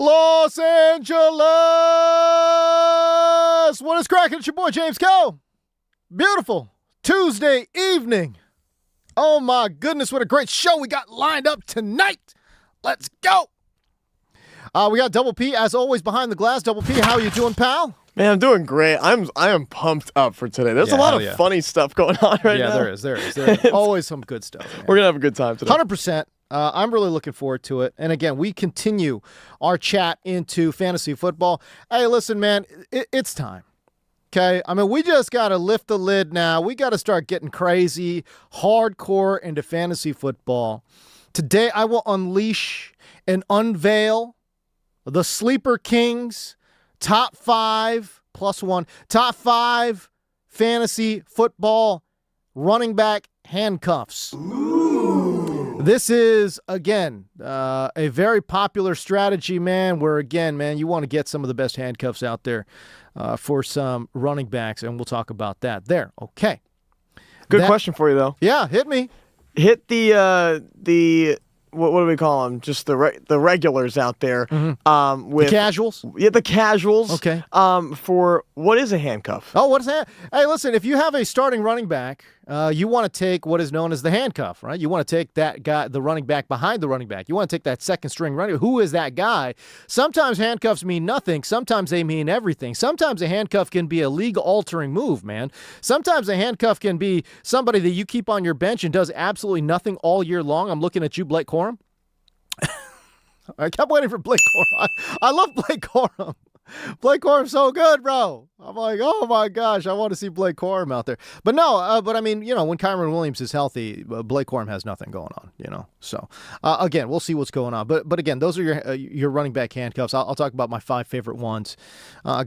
Los Angeles! What is cracking? It's your boy James Coe. Beautiful Tuesday evening. Oh my goodness, what a great show we got lined up tonight. Let's go. We got Double P, as always, behind the glass. Double P, how are you doing, pal? Man, I'm doing great. I am pumped up for today. There's a lot of funny stuff going on right now. Yeah, there is. Always some good stuff. Man. We're going to have a good time today. 100%. I'm really looking forward to it. And again, we continue our chat into fantasy football. Hey, listen, man, it's time. Okay? I mean, we just got to lift the lid now. We got to start getting crazy, hardcore into fantasy football. Today, I will unleash and unveil the Sleeper Kings top 5 plus 1, top 5 fantasy football running back handcuffs. Ooh. This is, again, a very popular strategy, man, where, again, man, you want to get some of the best handcuffs out there for some running backs, and we'll talk about that there. Okay. Good question for you, though. Yeah, hit me. Hit the what do we call them? Just the regulars out there. Mm-hmm. With the casuals? Yeah, the casuals. Okay. For what is a handcuff? Oh, what is that? Hey, listen, if you have a starting running back, you want to take what is known as the handcuff, right? You want to take that guy, the running back behind the running back. You want to take that second string running. Who is that guy? Sometimes handcuffs mean nothing. Sometimes they mean everything. Sometimes a handcuff can be a league-altering move, man. Sometimes a handcuff can be somebody that you keep on your bench and does absolutely nothing all year long. I'm looking at you, Blake Corum. I kept waiting for Blake Corum. I love Blake Corum. Blake Corum's so good, bro. I'm like, oh my gosh, I want to see Blake Corum out there. But no, but I mean, you know, when Kyron Williams is healthy, Blake Corum has nothing going on, you know. So again, we'll see what's going on. But again, those are your running back handcuffs. I'll talk about my 5 favorite ones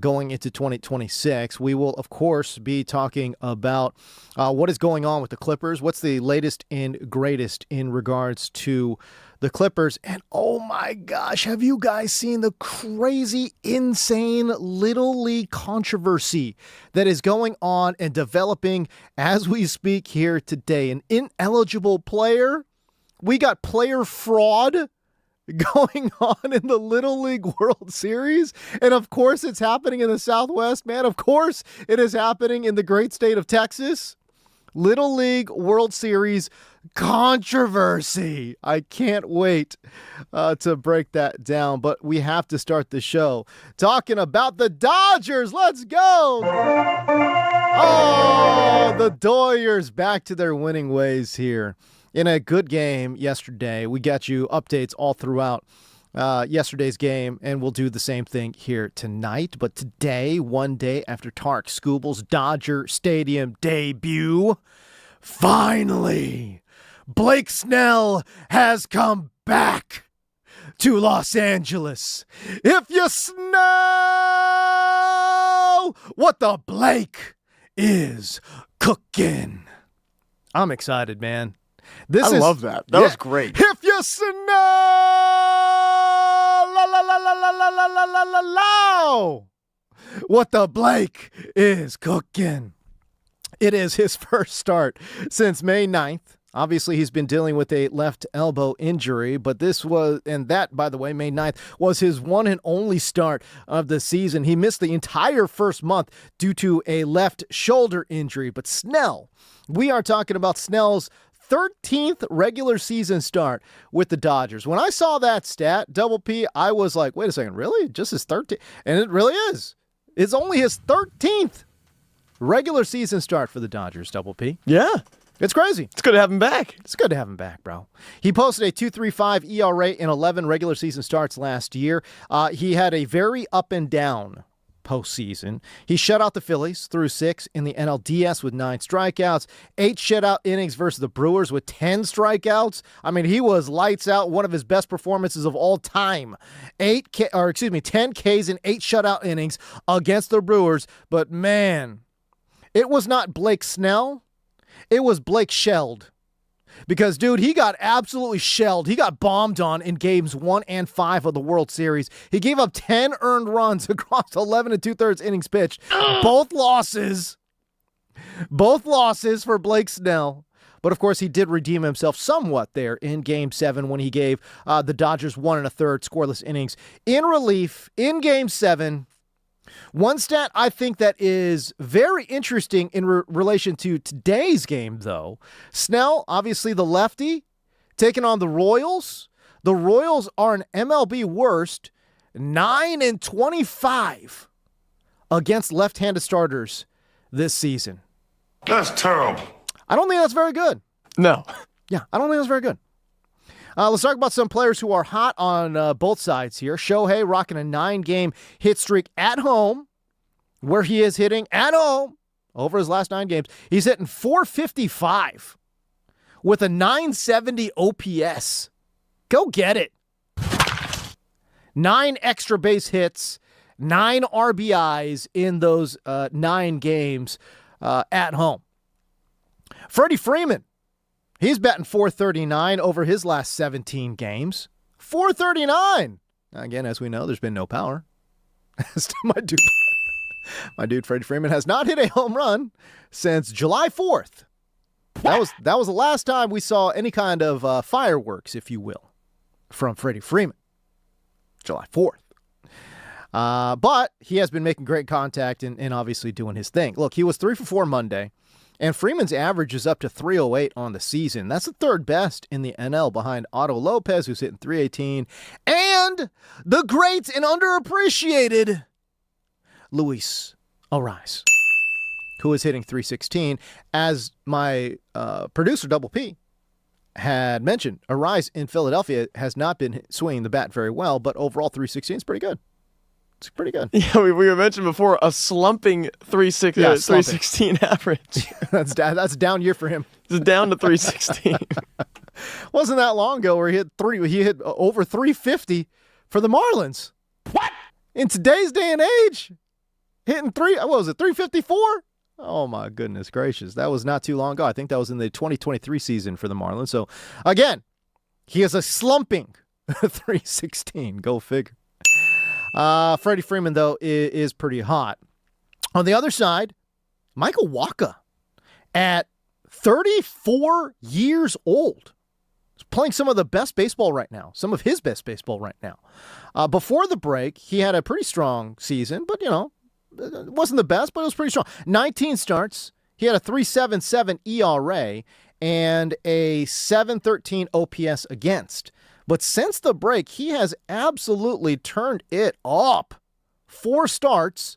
going into 2026. We will, of course, be talking about what is going on with the Clippers. What's the latest and greatest in regards to the Clippers? And oh my gosh, have you guys seen the crazy, insane Little League controversy that is going on and developing as we speak here today? An ineligible player. We got player fraud going on in the Little League World Series. And of course, it's happening in the Southwest, man. Of course, it is happening in the great state of Texas. Little League World Series controversy. I can't wait to break that down, but we have to start the show talking about the Dodgers. Let's go. Oh, the Doyers back to their winning ways here in a good game yesterday. We got you updates all throughout yesterday's game, and we'll do the same thing here tonight. But today, one day after Tarek Skubal's Dodger Stadium debut, finally, Blake Snell has come back to Los Angeles. If you smell what the Blake is cooking. I'm excited, man. I love that. That was great. If you smell what the Blake is cooking. It is his first start since May 9th. Obviously, he's been dealing with a left elbow injury, but this was, and that, by the way, May 9th, was his one and only start of the season. He missed the entire first month due to a left shoulder injury. But Snell, we are talking about Snell's 13th regular season start with the Dodgers. When I saw that stat, Double P, I was like, wait a second, really? Just his 13th? And it really is. It's only his 13th regular season start for the Dodgers, Double P. Yeah. It's crazy. It's good to have him back. It's good to have him back, bro. He posted a 2.35 ERA in 11 regular season starts last year. He had a very up and down postseason. He shut out the Phillies through 6 in the NLDS with 9 strikeouts, 8 shutout innings versus the Brewers with 10 strikeouts. I mean, he was lights out, one of his best performances of all time. 10 Ks and 8 shutout innings against the Brewers. But man, it was not Blake Snell. It was Blake shelled. Because, dude, he got absolutely shelled. He got bombed on in games 1 and 5 of the World Series. He gave up 10 earned runs across 11 2/3 innings pitched. Both losses for Blake Snell. But, of course, he did redeem himself somewhat there in Game 7 when he gave the Dodgers 1 1/3 scoreless innings in relief in Game 7. One stat I think that is very interesting in relation to today's game, though. Snell, obviously the lefty, taking on the Royals. The Royals are an MLB worst 9-25 against left-handed starters this season. That's terrible. I don't think that's very good. No. Yeah, I don't think that's very good. Let's talk about some players who are hot on both sides here. Shohei rocking a 9-game hit streak at home, where he is hitting at home over his last 9 games. He's hitting .455 with a .970 OPS. Go get it. 9 extra base hits, 9 RBIs in those 9 games at home. Freddie Freeman, he's batting .439 over his last 17 games. .439. Again, as we know, there's been no power. My dude Freddie Freeman has not hit a home run since July 4th. That was the last time we saw any kind of fireworks, if you will, from Freddie Freeman. July 4th. But he has been making great contact and obviously doing his thing. Look, he was 3 for 4 Monday, and Freeman's average is up to .308 on the season. That's the 3rd best in the NL behind Otto Lopez, who's hitting .318, and the great and underappreciated Luis Arraez, who is hitting .316. As my producer, Double P, had mentioned, Arraez in Philadelphia has not been swinging the bat very well, but overall .316 is pretty good. It's pretty good. Yeah, we mentioned before a slumping 316 average. That's a down year for him. It's down to 316. Wasn't that long ago where he hit over 350 for the Marlins. What? In today's day and age, hitting 354? Oh my goodness gracious. That was not too long ago. I think that was in the 2023 season for the Marlins. So again, he has a slumping 316. Go figure. Freddie Freeman, though, is pretty hot. On the other side, Michael Wacha, at 34 years old, is playing some of the best baseball right now, some of his best baseball right now. Before the break, he had a pretty strong season, but, it wasn't the best, but it was pretty strong. 19 starts. He had a .377 ERA and a .713 OPS against. But since the break, he has absolutely turned it up. 4 starts,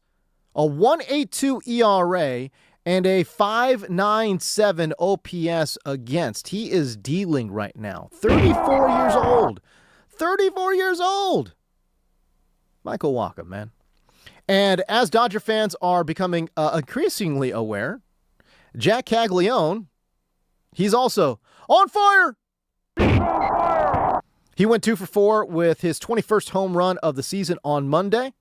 a .182 ERA, and a .597 OPS against. He is dealing right now. 34 years old. 34 years old. Michael Wacha, man. And as Dodger fans are becoming increasingly aware, Jack Caglione, he's also on fire. He went 2 for 4 with his 21st home run of the season on Monday.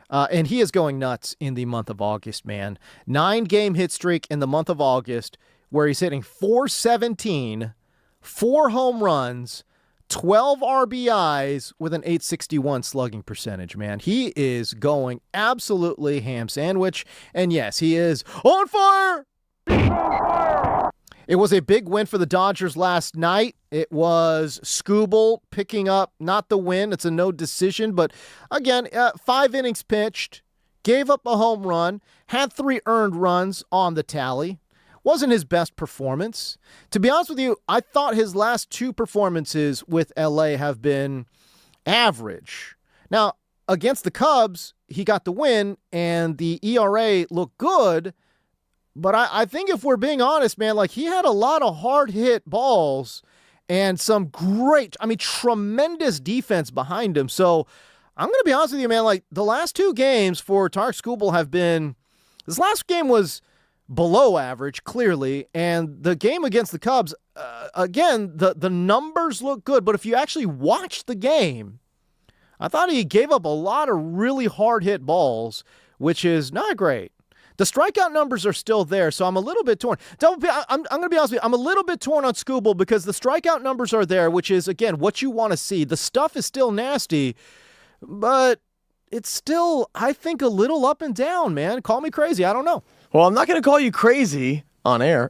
And he is going nuts in the month of August, man. 9-game hit streak in the month of August where he's hitting .417, 4 home runs, 12 RBIs with an .861 slugging percentage, man. He is going absolutely ham sandwich. And yes, he is on fire. It was a big win for the Dodgers last night. It was Skubal picking up, not the win. It's a no decision. But again, 5 innings pitched, gave up a home run, had 3 earned runs on the tally. Wasn't his best performance. To be honest with you, I thought his last 2 performances with LA have been average. Now, against the Cubs, he got the win, and the ERA looked good. But I think if we're being honest, man, he had a lot of hard-hit balls and some tremendous defense behind him. So I'm going to be honest with you, man, the last 2 games for Tarik Skubal have been, this last game was below average, clearly, and the game against the Cubs, again, the numbers look good, but if you actually watch the game, I thought he gave up a lot of really hard-hit balls, which is not great. The strikeout numbers are still there, so I'm a little bit torn. I'm going to be honest with you. I'm a little bit torn on Skubal because the strikeout numbers are there, which is, again, what you want to see. The stuff is still nasty, but it's still, I think, a little up and down, man. Call me crazy. I don't know. Well, I'm not going to call you crazy, on air.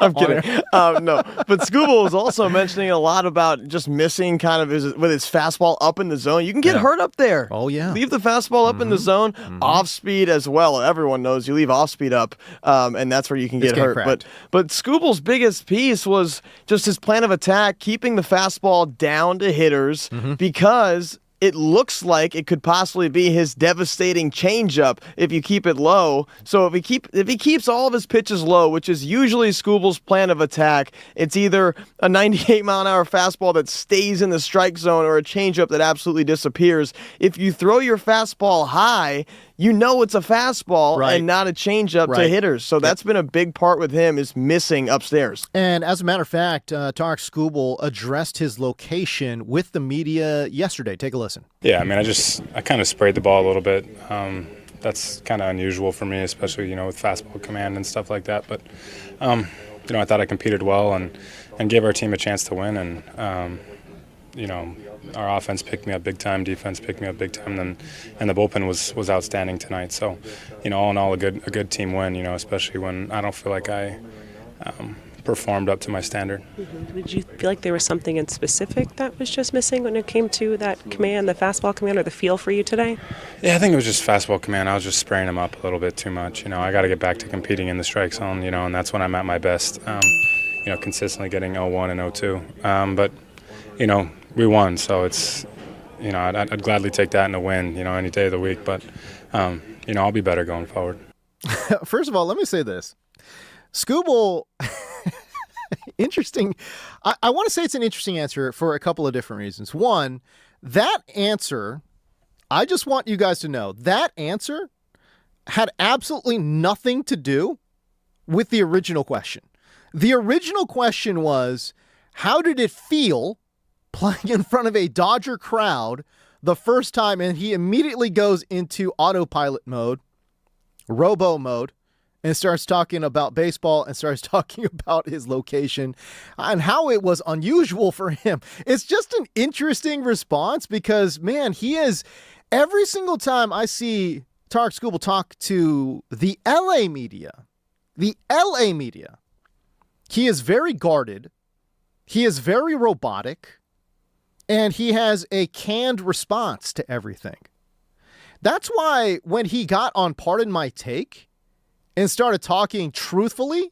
I'm kidding. No, but Scooble was also mentioning a lot about just missing kind of with his fastball up in the zone. You can get hurt up there. Oh, yeah. Leave the fastball up in the zone, off speed as well. Everyone knows you leave off speed up, and that's where you can get hurt. But Scooble's biggest piece was just his plan of attack, keeping the fastball down to hitters because it looks like it could possibly be his devastating changeup if you keep it low. So if he keeps all of his pitches low, which is usually Scooble's plan of attack, it's either a 98-mile-an-hour fastball that stays in the strike zone or a changeup that absolutely disappears. If you throw your fastball high, you know it's a fastball and not a changeup to hitters. So that's been a big part with him, is missing upstairs. And as a matter of fact, Tarek Skubal addressed his location with the media yesterday. Take a listen. Yeah, I mean, I kind of sprayed the ball a little bit. That's kind of unusual for me, especially, with fastball command and stuff like that. But, I thought I competed well and gave our team a chance to win. And, our offense picked me up big time, defense picked me up big time, and the bullpen was outstanding tonight. So, all in all, a good team win, especially when I don't feel like I performed up to my standard. Did you feel like there was something in specific that was just missing when it came to that command, the fastball command, or the feel for you today? Yeah, I think it was just fastball command. I was just spraying them up a little bit too much. I got to get back to competing in the strike zone, and that's when I'm at my best, consistently getting 0-1 and 0-2. But, we won, so it's, I'd gladly take that in a win, any day of the week. But, I'll be better going forward. First of all, let me say this. Skubal, interesting. I want to say it's an interesting answer for a couple of different reasons. One, that answer, I just want you guys to know, that answer had absolutely nothing to do with the original question. The original question was, how did it feel playing in front of a Dodger crowd the first time? And he immediately goes into autopilot mode, robo mode, and starts talking about baseball and starts talking about his location and how it was unusual for him. It's just an interesting response because, man, he is, every single time I see Tarek Skubal talk to the LA media, he is very guarded, he is very robotic, and he has a canned response to everything. That's why when he got on Pardon My Take and started talking truthfully,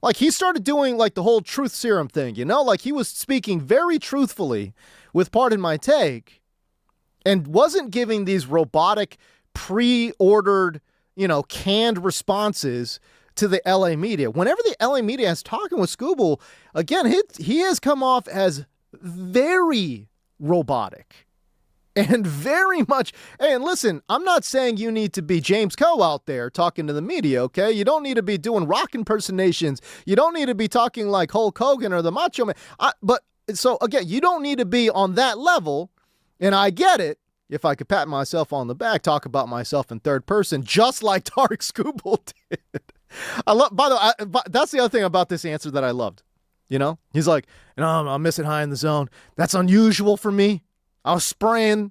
like he started doing like the whole truth serum thing, like he was speaking very truthfully with Pardon My Take and wasn't giving these robotic, pre-ordered, canned responses to the LA media. Whenever the LA media is talking with Skubal, again, he has come off as very robotic and very much. And listen, I'm not saying you need to be James Coe out there talking to the media, okay? You don't need to be doing rock impersonations. You don't need to be talking like Hulk Hogan or the Macho Man. But so again, you don't need to be on that level. And I get it. If I could pat myself on the back, talk about myself in third person, just like Tarek Skubal did. By the way, that's the other thing about this answer that I loved. He's like, I'm missing high in the zone. That's unusual for me. I was spraying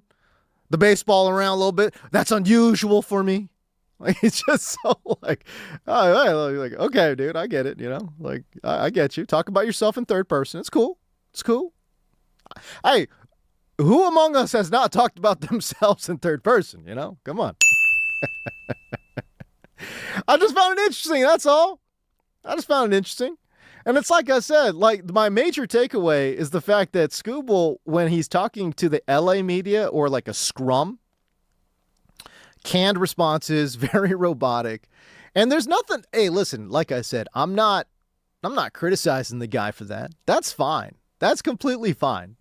the baseball around a little bit. That's unusual for me. Like, it's just so like, okay, dude, I get it. I get you. Talk about yourself in third person. It's cool. It's cool. Hey, who among us has not talked about themselves in third person? Come on. I just found it interesting. That's all. I just found it interesting. And it's like I said, like my major takeaway is the fact that Skubal, when he's talking to the LA media or like a scrum, canned responses, very robotic. And there's nothing. Hey, listen, like I said, I'm not criticizing the guy for that. That's fine. That's completely fine,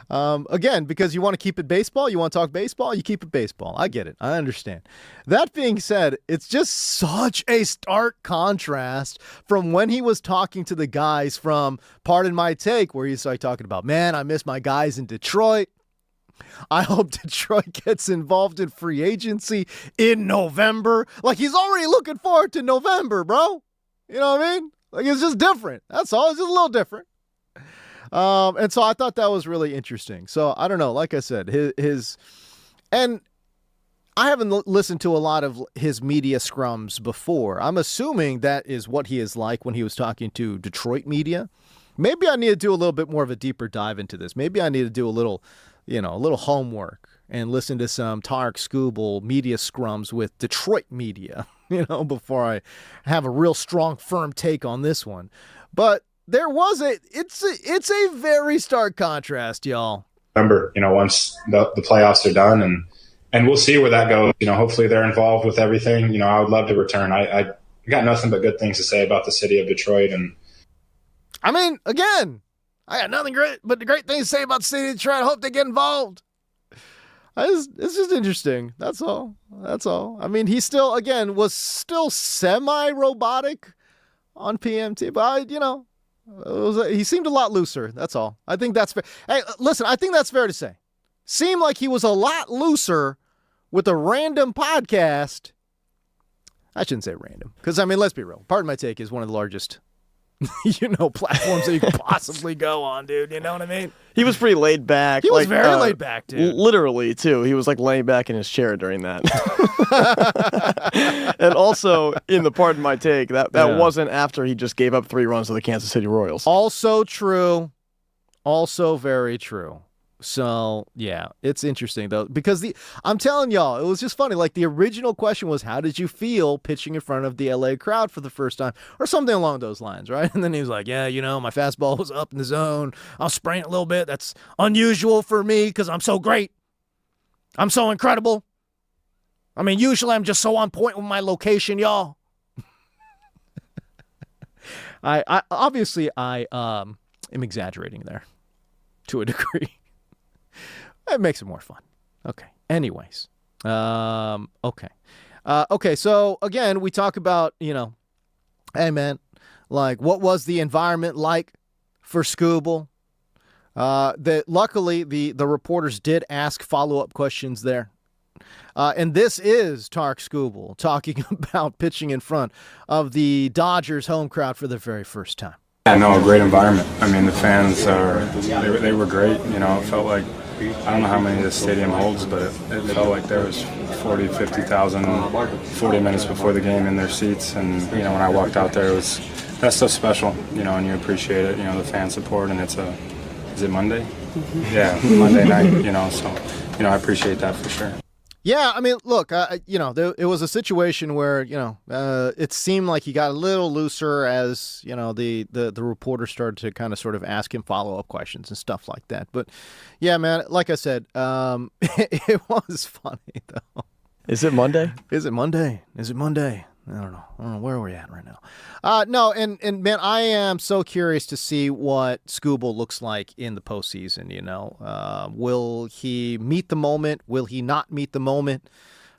Again, because you want to keep it baseball, you want to talk baseball, you keep it baseball. I get it. I understand. That being said, it's just such a stark contrast from when he was talking to the guys from Pardon My Take, where he's like talking about, man, I miss my guys in Detroit. I hope Detroit gets involved in free agency in November. Like he's already looking forward to November, bro. You know what I mean? Like it's just different. That's all. It's just a little different. And so I thought that was really interesting. So I don't know, like I said, and I haven't listened to a lot of his media scrums before. I'm assuming that is what he is like when he was talking to Detroit media. Maybe I need to do a little bit more of a deeper dive into this. Maybe I need to do a little homework and listen to some Tarek Skubal media scrums with Detroit media, before I have a real strong, firm take on this one. But it's a very stark contrast, y'all. Remember, once the playoffs are done and we'll see where that goes. Hopefully they're involved with everything. I would love to return. I got nothing but good things to say about the city of Detroit. And I mean, again, I got nothing but great things to say about the city of Detroit. I hope they get involved. It's just interesting. That's all. I mean, he was still semi-robotic on PMT, but he seemed a lot looser. That's all. I think that's fair. Hey, listen, I think that's fair to say. Seemed like he was a lot looser with a random podcast. I shouldn't say random, because, let's be real. Pardon My Take is one of the largest, platforms that you could possibly go on, dude. You know what I mean? He was pretty laid back. He was very laid back, dude. Literally, too. He was laying back in his chair during that. And also, in the Pardon My Take, that wasn't after he just gave up 3 runs to the Kansas City Royals. Also true. Also very true. So, yeah, it's interesting, though, because I'm telling y'all, it was just funny. The original question was, how did you feel pitching in front of the LA crowd for the first time, or something along those lines, right? And then he was like, yeah, my fastball was up in the zone. I'll sprain it a little bit. That's unusual for me because I'm so great. I'm so incredible. Usually I'm just so on point with my location, y'all. I obviously am exaggerating there to a degree. It makes it more fun. Okay. Anyways. Okay. Okay. So again, we talk about, hey man, what was the environment like for Skubal? Luckily the reporters did ask follow-up questions there. And this is Tarek Skubal talking about pitching in front of the Dodgers home crowd for the very first time. Yeah, no, a great environment. The fans they were great. It felt like, I don't know how many the stadium holds, but it felt like there was 40, 50,000 40 minutes before the game in their seats. And, when I walked out there, that's so special, and you appreciate it, the fan support. And is it Monday? Mm-hmm. Yeah, Monday night, so, I appreciate that for sure. Yeah, look, it was a situation where, it seemed like he got a little looser as, the reporter started to kind of sort of ask him follow-up questions and stuff like that. But, yeah, man, like I said, it was funny, though. Is it Monday? Is it Monday? I don't know where we're at right now. No, and man, I am so curious to see what Skubal looks like in the postseason. Will he meet the moment? Will he not meet the moment?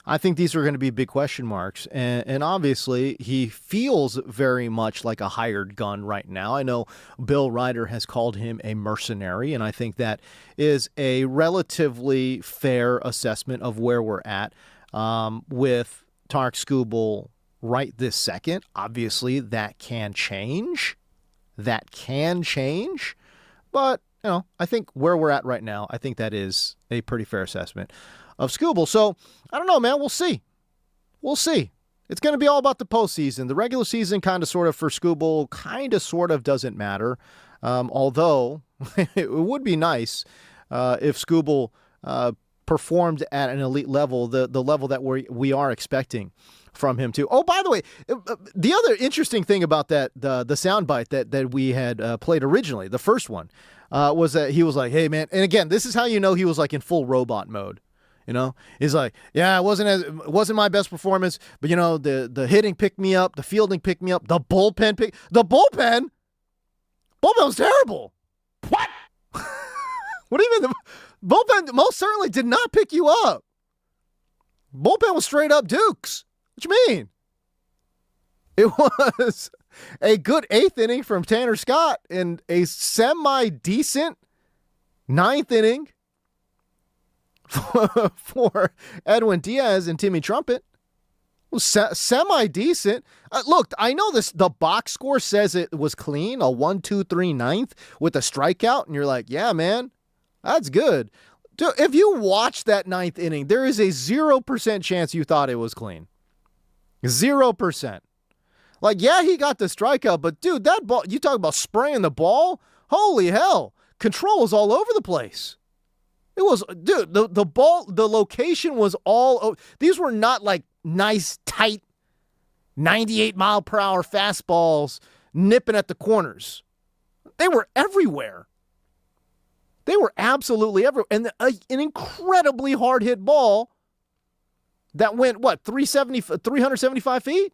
I think these are going to be big question marks, and obviously he feels very much like a hired gun right now. I know Bill Reiter has called him a mercenary, and I think that is a relatively fair assessment of where we're at with Tarek Skubal right this second. Obviously, that can change. But, I think where we're at right now, I think that is a pretty fair assessment of Skubal. So, I don't know, man. We'll see. It's going to be all about the postseason. The regular season kind of sort of for Skubal kind of sort of doesn't matter. Although, it would be nice if Skubal performed at an elite level, the level that we are expecting from him too. Oh, by the way, the other interesting thing about the soundbite that we had played originally, the first one, was that he was like, "Hey man," and again, this is how you know he was in full robot mode. He's like, "Yeah, it wasn't my best performance, but the hitting picked me up, the fielding picked me up, the bullpen was terrible." What? What do you mean? The bullpen most certainly did not pick you up. Bullpen was straight up dukes. What you mean? It was a good 8th inning from Tanner Scott and a semi-decent 9th inning for Edwin Diaz and Timmy Trumpet. It was semi-decent. Look, I know the box score says it was clean, a 1-2-3 9th with a strikeout, and you're like, yeah, man, that's good. Dude, if you watch that ninth inning, there is a 0% chance you thought it was clean. 0%. Like, yeah, he got the strikeout, but dude, that ball, you talk about spraying the ball? Holy hell. Control was all over the place. It was, dude, the ball, the location was all, these were not like nice, tight, 98-mile-per-hour fastballs nipping at the corners. They were everywhere. They were absolutely everywhere. And an incredibly hard-hit ball that went, 375 feet?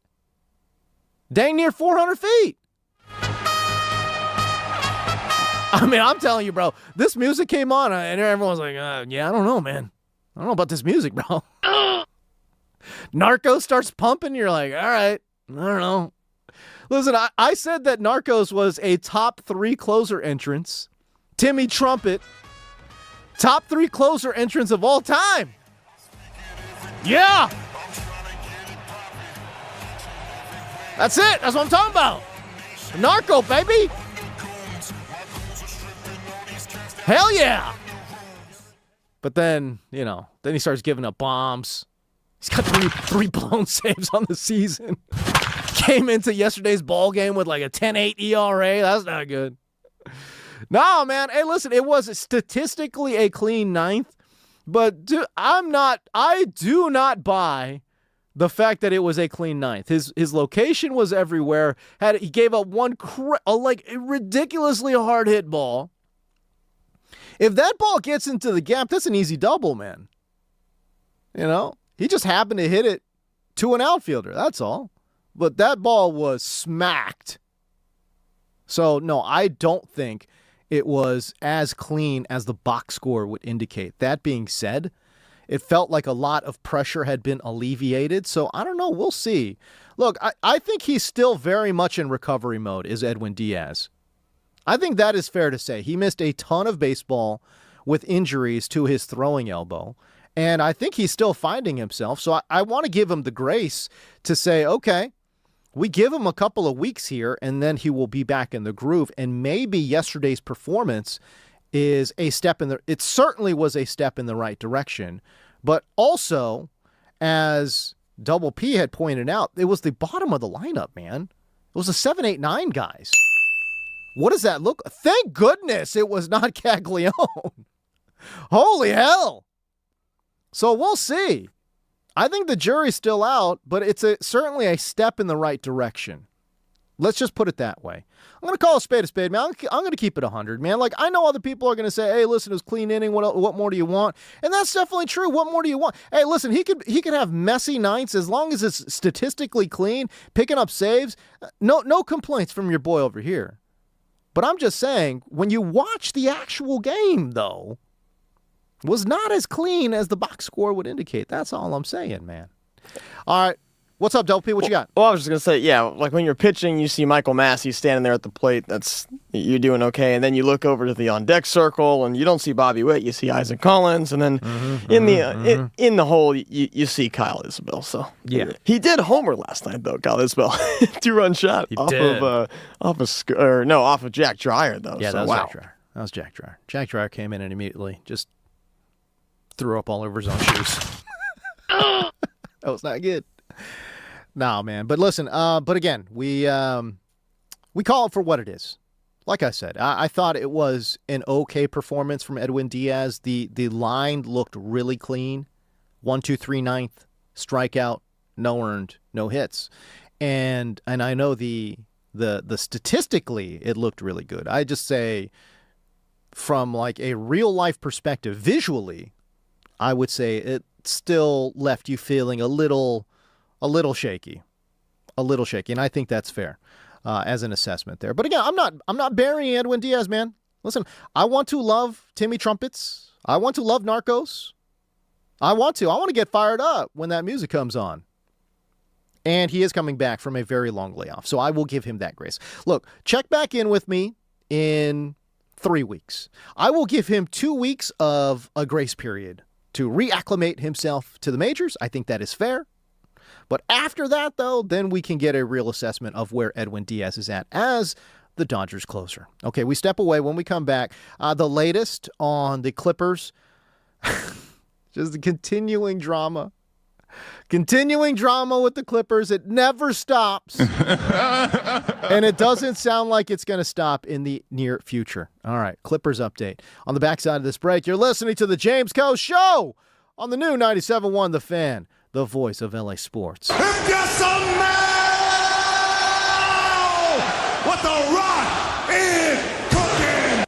Dang near 400 feet. I mean, I'm telling you, bro, this music came on, and everyone's like, yeah, I don't know, man. I don't know about this music, bro. Narcos starts pumping. You're like, all right, I don't know. Listen, I said that Narcos was a top 3 closer entrance. Timmy Trumpet, top 3 closer entrance of all time. Yeah. That's it. That's what I'm talking about. Narco, baby. Hell yeah. But then, then he starts giving up bombs. He's got three blown saves on the season. Came into yesterday's ball game with like a 10-8 ERA. That's not good. No, man. Hey, listen, it was statistically a clean ninth, but dude, I do not buy the fact that it was a clean ninth. His location was everywhere. He gave up one a ridiculously hard hit ball. If that ball gets into the gap, that's an easy double, man. He just happened to hit it to an outfielder. That's all. But that ball was smacked. So, no, I don't think it was as clean as the box score would indicate. That being said, it felt like a lot of pressure had been alleviated. So, I don't know. We'll see. Look, I think he's still very much in recovery mode, is Edwin Diaz. I think that is fair to say. He missed a ton of baseball with injuries to his throwing elbow. And I think he's still finding himself. So I want to give him the grace to say, okay, we give him a couple of weeks here, and then he will be back in the groove. And maybe yesterday's performance is a step it certainly was a step in the right direction. But also, as Double P had pointed out, it was the bottom of the lineup, man. It was the 7, 8, 9 guys. What does that look? Thank goodness it was not Caglione. Holy hell. So we'll see. I think the jury's still out, but it's certainly a step in the right direction. Let's just put it that way. I'm going to call a spade, man. I'm going to keep it 100, man. Like, I know other people are going to say, hey, listen, it was clean inning. What more do you want? And that's definitely true. What more do you want? Hey, listen, he could have messy nights as long as it's statistically clean, picking up saves. No complaints from your boy over here. But I'm just saying, when you watch the actual game, though, was not as clean as the box score would indicate. That's all I'm saying, man. All right. What's up, Del P? What you got? Well, I was just going to say, yeah, like when you're pitching, you see Michael Massey standing there at the plate. You're doing okay. And then you look over to the on-deck circle, and you don't see Bobby Witt. You see Isaac Collins. And then in the hole, you see Kyle Isbell. So yeah. He did homer last night, though, Kyle Isbell. 2-run shot off of Jack Dreyer, though. Yeah, so, that was wow. Jack Dreyer. That was Jack Dreyer. Jack Dreyer came in and immediately just threw up all over his own shoes. That was not good. No, man. But listen, but again, we call it for what it is. Like I said, I thought it was an okay performance from Edwin Diaz. The line looked really clean. 1, 2, 3, ninth, strikeout, no earned, no hits. And I know the statistically it looked really good. I just say from like a real life perspective, visually, I would say it still left you feeling a little shaky, and I think that's fair as an assessment there. But again, I'm not burying Edwin Diaz, man. Listen, I want to love Timmy Trumpets. I want to love Narcos. I want to get fired up when that music comes on. And he is coming back from a very long layoff, so I will give him that grace. Look, check back in with me in 3 weeks. I will give him 2 weeks of a grace period to reacclimate himself to the majors. I think that is fair. But after that, though, then we can get a real assessment of where Edwin Diaz is at as the Dodgers closer. Okay, we step away. When we come back, the latest on the Clippers Just the continuing drama. Continuing drama with the Clippers. It never stops. And it doesn't sound like it's going to stop in the near future. All right, Clippers update. On the backside of this break, you're listening to the James Coe Show on the new 97.1 The Fan, the voice of LA sports. If you smell what the Rock is cooking.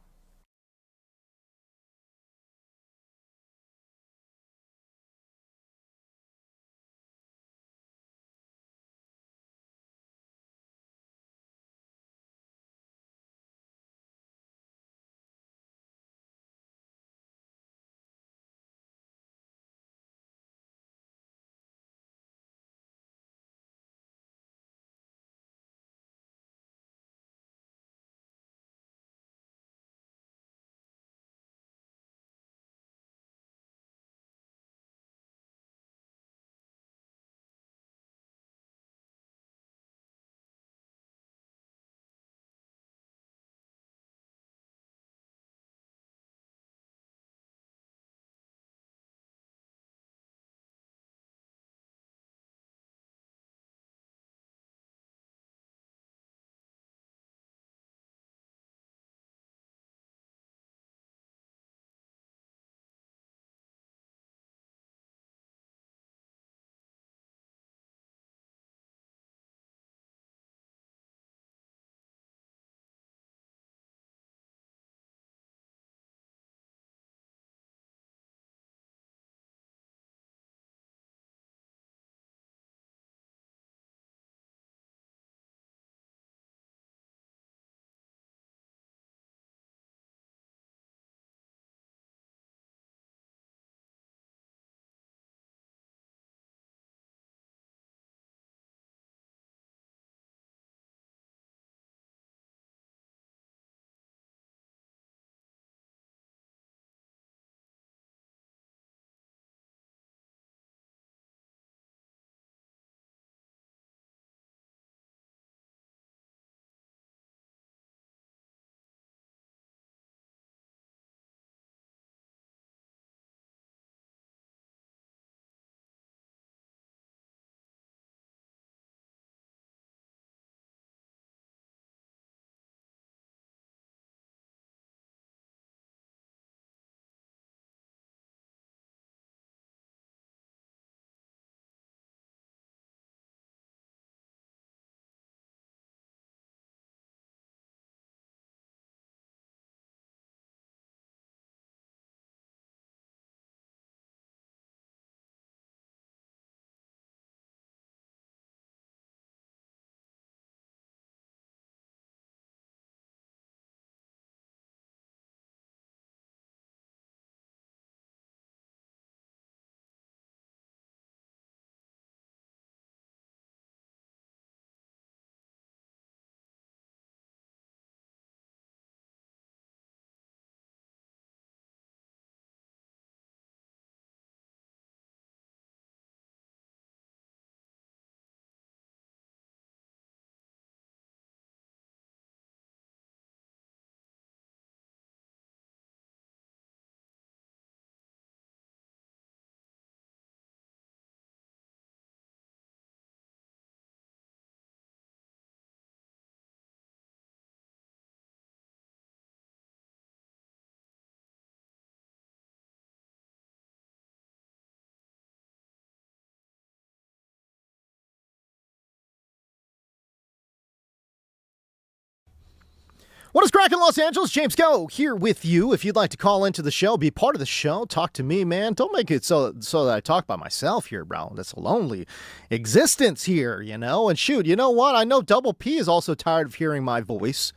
What is cracking, Los Angeles? James Go here with you. If you'd like to call into the show, be part of the show, talk to me, man. Don't make it so that I talk by myself here, bro. That's a lonely existence here, you know? And shoot, you know what? I know Double P is also tired of hearing my voice.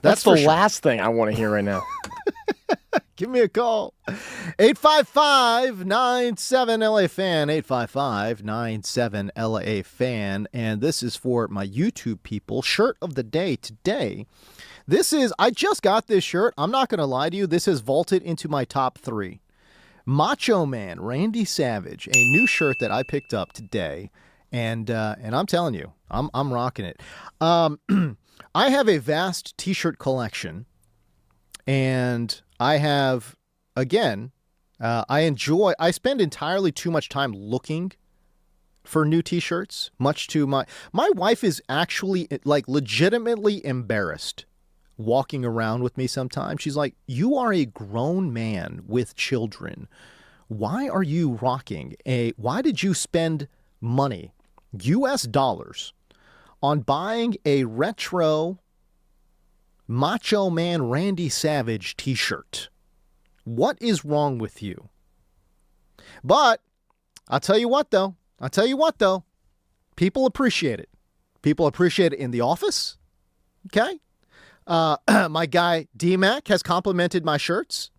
That's the last thing I want to hear right now. Give me a call. 855-97-LA-FAN. 855-97-LA-FAN. And this is for my YouTube people. Shirt of the day today. I just got this shirt. I'm not going to lie to you. This has vaulted into my top 3. Macho Man, Randy Savage, a new shirt that I picked up today. And I'm telling you, I'm rocking it. I have a vast t-shirt collection. And I have, again, I spend entirely too much time looking for new t-shirts, much to my wife is actually like legitimately embarrassed walking around with me sometimes. She's like, "You are a grown man with children. Why are you why did you spend money, US dollars, on buying a retro Macho Man Randy Savage t-shirt? What is wrong with you?" But I'll tell you what though. People appreciate it. People appreciate it in the office. Okay. My guy D-Mac has complimented my shirts.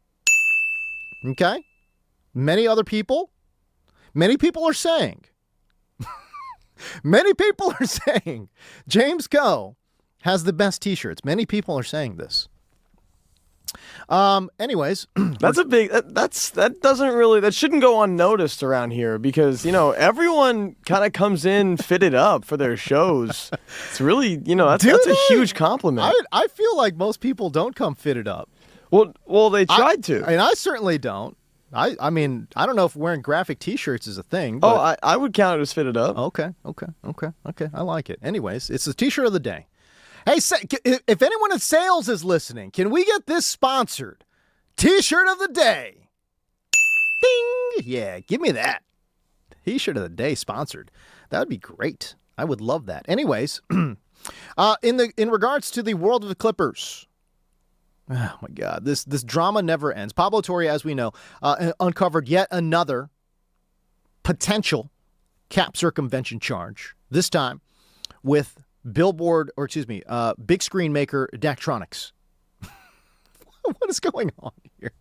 Okay. Many people are saying, James Coe has the best t-shirts. Many people are saying this. Anyways, that's a big, that shouldn't go unnoticed around here because, everyone kind of comes in fitted up for their shows. It's really, that's a huge compliment. I feel like most people don't come fitted up. Well, they tried to. And I certainly don't. I mean, I don't know if wearing graphic t-shirts is a thing. But... I would count it as fitted up. Okay. I like it. Anyways, it's the t-shirt of the day. Hey, if anyone in sales is listening, can we get this sponsored? T-shirt of the day. Ding! Yeah, give me that. T-shirt of the day sponsored. That would be great. I would love that. Anyways, in regards to the world of the Clippers, oh my God, this drama never ends. Pablo Torre, as we know, uncovered yet another potential cap circumvention charge. This time with big screen maker Daktronics. What is going on here?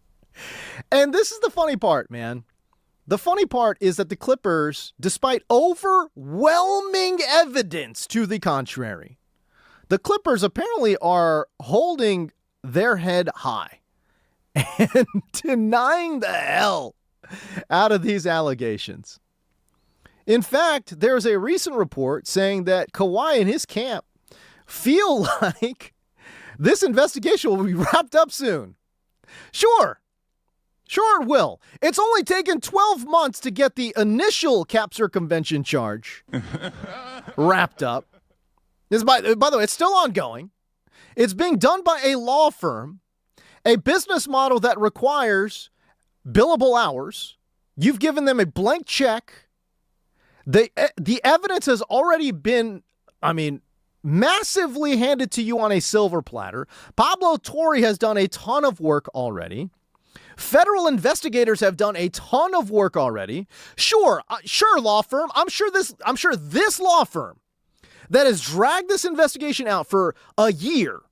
And this is the funny part, man. The funny part is that the Clippers, despite overwhelming evidence to the contrary, the Clippers apparently are holding their head high and denying the hell out of these allegations. In fact, there's a recent report saying that Kawhi and his camp feel like this investigation will be wrapped up soon. Sure it will. It's only taken 12 months to get the initial cap circumvention charge wrapped up. By the way, it's still ongoing. It's being done by a law firm, a business model that requires billable hours. You've given them a blank check. The evidence has already been, massively handed to you on a silver platter. Pablo Torre has done a ton of work already. Federal investigators have done a ton of work already. Sure, law firm. I'm sure this law firm that has dragged this investigation out for a year,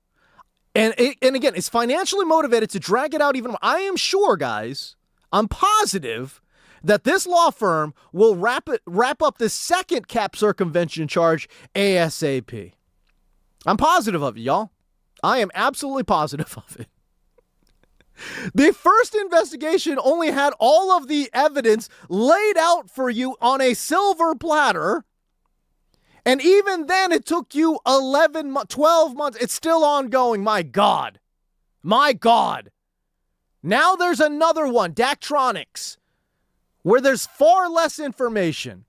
and again, it's financially motivated to drag it out even more. I am sure, guys, I'm positive that this law firm will wrap up the second cap circumvention charge ASAP. I'm positive of it, y'all. I am absolutely positive of it. The first investigation only had all of the evidence laid out for you on a silver platter. And even then, it took you 12 months. It's still ongoing. My God. Now there's another one, Daktronics, where there's far less information,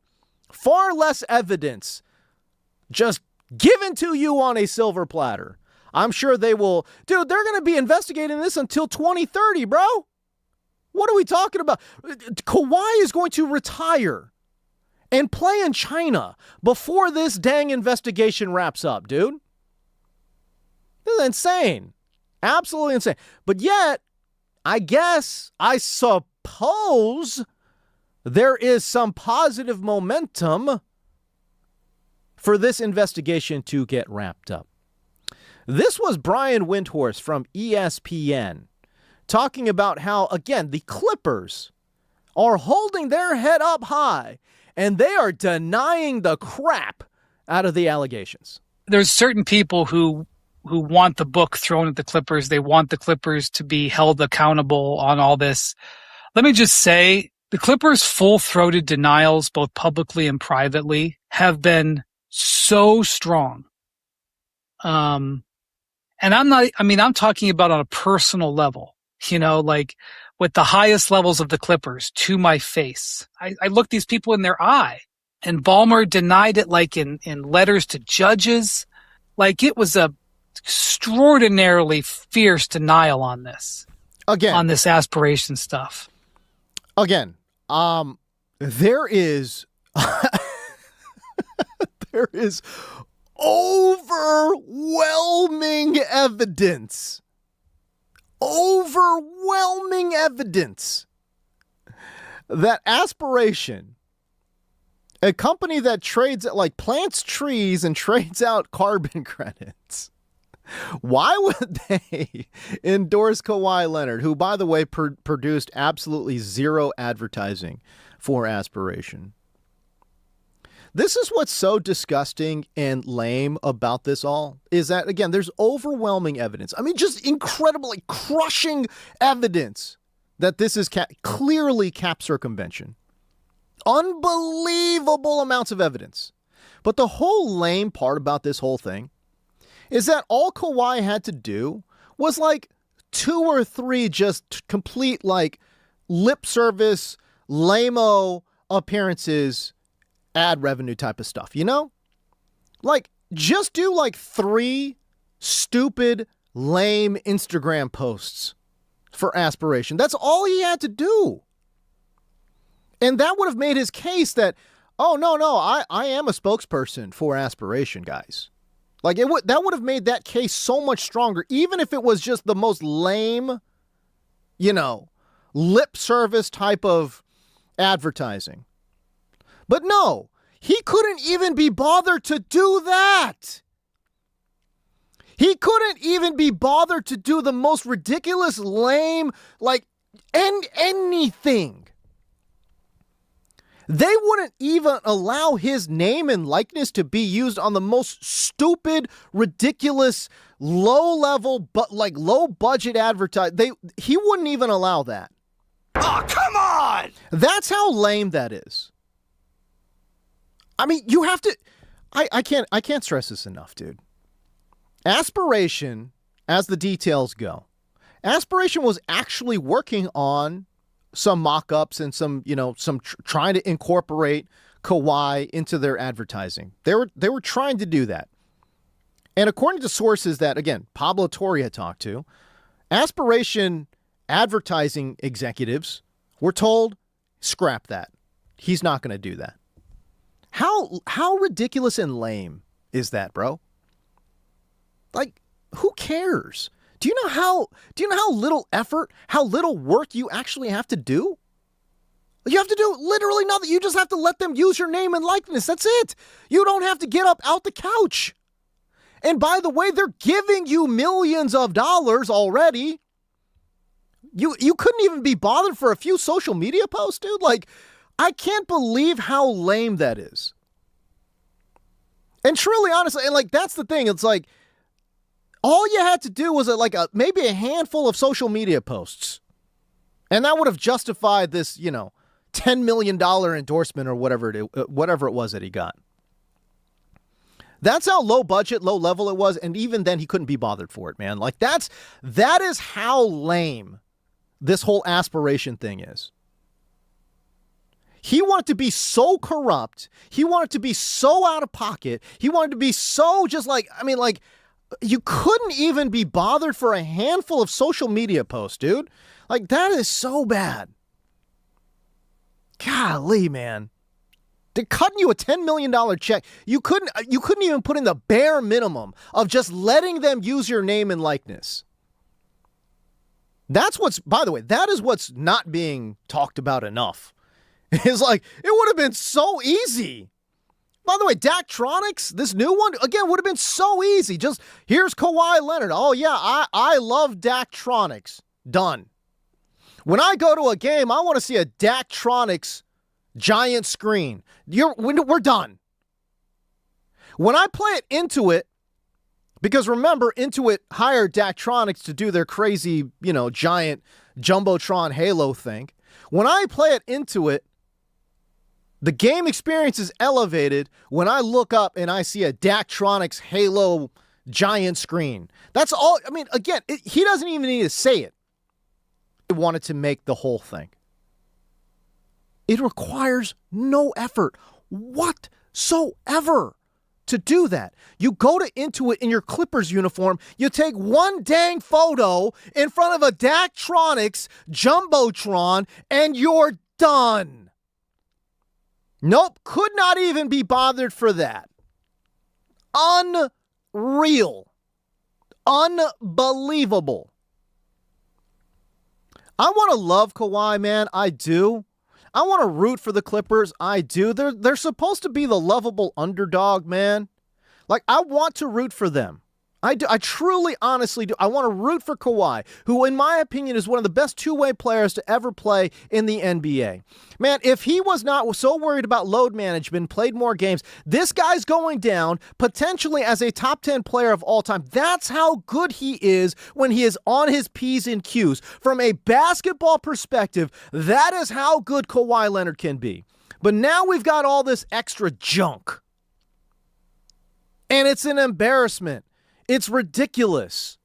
far less evidence, just given to you on a silver platter. I'm sure they will. Dude, they're going to be investigating this until 2030, bro. What are we talking about? Kawhi is going to retire and play in China before this dang investigation wraps up, dude. This is insane. Absolutely insane. But yet, I suppose there is some positive momentum for this investigation to get wrapped up. This was Brian Windhorst from ESPN talking about how, again, the Clippers are holding their head up high and they are denying the crap out of the allegations. There's certain people who want the book thrown at the Clippers. They want the Clippers to be held accountable on all this. Let me just say, the Clippers' full-throated denials, both publicly and privately, have been so strong. And I'm talking about on a personal level, like with the highest levels of the Clippers to my face. I looked these people in their eye, and Ballmer denied it like in letters to judges. Like it was a extraordinarily fierce denial on this. Again. On this aspiration stuff. Again, there is there is overwhelming evidence that Aspiration, a company that plants trees and trades out carbon credits, why would they endorse Kawhi Leonard, who, by the way, produced absolutely zero advertising for Aspiration? This is what's so disgusting and lame about this all, is that, again, there's overwhelming evidence. I mean, just incredibly crushing evidence that this is clearly cap circumvention. Unbelievable amounts of evidence. But the whole lame part about this whole thing is that all Kawhi had to do was like 2 or 3 just complete like lip service, lame-o appearances, ad revenue type of stuff, you know? Like, just do like 3 stupid, lame Instagram posts for Aspiration. That's all he had to do. And that would have made his case that, oh, no, I am a spokesperson for Aspiration, guys. Like, that would have made that case so much stronger, even if it was just the most lame, lip service type of advertising. But no, he couldn't even be bothered to do that. He couldn't even be bothered to do the most ridiculous, lame, anything. They wouldn't even allow his name and likeness to be used on the most stupid, ridiculous, low-level, but low-budget advertising. He wouldn't even allow that. Oh, come on! That's how lame that is. I mean, you have to. I can't stress this enough, dude. Aspiration, as the details go, Aspiration was actually working on some mock-ups and some trying to incorporate Kawhi into their advertising. They were trying to do that. And according to sources that, again, Pablo Torre had talked to, Aspiration advertising executives were told, scrap that. He's not going to do that. How ridiculous and lame is that, bro? Like, who cares? Do you know how little effort, how little work you actually have to do? You have to do literally nothing. You just have to let them use your name and likeness. That's it. You don't have to get up out the couch. And by the way, they're giving you millions of dollars already. You couldn't even be bothered for a few social media posts, dude. Like, I can't believe how lame that is. And truly, honestly, and that's the thing. It's like, all you had to do was maybe a handful of social media posts. And that would have justified this, $10 million endorsement or whatever it was that he got. That's how low budget, low level it was. And even then he couldn't be bothered for it, man. That is how lame this whole Aspiration thing is. He wanted to be so corrupt. He wanted to be so out of pocket. He wanted to be so just you couldn't even be bothered for a handful of social media posts, dude. That is so bad. Golly, man. They're cutting you a $10 million check. You couldn't even put in the bare minimum of just letting them use your name and likeness. By the way, that is what's not being talked about enough. It's it would have been so easy. By the way, Daktronics, this new one, again, would have been so easy. Just, here's Kawhi Leonard. Oh, yeah, I love Daktronics. Done. When I go to a game, I want to see a Daktronics giant screen. We're done. When I play it Intuit, because remember, Intuit hired Daktronics to do their crazy, giant Jumbotron Halo thing. When I play it Intuit, the game experience is elevated when I look up and I see a Daktronics Halo giant screen. That's all. I mean, again, he doesn't even need to say it. wanted to make the whole thing. It requires no effort whatsoever to do that. You go to Intuit in your Clippers uniform, you take one dang photo in front of a Daktronics Jumbotron, and you're done. Nope, could not even be bothered for that. Unreal. Unbelievable. I want to love Kawhi, man. I do. I want to root for the Clippers. I do. They're supposed to be the lovable underdog, man. Like, I want to root for them. I do. I truly, honestly do. I want to root for Kawhi, who, in my opinion, is one of the best two-way players to ever play in the NBA. Man, if he was not so worried about load management, played more games, this guy's going down potentially as a top 10 player of all time. That's how good he is when he is on his P's and Q's. From a basketball perspective, that is how good Kawhi Leonard can be. But now we've got all this extra junk. And it's an embarrassment. It's ridiculous.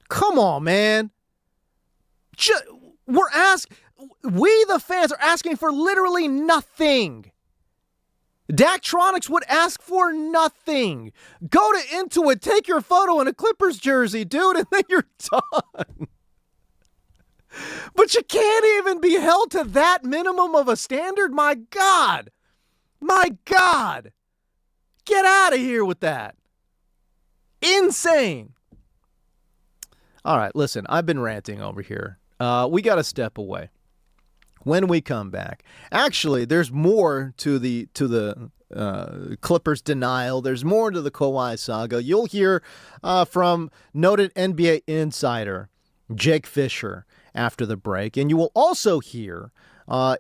Come on, man. We, the fans, are asking for literally nothing. Daktronics would ask for nothing. Go to Intuit, take your photo in a Clippers jersey, dude, and then you're done. But you can't even be held to that minimum of a standard? My God. My God. Get out of here with that. Insane. All right, listen, I've been ranting over here. We got to step away. When we come back, actually, there's more to the Clippers denial. There's more to the Kawhi saga. You'll hear from noted NBA insider Jake Fisher after the break, and you will also hear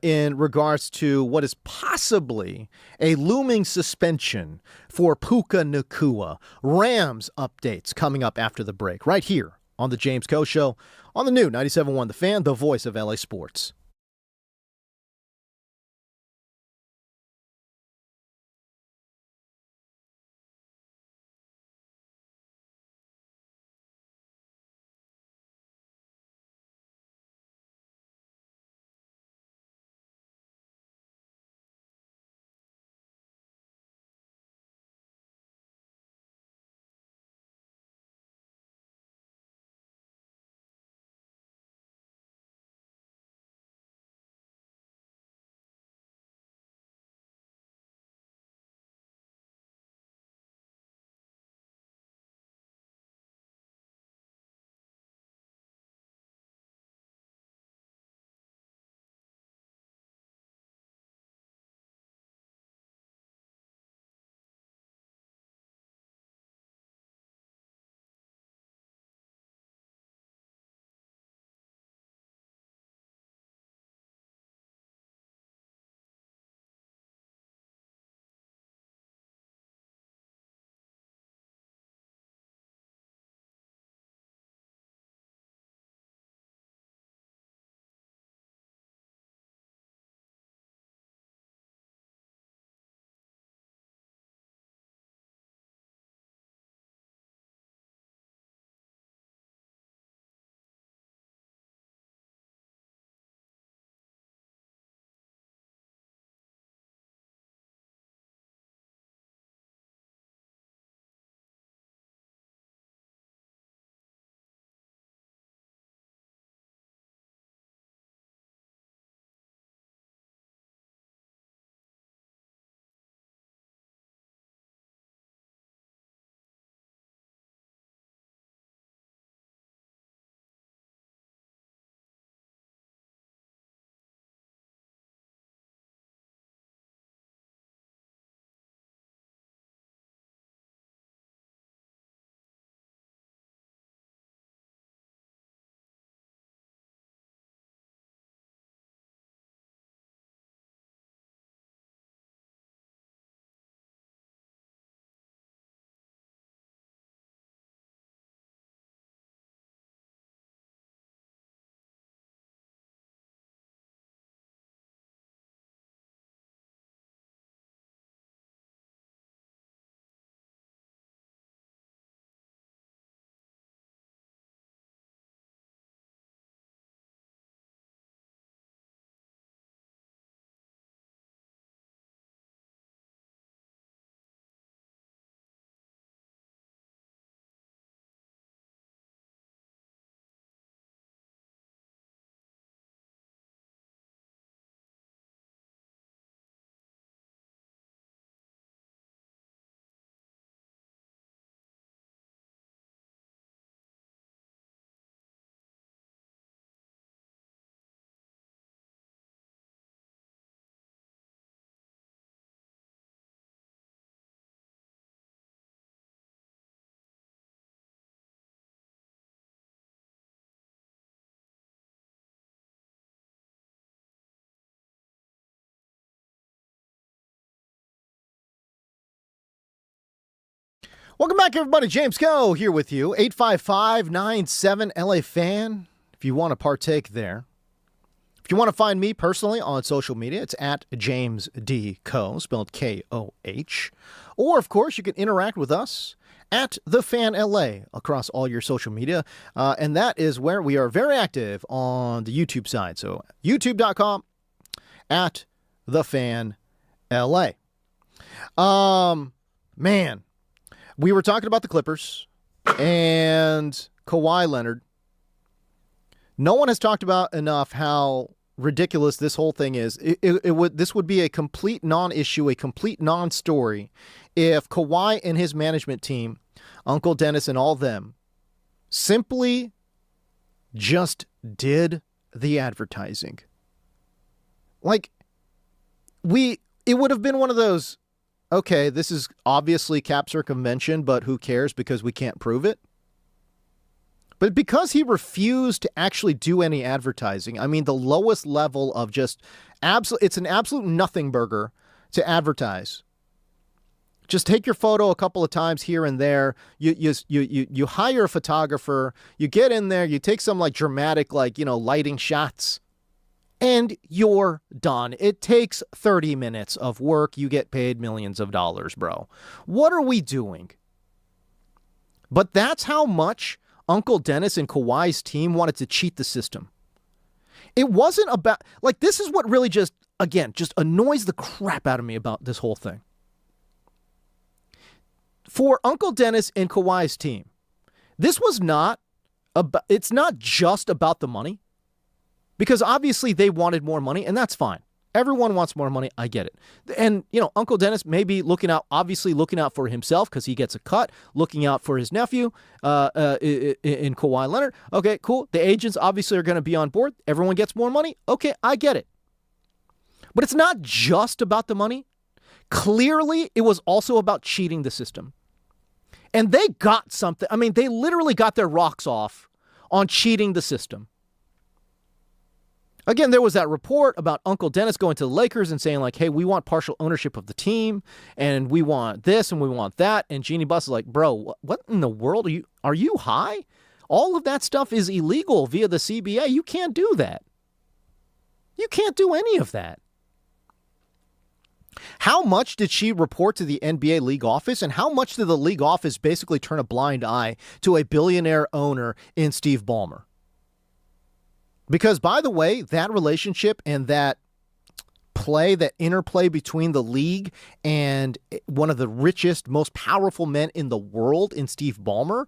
in regards to what is possibly a looming suspension for Puka Nacua. Rams updates coming up after the break, right here on the James Koh Show on the new 97.1 The Fan, the voice of LA Sports. Welcome back, everybody. James Coe here with you. 855-97-LA Fan. If you want to partake there. If you want to find me personally on social media, it's at James D. Coe, spelled K-O-H. Or, of course, you can interact with us at The Fan LA across all your social media. And that is where we are very active on the YouTube side. So, youtube.com at The Fan LA. Man, we were talking about the Clippers and Kawhi Leonard. No one has talked about enough how ridiculous this whole thing is. This would be a complete non-issue, a complete non-story if Kawhi and his management team, Uncle Dennis and all them, simply just did the advertising. Like, it would have been one of those, okay, this is obviously cap circumvention, but who cares because we can't prove it? But because he refused to actually do any advertising, I mean, the lowest level of just it's an absolute nothing burger to advertise. Just take your photo a couple of times here and there. You hire a photographer, you get in there, you take some like dramatic, lighting shots, and you're done. It takes 30 minutes of work. You get paid millions of dollars, bro. What are we doing? But that's how much Uncle Dennis and Kawhi's team wanted to cheat the system. It wasn't about, this is what really just annoys the crap out of me about this whole thing. For Uncle Dennis and Kawhi's team, this was not about, it's not just about the money, because obviously they wanted more money, and that's fine. Everyone wants more money. I get it. And, Uncle Dennis may be looking out for himself because he gets a cut, looking out for his nephew in Kawhi Leonard. Okay, cool. The agents obviously are going to be on board. Everyone gets more money. Okay, I get it. But it's not just about the money. Clearly, it was also about cheating the system. And they got something. I mean, they literally got their rocks off on cheating the system. Again, there was that report about Uncle Dennis going to the Lakers and saying, hey, we want partial ownership of the team, and we want this, and we want that. And Jeannie Buss is like, bro, what in the world are you high? All of that stuff is illegal via the CBA. You can't do that. You can't do any of that. How much did she report to the NBA league office, and how much did the league office basically turn a blind eye to a billionaire owner in Steve Ballmer? Because, by the way, that relationship and that interplay between the league and one of the richest, most powerful men in the world in Steve Ballmer,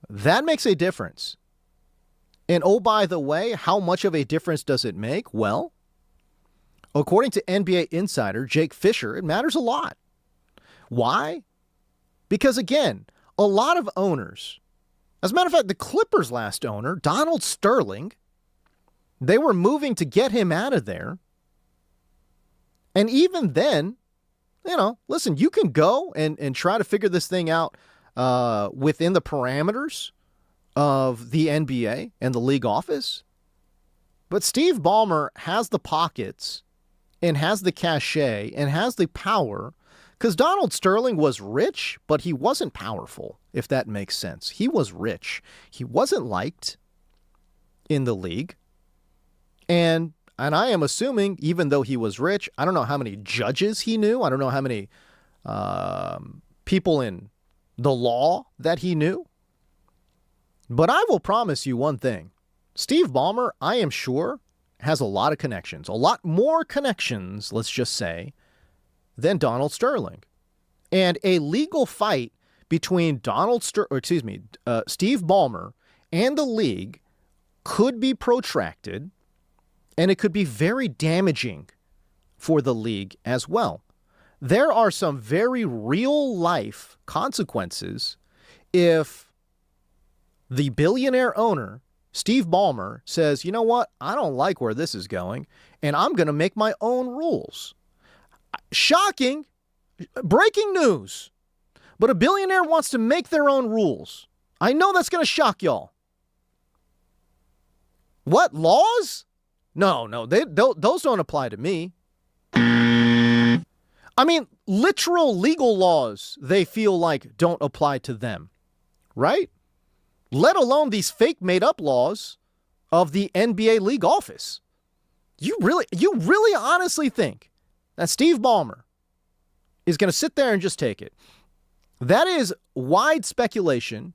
that makes a difference. And, oh, by the way, how much of a difference does it make? Well, according to NBA insider Jake Fisher, it matters a lot. Why? Because, again, a lot of owners, as a matter of fact, the Clippers' last owner, Donald Sterling, they were moving to get him out of there. And even then, listen, you can go and try to figure this thing out within the parameters of the NBA and the league office. But Steve Ballmer has the pockets and has the cachet and has the power, because Donald Sterling was rich, but he wasn't powerful, if that makes sense. He was rich. He wasn't liked in the league. And I am assuming, even though he was rich, I don't know how many judges he knew. I don't know how many people in the law that he knew. But I will promise you one thing. Steve Ballmer, I am sure, has a lot of connections. A lot more connections, let's just say, than Donald Sterling. And a legal fight between Steve Ballmer and the league could be protracted. And it could be very damaging for the league as well. There are some very real-life consequences if the billionaire owner, Steve Ballmer, says, you know what, I don't like where this is going, and I'm going to make my own rules. Shocking, breaking news, but a billionaire wants to make their own rules. I know that's going to shock y'all. What, laws? No, those don't apply to me. I mean, literal legal laws they feel like don't apply to them, right? Let alone these fake made-up laws of the NBA league office. You really honestly think that Steve Ballmer is going to sit there and just take it? That is wide speculation,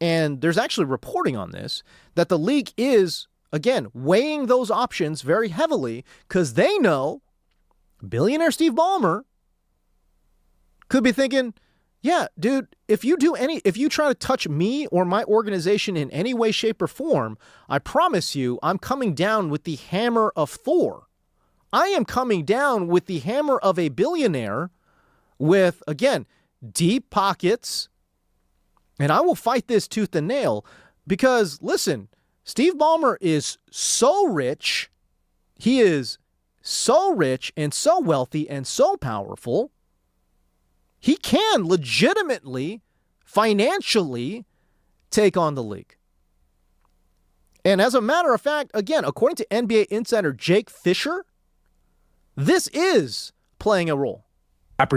and there's actually reporting on this, that the league is, again, weighing those options very heavily because they know billionaire Steve Ballmer could be thinking, yeah, dude, if you try to touch me or my organization in any way, shape, or form, I promise you I'm coming down with the hammer of Thor. I am coming down with the hammer of a billionaire with, again, deep pockets, and I will fight this tooth and nail because, listen, Steve Ballmer is so rich. He is so rich and so wealthy and so powerful. He can legitimately, financially take on the league. And as a matter of fact, again, according to NBA insider Jake Fisher, this is playing a role.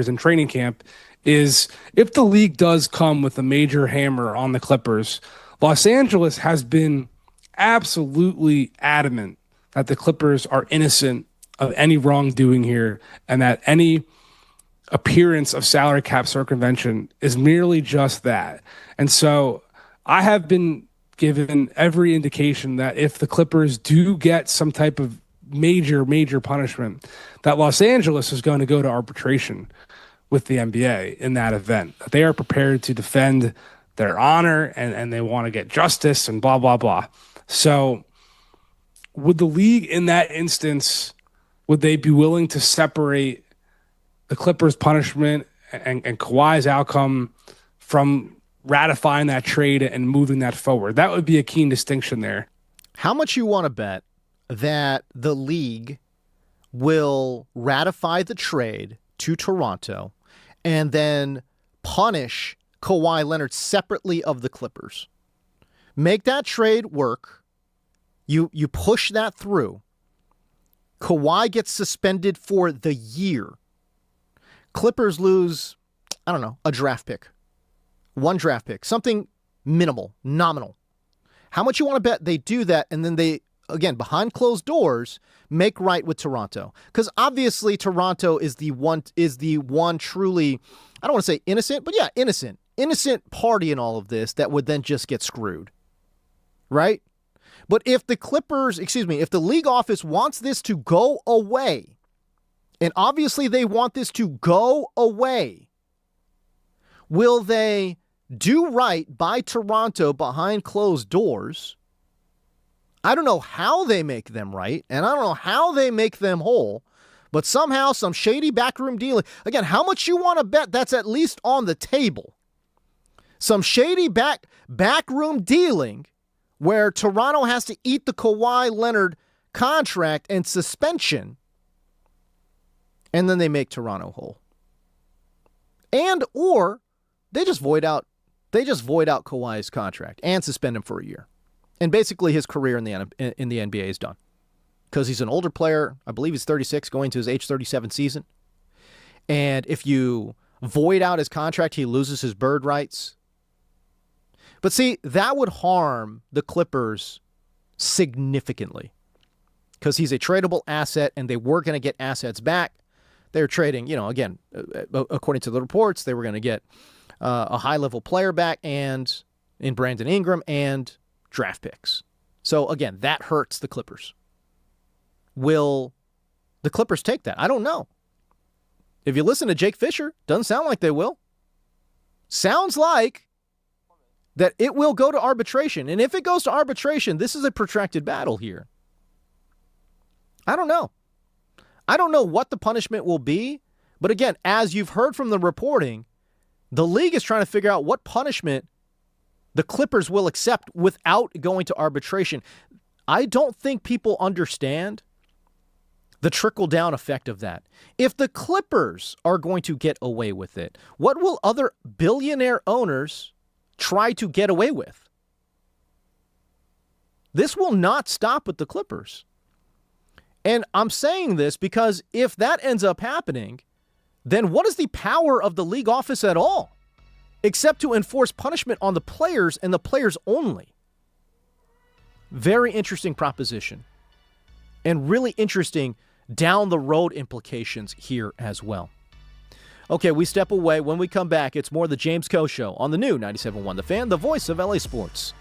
In training camp is if the league does come with a major hammer on the Clippers, Los Angeles has been absolutely adamant that the Clippers are innocent of any wrongdoing here and that any appearance of salary cap circumvention is merely just that. And so I have been given every indication that if the Clippers do get some type of major punishment, that Los Angeles is going to go to arbitration with the NBA in that event. They are prepared to defend their honor and they want to get justice and blah, blah, blah. So would the league in that instance, would they be willing to separate the Clippers' punishment and Kawhi's outcome from ratifying that trade and moving that forward? That would be a keen distinction there. How much you want to bet that the league will ratify the trade to Toronto and then punish Kawhi Leonard separately of the Clippers? Make that trade work. You push that through. Kawhi gets suspended for the year. Clippers lose, I don't know, a draft pick. One draft pick. Something minimal, nominal. How much you want to bet they do that and then they, again, behind closed doors, make right with Toronto? Because obviously Toronto is the one truly, I don't want to say innocent, but yeah, innocent party in all of this that would then just get screwed. Right? But if the if the league office wants this to go away, and obviously they want this to go away, will they do right by Toronto behind closed doors? I don't know how they make them right, and I don't know how they make them whole, but somehow some shady backroom dealing. Again, how much you want to bet that's at least on the table? Some shady backroom dealing where Toronto has to eat the Kawhi Leonard contract and suspension, and then they make Toronto whole. And or they just void out Kawhi's contract and suspend him for a year. And basically his career in the NBA is done. Because he's an older player. I believe he's 36, going to his age 37 season. And if you void out his contract, he loses his bird rights. But see, that would harm the Clippers significantly. Because he's a tradable asset, and they were going to get assets back. They're trading, again, according to the reports, they were going to get a high-level player back and in Brandon Ingram and draft picks. So, again, that hurts the Clippers. Will the Clippers take that? I don't know. If you listen to Jake Fisher, doesn't sound like they will. Sounds like that it will go to arbitration. And if it goes to arbitration, this is a protracted battle here. I don't know. I don't know what the punishment will be. But again, as you've heard from the reporting, the league is trying to figure out what punishment the Clippers will accept without going to arbitration. I don't think people understand the trickle-down effect of that. If the Clippers are going to get away with it, what will other billionaire owners try to get away with? This will not stop with the Clippers. And I'm saying this because if that ends up happening, then what is the power of the league office at all? Except to enforce punishment on the players and the players only. Very interesting proposition. And really interesting down the road implications here as well. Okay, we step away. When we come back, it's more The James Koh Show on the new 97.1 The Fan, the voice of LA Sports.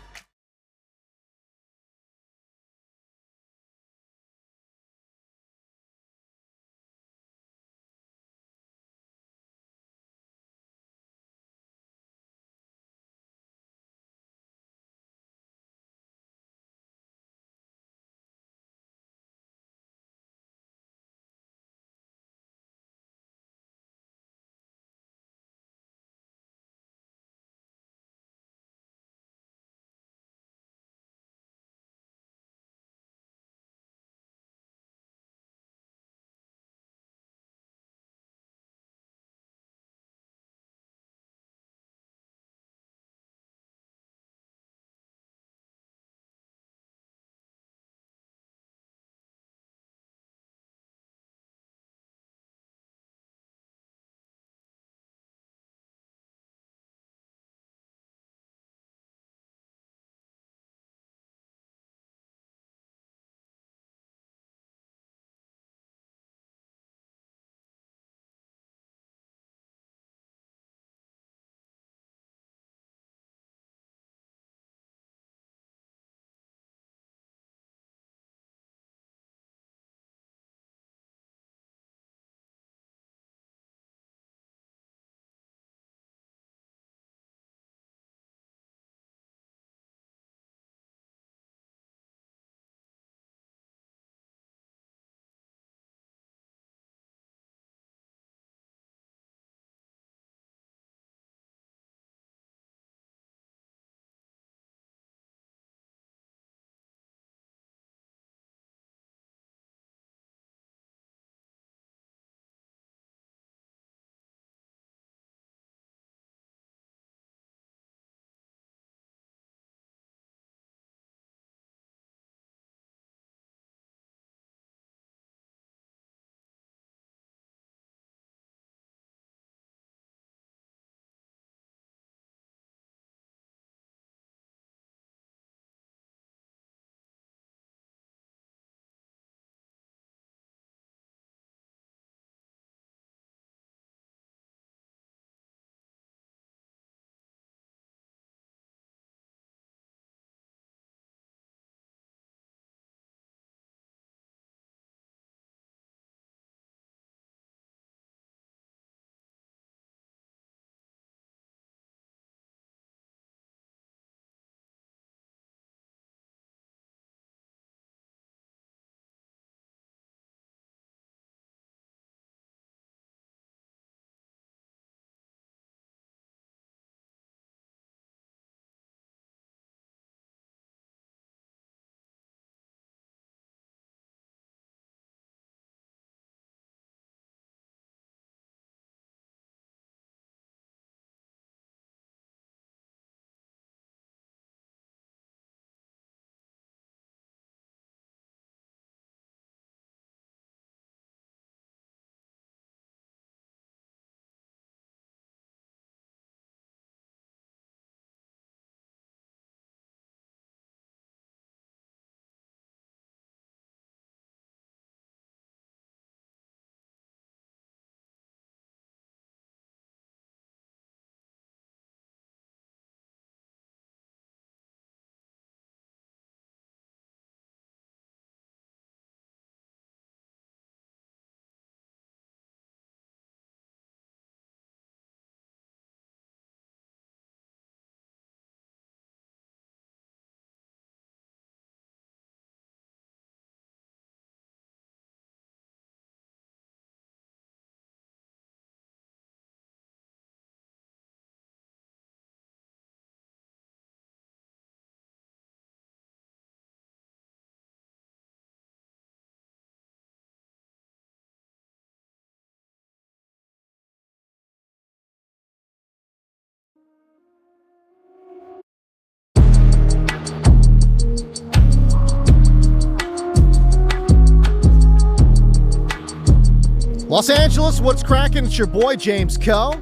Los Angeles, what's cracking? It's your boy, James Coe.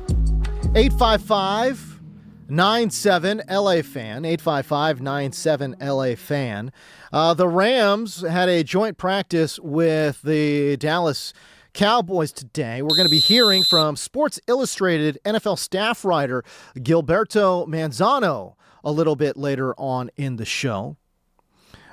855-97-LA-FAN. 855-97-LA-FAN. The Rams had a joint practice with the Dallas Cowboys today. We're going to be hearing from Sports Illustrated NFL staff writer Gilberto Manzano a little bit later on in the show.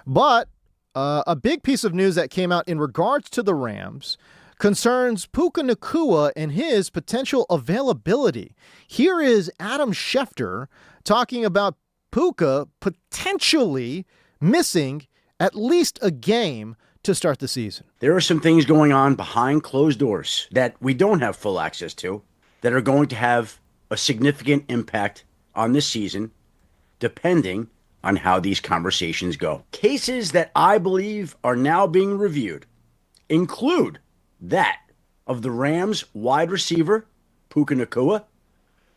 But a big piece of news that came out in regards to the Rams concerns Puka Nacua and his potential availability. Here is Adam Schefter talking about Puka potentially missing at least a game to start the season. There are some things going on behind closed doors that we don't have full access to that are going to have a significant impact on this season, depending on how these conversations go. Cases that I believe are now being reviewed include that of the Rams wide receiver, Puka Nacua,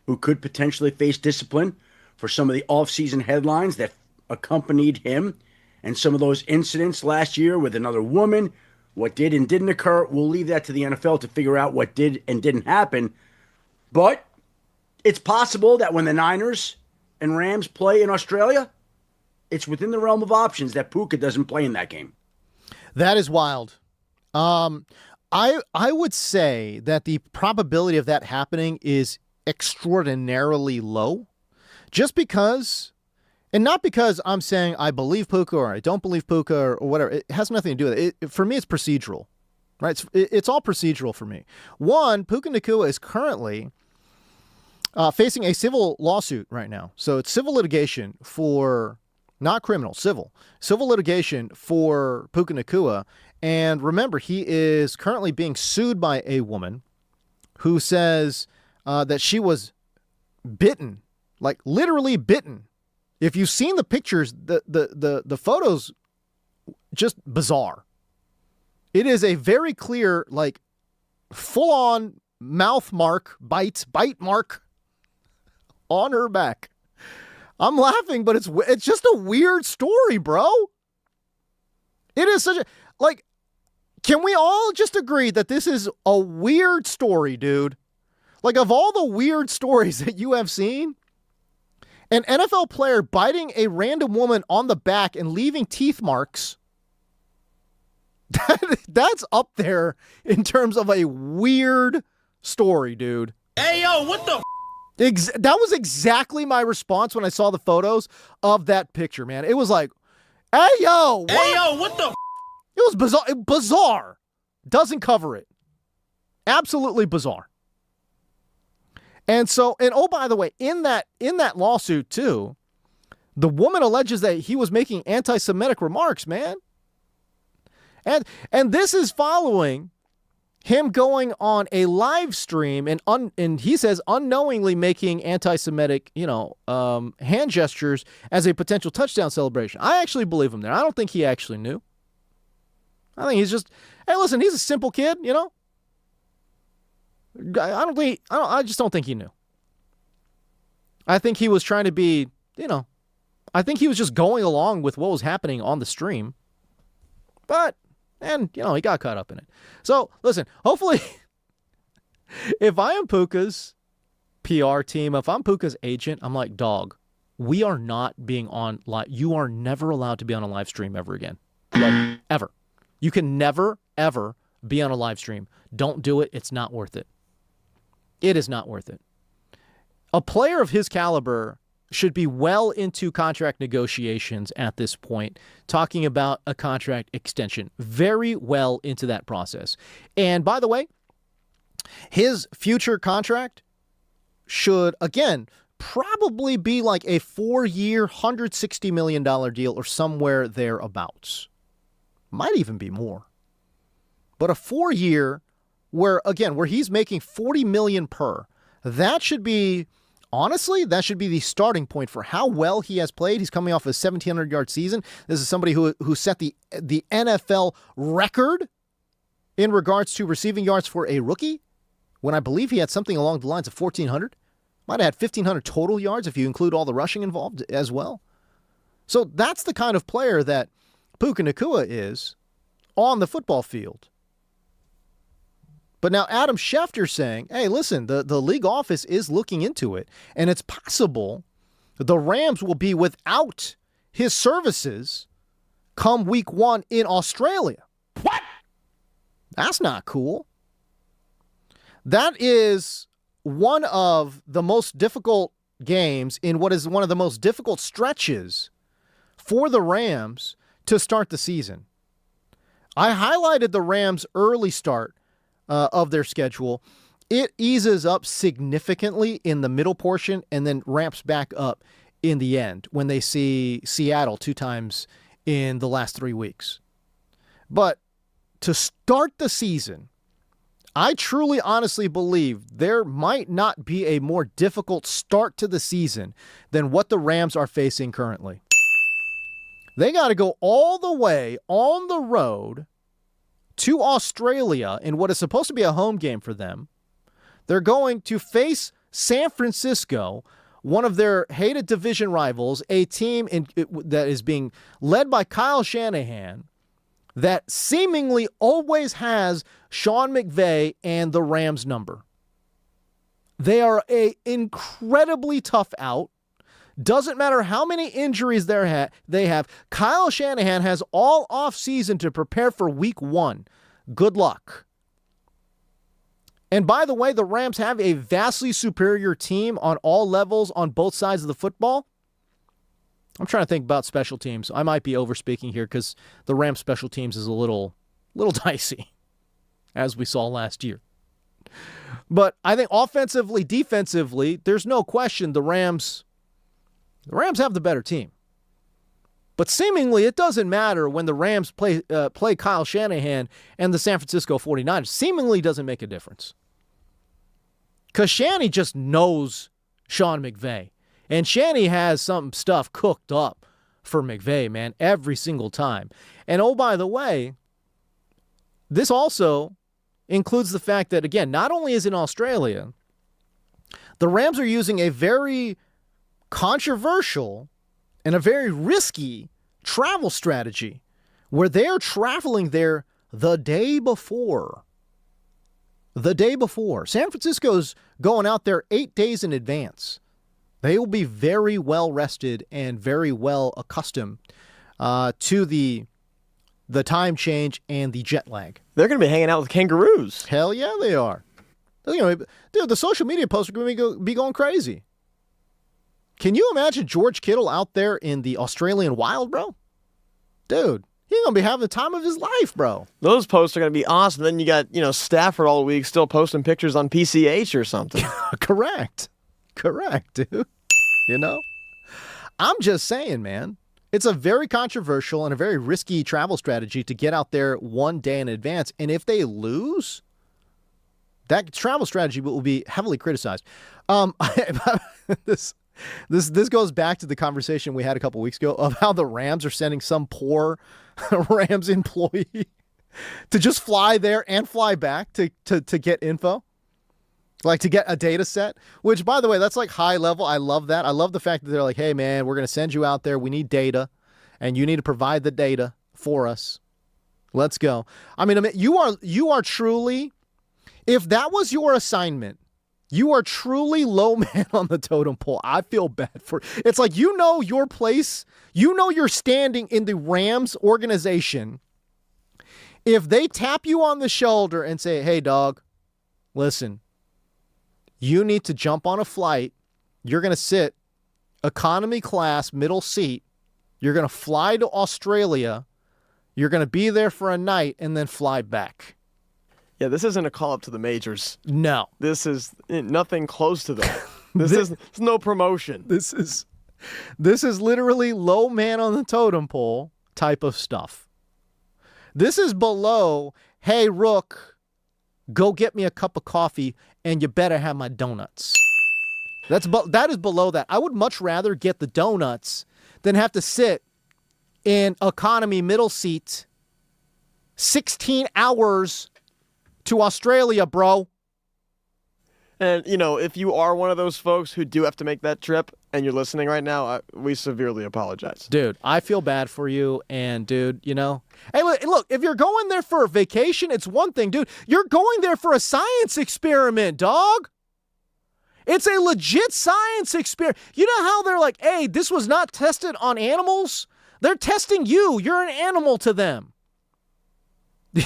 who could potentially face discipline for some of the offseason headlines that accompanied him and some of those incidents last year with another woman, what did and didn't occur. We'll leave that to the NFL to figure out what did and didn't happen. But it's possible that when the Niners and Rams play in Australia, it's within the realm of options that Puka doesn't play in that game. That is wild. I would say that the probability of that happening is extraordinarily low, just because, and not because I'm saying I believe Puka or I don't believe Puka or whatever. It has nothing to do with it. For me, it's procedural, right? It's all procedural for me. One, Puka Nacua is currently facing a civil lawsuit right now. So it's civil litigation for, not criminal, civil litigation for Puka Nacua. And remember, he is currently being sued by a woman who says that she was bitten, like literally bitten. If you've seen the pictures, the photos, just bizarre. It is a very clear, like full-on mouth mark, bite mark on her back. I'm laughing, but it's just a weird story, bro. It is such a, like, can we all just agree that this is a weird story, dude? Like, of all the weird stories that you have seen, an NFL player biting a random woman on the back and leaving teeth marks, that's up there in terms of a weird story, dude. Hey, yo, what the That was exactly my response when I saw the photos of that picture, man. It was like, hey, yo, what? Hey, yo, what the It was bizarre. Bizarre. Doesn't cover it. Absolutely bizarre. And so, and oh, by the way, in that lawsuit too, the woman alleges that he was making anti-Semitic remarks, man. And this is following him going on a live stream and he says unknowingly making anti-Semitic, hand gestures as a potential touchdown celebration. I actually believe him there. I don't think he actually knew. I think he's just, hey, listen, he's a simple kid, I just don't think he knew. I think he was trying to be, I think he was just going along with what was happening on the stream. But, and, he got caught up in it. So, listen, hopefully, if I am Puka's PR team, if I'm Puka's agent, I'm like, dog, we are not being on live. You are never allowed to be on a live stream ever again. Like, ever. You can never, ever be on a live stream. Don't do it. It's not worth it. It is not worth it. A player of his caliber should be well into contract negotiations at this point, talking about a contract extension. Very well into that process. And by the way, his future contract should, again, probably be like a 4-year, $160 million deal or somewhere thereabouts. Might even be more. But a 4-year where he's making $40 million per, that should be, honestly, that should be the starting point for how well he has played. He's coming off a 1,700-yard season. This is somebody who set the NFL record in regards to receiving yards for a rookie, when I believe he had something along the lines of 1,400. Might have had 1,500 total yards if you include all the rushing involved as well. So that's the kind of player that Puka Nacua is on the football field. But now Adam Schefter's saying, hey, listen, the league office is looking into it, and it's possible the Rams will be without his services come week 1 in Australia. What? That's not cool. That is one of the most difficult games in what is one of the most difficult stretches for the Rams to start the season. I highlighted the Rams' early start of their schedule. It eases up significantly in the middle portion and then ramps back up in the end when they see Seattle 2 times in the last 3 weeks. But to start the season, I truly honestly believe there might not be a more difficult start to the season than what the Rams are facing currently. They got to go all the way on the road to Australia in what is supposed to be a home game for them. They're going to face San Francisco, one of their hated division rivals, a team that is being led by Kyle Shanahan that seemingly always has Sean McVay and the Rams number. They are an incredibly tough out. Doesn't matter how many injuries they have. Kyle Shanahan has all offseason to prepare for week 1. Good luck. And by the way, the Rams have a vastly superior team on all levels on both sides of the football. I'm trying to think about special teams. I might be overspeaking here because the Rams special teams is a little dicey, as we saw last year. But I think offensively, defensively, there's no question the Rams have the better team. But seemingly it doesn't matter when the Rams play Kyle Shanahan and the San Francisco 49ers. Seemingly doesn't make a difference. Because Shanny just knows Sean McVay. And Shanny has some stuff cooked up for McVay, man, every single time. And oh, by the way, this also includes the fact that, again, not only is it in Australia, the Rams are using a very controversial and a very risky travel strategy where they're traveling there the day before. The day before. San Francisco's going out there 8 days in advance. They will be very well rested and very well accustomed to the time change and the jet lag. They're going to be hanging out with kangaroos. Hell yeah, they are. Dude, the social media posts are going to be going crazy. Can you imagine George Kittle out there in the Australian wild, bro? Dude, he's going to be having the time of his life, bro. Those posts are going to be awesome. Then you got, Stafford all week still posting pictures on PCH or something. Correct, dude. I'm just saying, man. It's a very controversial and a very risky travel strategy to get out there 1 day in advance. And if they lose, that travel strategy will be heavily criticized. This goes back to the conversation we had a couple weeks ago of how the Rams are sending some poor Rams employee to just fly there and fly back to get info. Like to get a data set, which, by the way, that's like high level. I love that. I love the fact that they're like, hey, man, we're going to send you out there. We need data, and you need to provide the data for us. Let's go. I mean, you are truly, if that was your assignment, you are truly low man on the totem pole. I feel bad for it's like your place, your standing in the Rams organization. If they tap you on the shoulder and say, hey, dog, listen, you need to jump on a flight. You're going to sit economy class, middle seat. You're going to fly to Australia. You're going to be there for a night and then fly back. Yeah, this isn't a call up to the majors. No. This is nothing close to that. This is no promotion. This is literally low man on the totem pole type of stuff. This is below, hey, Rook, go get me a cup of coffee and you better have my donuts. That is below that. I would much rather get the donuts than have to sit in economy middle seat 16 hours to Australia, bro. And, if you are one of those folks who do have to make that trip and you're listening right now, we severely apologize. Dude, I feel bad for you. And, dude, hey, look, if you're going there for a vacation, it's one thing, dude. You're going there for a science experiment, dog. It's a legit science experiment. You know how they're like, hey, this was not tested on animals? They're testing you. You're an animal to them. You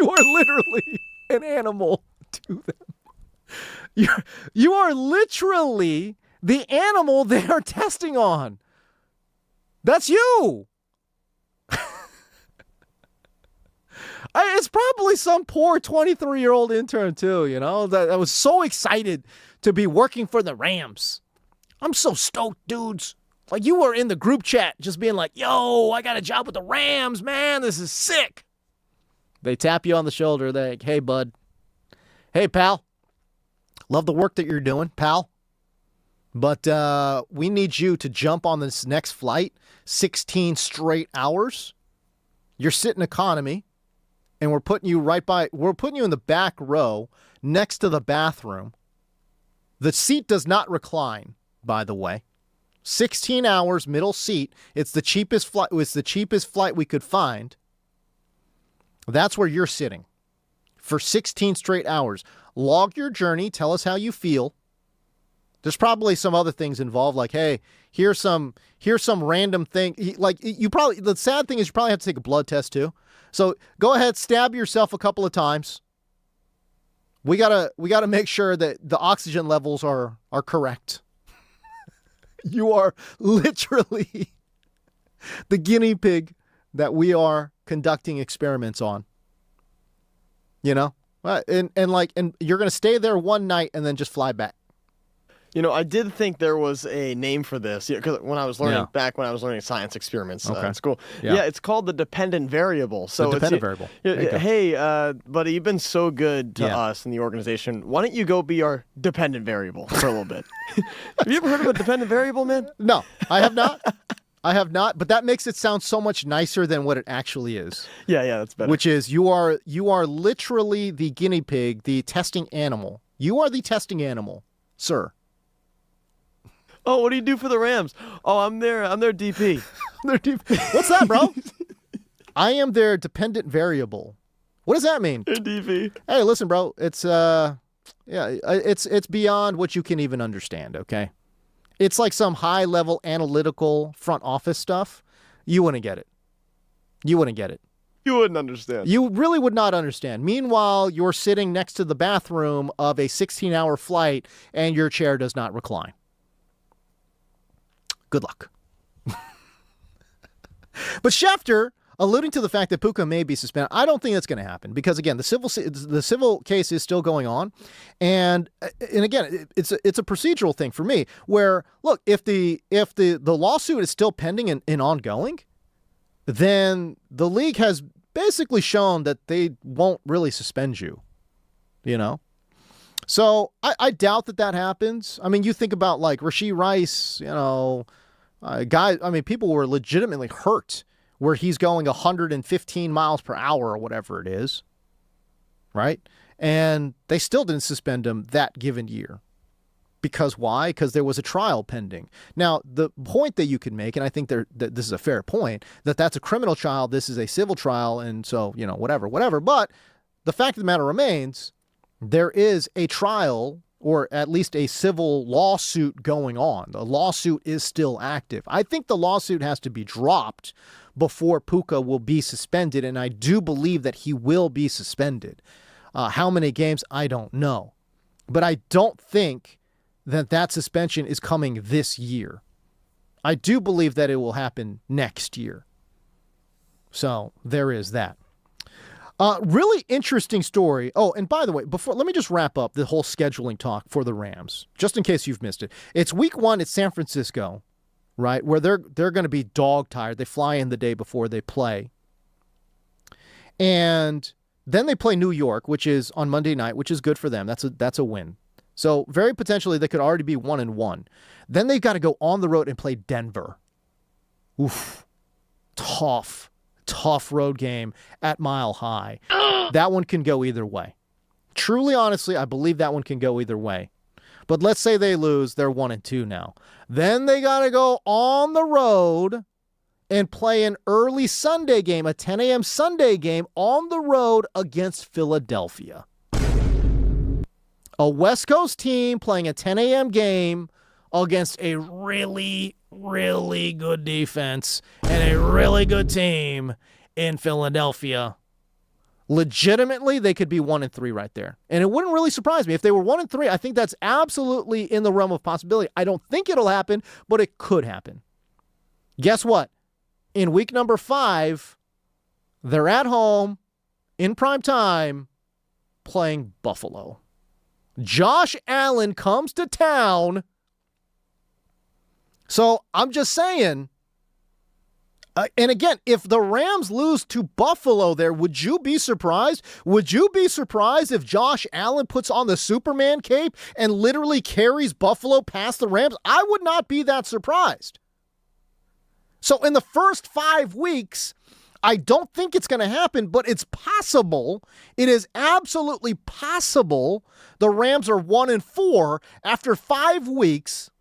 are literally an animal to them. You are literally the animal they are testing on. That's you. It's probably some poor 23-year-old intern too, that was so excited to be working for the Rams. I'm so stoked, dudes. Like, you were in the group chat just being like, yo, I got a job with the Rams, man. This is sick. They tap you on the shoulder. They're like, hey, bud. Hey, pal. Love the work that you're doing, pal. But we need you to jump on this next flight 16 straight hours. You're sitting economy. And we're putting you in the back row next to the bathroom. The seat does not recline, by the way. 16 hours, middle seat. It's the cheapest flight. It was the cheapest flight we could find. That's where you're sitting for 16 straight hours. Log your journey. Tell us how you feel. There's probably some other things involved, like, hey, here's some random thing. Like, the sad thing is you probably have to take a blood test too. So go ahead, stab yourself a couple of times. We gotta make sure that the oxygen levels are correct. You are literally the guinea pig that we are conducting experiments on. And you're gonna stay there one night and then just fly back. I did think there was a name for this because when I was learning science experiments in school. Yeah, it's called the dependent variable. So the dependent variable. Hey, buddy, you've been so good to us in the organization. Why don't you go be our dependent variable for a little bit? Have you ever heard of a dependent variable, man? No, I have not. I have not, but that makes it sound so much nicer than what it actually is. Yeah, that's better. Which is you are literally the guinea pig, the testing animal. You are the testing animal, sir. Oh, what do you do for the Rams? Oh, I'm their DP. What's that, bro? I am their dependent variable. What does that mean? Their DP. Hey, listen, bro. It's it's beyond what you can even understand. Okay, it's like some high-level analytical front office stuff. You wouldn't get it. You wouldn't understand. You really would not understand. Meanwhile, you're sitting next to the bathroom of a 16-hour flight, and your chair does not recline. Good luck. But Schefter, alluding to the fact that Puka may be suspended, I don't think that's going to happen because, again, the civil case is still going on, and again, it's a procedural thing for me. Where look, if the lawsuit is still pending and ongoing, then the league has basically shown that they won't really suspend you. So I doubt that happens. I mean, you think about like Rashee Rice, guys. I mean, people were legitimately hurt where he's going 115 miles per hour or whatever it is, right? And they still didn't suspend him that given year. Because why? Because there was a trial pending. Now, the point that you can make, and I think that this is a fair point, that's a criminal trial, this is a civil trial, and so, whatever. But the fact of the matter remains, there is a trial or at least a civil lawsuit going on. The lawsuit is still active. I think the lawsuit has to be dropped before Puka will be suspended, and I do believe that he will be suspended. How many games, I don't know. But I don't think that suspension is coming this year. I do believe that it will happen next year. So there is that. Really interesting story. Oh, and by the way, let me just wrap up the whole scheduling talk for the Rams, just in case you've missed it. It's week 1 at San Francisco, right, where they're going to be dog-tired. They fly in the day before they play. And then they play New York, which is on Monday night, which is good for them. That's a win. So very potentially they could already be 1-1. Then they've got to go on the road and play Denver. Oof. Tough road game at Mile High. That one can go either way. Truly, honestly, I believe that one can go either way. But let's say they lose, they're 1-2 now. Then they got to go on the road and play an early Sunday game, a 10 a.m. Sunday game on the road against Philadelphia. A West Coast team playing a 10 a.m. game against a really, really good defense and a really good team in Philadelphia. Legitimately, they could be 1-3 right there. And it wouldn't really surprise me. If they were 1-3, I think that's absolutely in the realm of possibility. I don't think it'll happen, but it could happen. Guess what? In week number 5, they're at home in prime time playing Buffalo. Josh Allen comes to town. So I'm just saying, and again, if the Rams lose to Buffalo there, would you be surprised? Would you be surprised if Josh Allen puts on the Superman cape and literally carries Buffalo past the Rams? I would not be that surprised. So in the first 5 weeks, I don't think it's going to happen, but it's possible. It is absolutely possible the Rams are 1-4 after 5 weeks.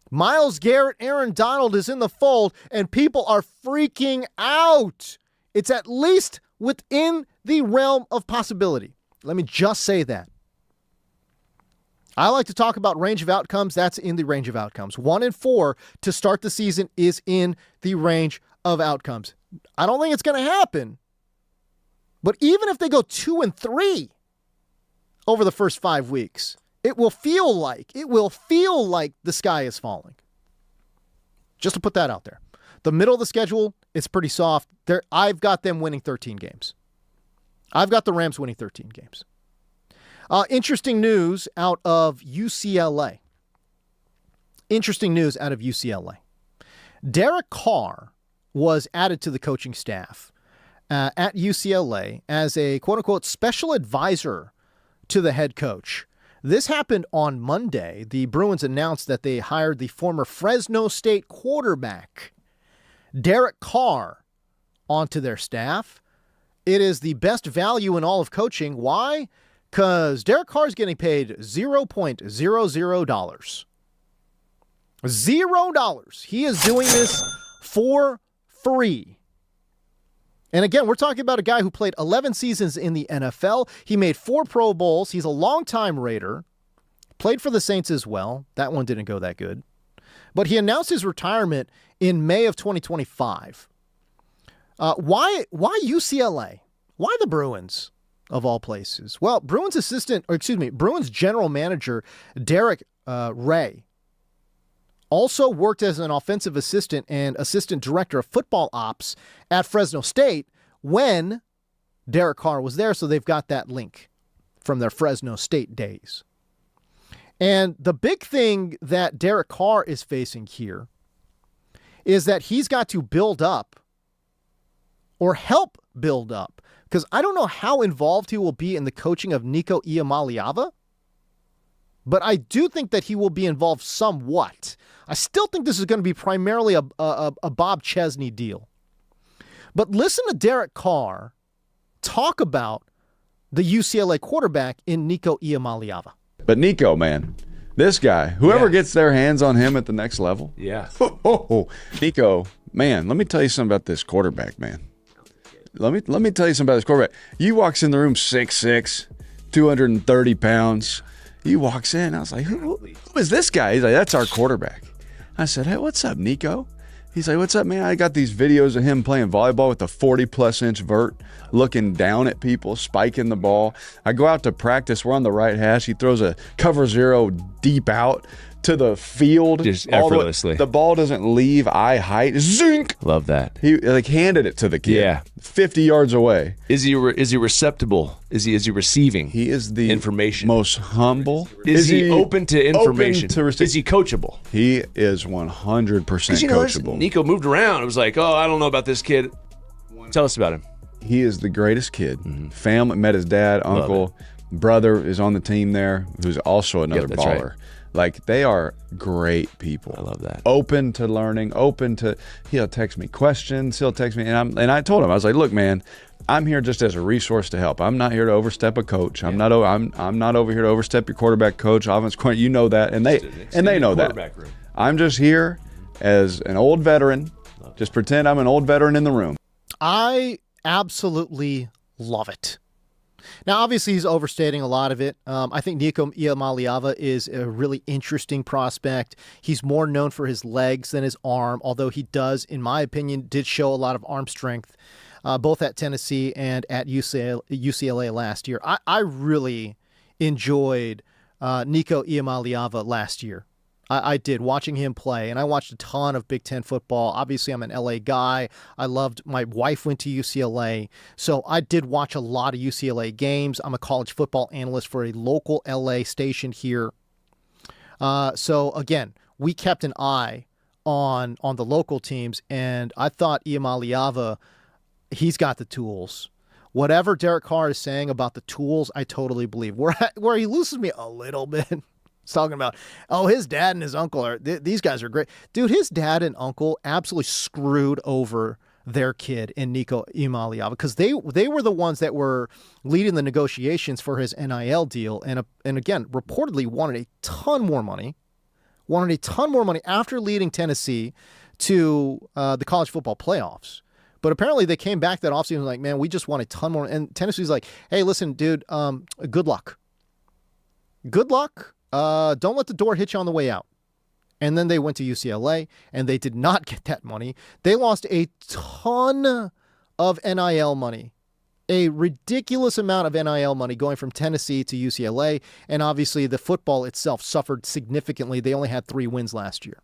Myles Garrett, Aaron Donald is in the fold, and people are freaking out. It's at least within the realm of possibility. Let me just say that. I like to talk about range of outcomes. That's in the range of outcomes. 1-4 to start the season is in the range of outcomes. I don't think it's going to happen. But even if they go 2-3 over the first 5 weeks, it will feel like the sky is falling. Just to put that out there. The middle of the schedule is pretty soft. I've got them winning 13 games. I've got the Rams winning 13 games. Interesting news out of UCLA. Derek Carr was added to the coaching staff at UCLA as a quote-unquote special advisor to the head coach. This happened on Monday. The Bruins announced that they hired the former Fresno State quarterback, Derek Carr, onto their staff. It is the best value in all of coaching. Why? Because Derek Carr is getting paid $0.00. $0. He is doing this for free. And again, we're talking about a guy who played 11 seasons in the NFL. He made 4 Pro Bowls. He's a longtime Raider. Played for the Saints as well. That one didn't go that good. But he announced his retirement in May of 2025. Why UCLA? Why the Bruins, of all places? Well, Bruins general manager, Derek Ray, also worked as an offensive assistant and assistant director of football ops at Fresno State when Derek Carr was there, so they've got that link from their Fresno State days. And the big thing that Derek Carr is facing here is that he's got to build up or help build up, because I don't know how involved he will be in the coaching of Nico Iamaleava, but I do think that he will be involved somewhat. I still think this is going to be primarily a Bob Chesney deal. But listen to Derek Carr talk about the UCLA quarterback in Nico Iamaleava. But Nico, man, this guy, whoever gets their hands on him at the next level. Yeah. Nico, man, let me tell you something about this quarterback, man. Let me tell you something about this quarterback. You walks in the room 6'6", 230 pounds. He walks in. I was like, who is this guy? He's like, that's our quarterback. I said, hey, what's up, Nico? He's like, what's up, man? I got these videos of him playing volleyball with a 40-plus inch vert, looking down at people, spiking the ball. I go out to practice. We're on the right hash. He throws a cover 0 deep out to the field. Just effortlessly. The ball doesn't leave eye height. Zink! Love that. He handed it to the kid. Yeah. 50 yards away. Is he receptible? Is he receiving? He is the information. Most humble. Is he open to information? Is he coachable? He is 100% coachable. Nico moved around. It was like, oh, I don't know about this kid. Tell us about him. He is the greatest kid. Family, met his dad, uncle, brother is on the team there, who's also another baller. Right. Like, they are great people. I love that. Open to learning, he'll text me questions, he'll text me, and I told him, I was like, look, man, I'm here just as a resource to help. I'm not here to overstep a coach. I'm not over here to overstep your quarterback coach, offense coordinator. You know that, and they know that. Room. I'm just here as an old veteran. Just pretend I'm an old veteran in the room. I absolutely love it. Now, obviously, he's overstating a lot of it. I think Nico Iamaleava is a really interesting prospect. He's more known for his legs than his arm, although he does, in my opinion, did show a lot of arm strength, both at Tennessee and at UCLA last year. I really enjoyed Nico Iamaleava last year. I did, watching him play, and I watched a ton of Big Ten football. Obviously, I'm an LA guy. My wife went to UCLA, so I did watch a lot of UCLA games. I'm a college football analyst for a local LA station here. So again, we kept an eye on the local teams, and I thought Iamaleava, he's got the tools. Whatever Derek Carr is saying about the tools, I totally believe. Where he loses me a little bit. He's talking about, his dad and his uncle these guys are great. Dude, his dad and uncle absolutely screwed over their kid in Nico Iamaleava because they were the ones that were leading the negotiations for his NIL deal, and again, reportedly wanted a ton more money after leading Tennessee to the college football playoffs. But apparently they came back that offseason like, man, we just want a ton more. And Tennessee's like, hey, listen, dude, good luck. Good luck. Don't let the door hit you on the way out. And then they went to UCLA, and they did not get that money. They lost a ton of NIL money, a ridiculous amount of NIL money going from Tennessee to UCLA. And obviously the football itself suffered significantly. They only had 3 wins last year.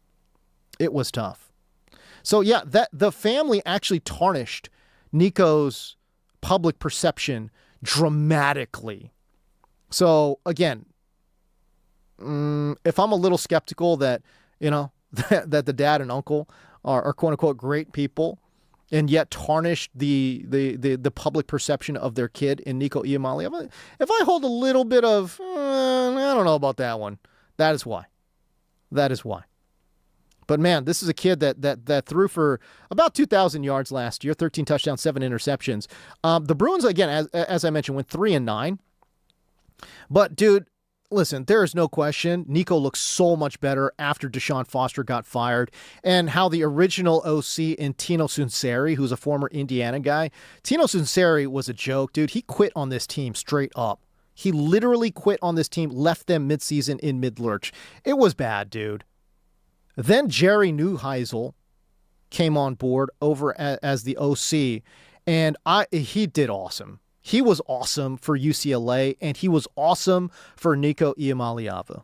It was tough. So yeah, that the family actually tarnished Nico's public perception dramatically. So again, if I'm a little skeptical that, that the dad and uncle are quote unquote great people and yet tarnished the public perception of their kid in Nico Iamaleava, if I hold a little bit of, I don't know about that one, that is why. But man, this is a kid that threw for about 2,000 yards last year, 13 touchdowns, 7 interceptions. The Bruins, again, as I mentioned, went 3-9. But dude, listen, there is no question Nico looks so much better after Deshaun Foster got fired, and how the original OC in Tino Sunseri, who's a former Indiana guy, Tino Sunseri was a joke, dude. He quit on this team straight up. He literally quit on this team, left them midseason in mid-lurch. It was bad, dude. Then Jerry Neuheisel came on board over as the OC, and he did awesome. He was awesome for UCLA, and he was awesome for Nico Iamaleava.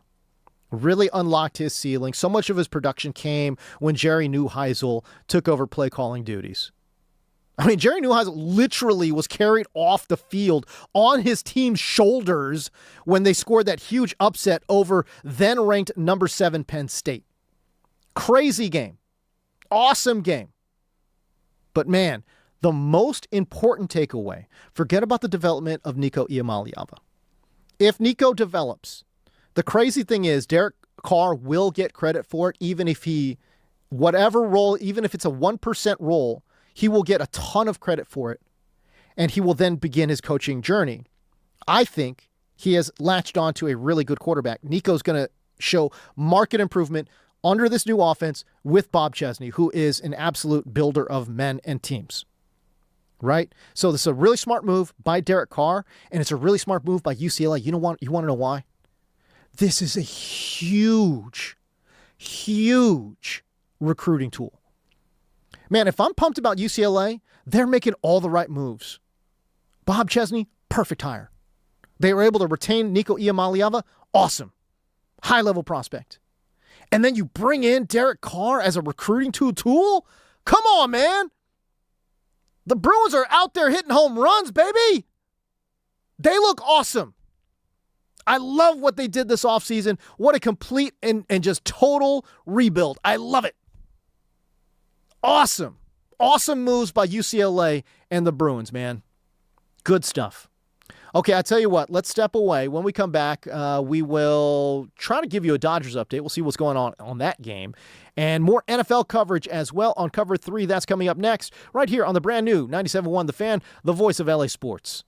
Really unlocked his ceiling. So much of his production came when Jerry Neuheisel took over play calling duties. I mean, Jerry Neuheisel literally was carried off the field on his team's shoulders when they scored that huge upset over then-ranked number 7 Penn State. Crazy game. Awesome game. But man, the most important takeaway, forget about the development of Nico Iamaleava. If Nico develops, the crazy thing is Derek Carr will get credit for it, even if whatever role, even if it's a 1% role, he will get a ton of credit for it, and he will then begin his coaching journey. I think he has latched on to a really good quarterback. Nico's going to show market improvement under this new offense with Bob Chesney, who is an absolute builder of men and teams. Right? So this is a really smart move by Derek Carr, and it's a really smart move by UCLA. You want to know why? This is a huge, huge recruiting tool. Man, if I'm pumped about UCLA, they're making all the right moves. Bob Chesney, perfect hire. They were able to retain Nico Iamaleava, awesome. High-level prospect. And then you bring in Derek Carr as a recruiting tool? Come on, man. The Bruins are out there hitting home runs, baby. They look awesome. I love what they did this offseason. What a complete and just total rebuild. I love it. Awesome. Awesome moves by UCLA and the Bruins, man. Good stuff. Okay, I tell you what, let's step away. When we come back, we will try to give you a Dodgers update. We'll see what's going on that game. And more NFL coverage as well on Cover 3. That's coming up next, right here on the brand new 97.1 The Fan, the voice of LA Sports.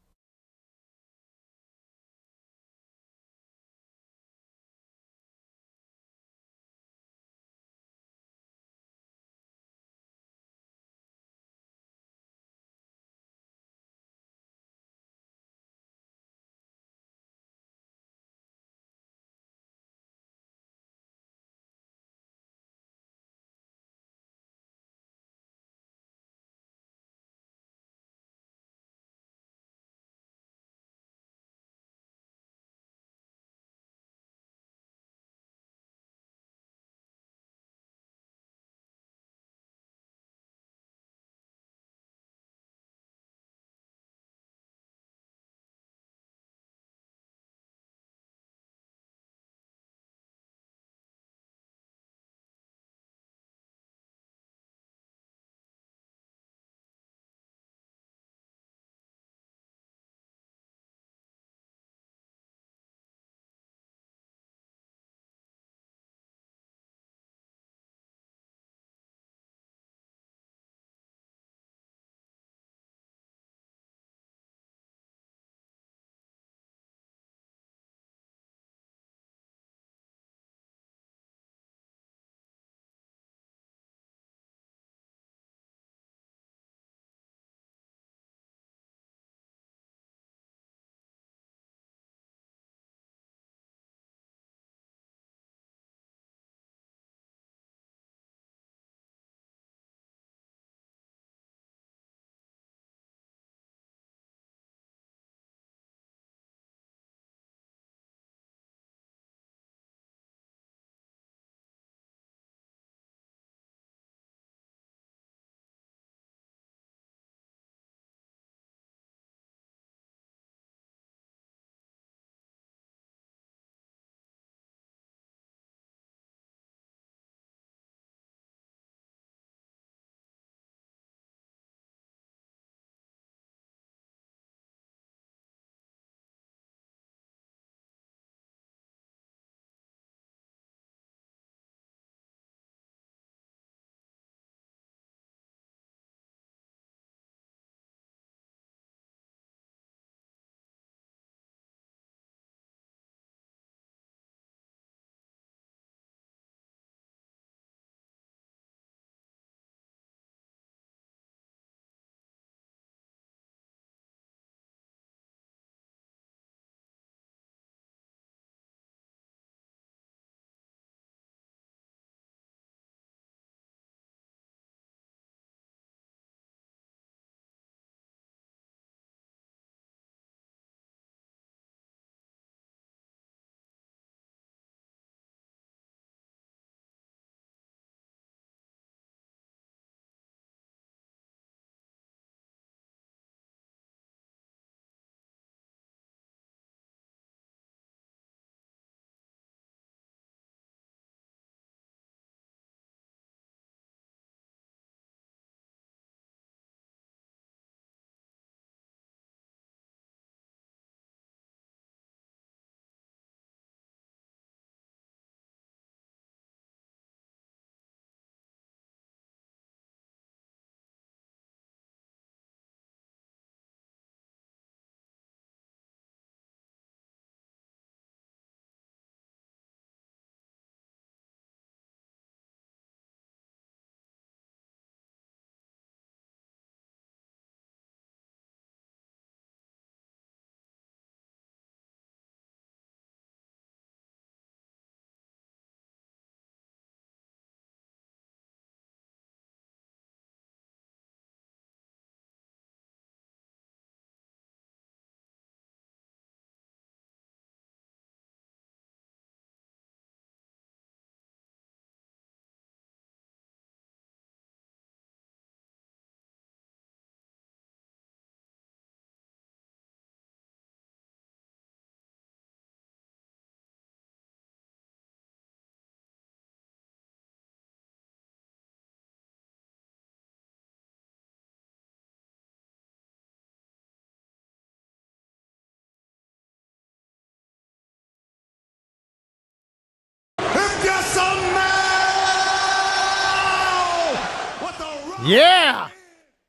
Yeah!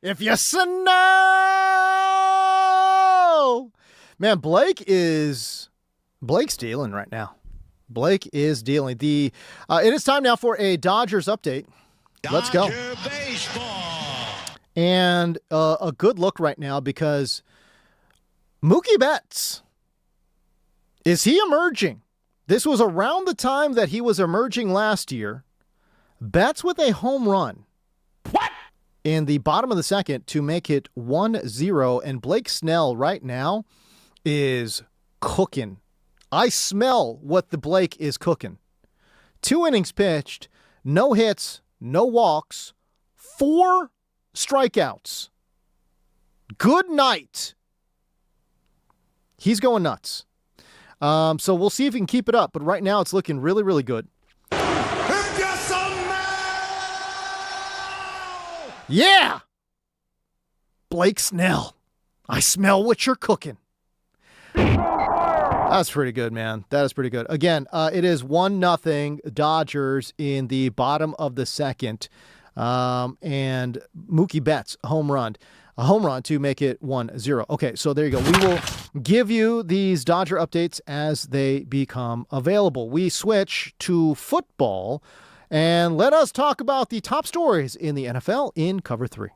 If you know! Man, Blake's dealing right now. Blake is dealing. It is time now for a Dodgers update. Let's go. Baseball. And a good look right now because Mookie Betts, is he emerging? This was around the time that he was emerging last year. Betts with a home run. What? In the bottom of the second to make it 1-0. And Blake Snell right now is cooking. I smell what the Blake is cooking. 2 innings pitched, no hits, no walks, 4 strikeouts. Good night. He's going nuts. So we'll see if he can keep it up. But right now it's looking really, really good. Yeah! Blake Snell. I smell what you're cooking. That's pretty good, man. That is pretty good. Again, it is 1-0 Dodgers in the bottom of the second. And Mookie Betts, a home run to make it 1-0. Okay, so there you go. We will give you these Dodger updates as they become available. We switch to football, and let us talk about the top stories in the NFL in Cover 3.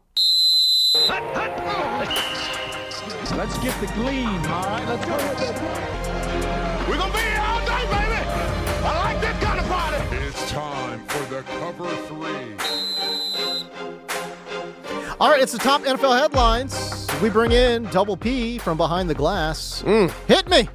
Let's get the gleam, all right? Let's go with it. We're going to be here all day, baby. I like that kind of party. It's time for the Cover 3. All right, it's the top NFL headlines. We bring in Double P from behind the glass. Hit me.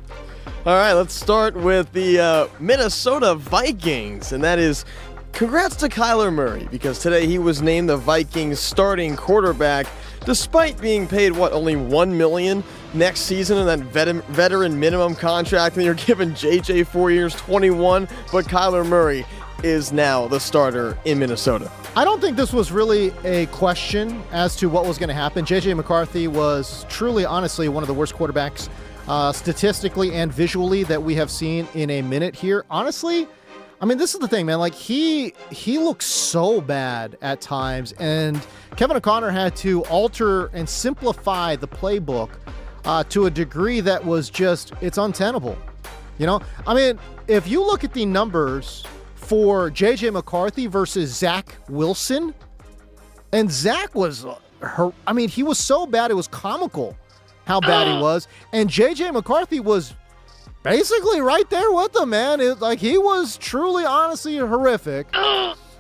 All right, let's start with the Minnesota Vikings, and that is congrats to Kyler Murray, because today he was named the Vikings starting quarterback, despite being paid, only $1 million next season in that veteran minimum contract, and you're giving JJ 4 years, 21, but Kyler Murray is now the starter in Minnesota. I don't think this was really a question as to what was going to happen. JJ McCarthy was truly, honestly, one of the worst quarterbacks statistically and visually that we have seen in a minute here. Honestly, I mean, this is the thing, man. Like, he looks so bad at times, and Kevin O'Connor had to alter and simplify the playbook to a degree that was just, it's untenable. You know? I mean, if you look at the numbers for J.J. McCarthy versus Zach Wilson, and Zach was, he was so bad, it was comical how bad he was, and J.J. McCarthy was basically right there with them, man. He was truly, honestly horrific.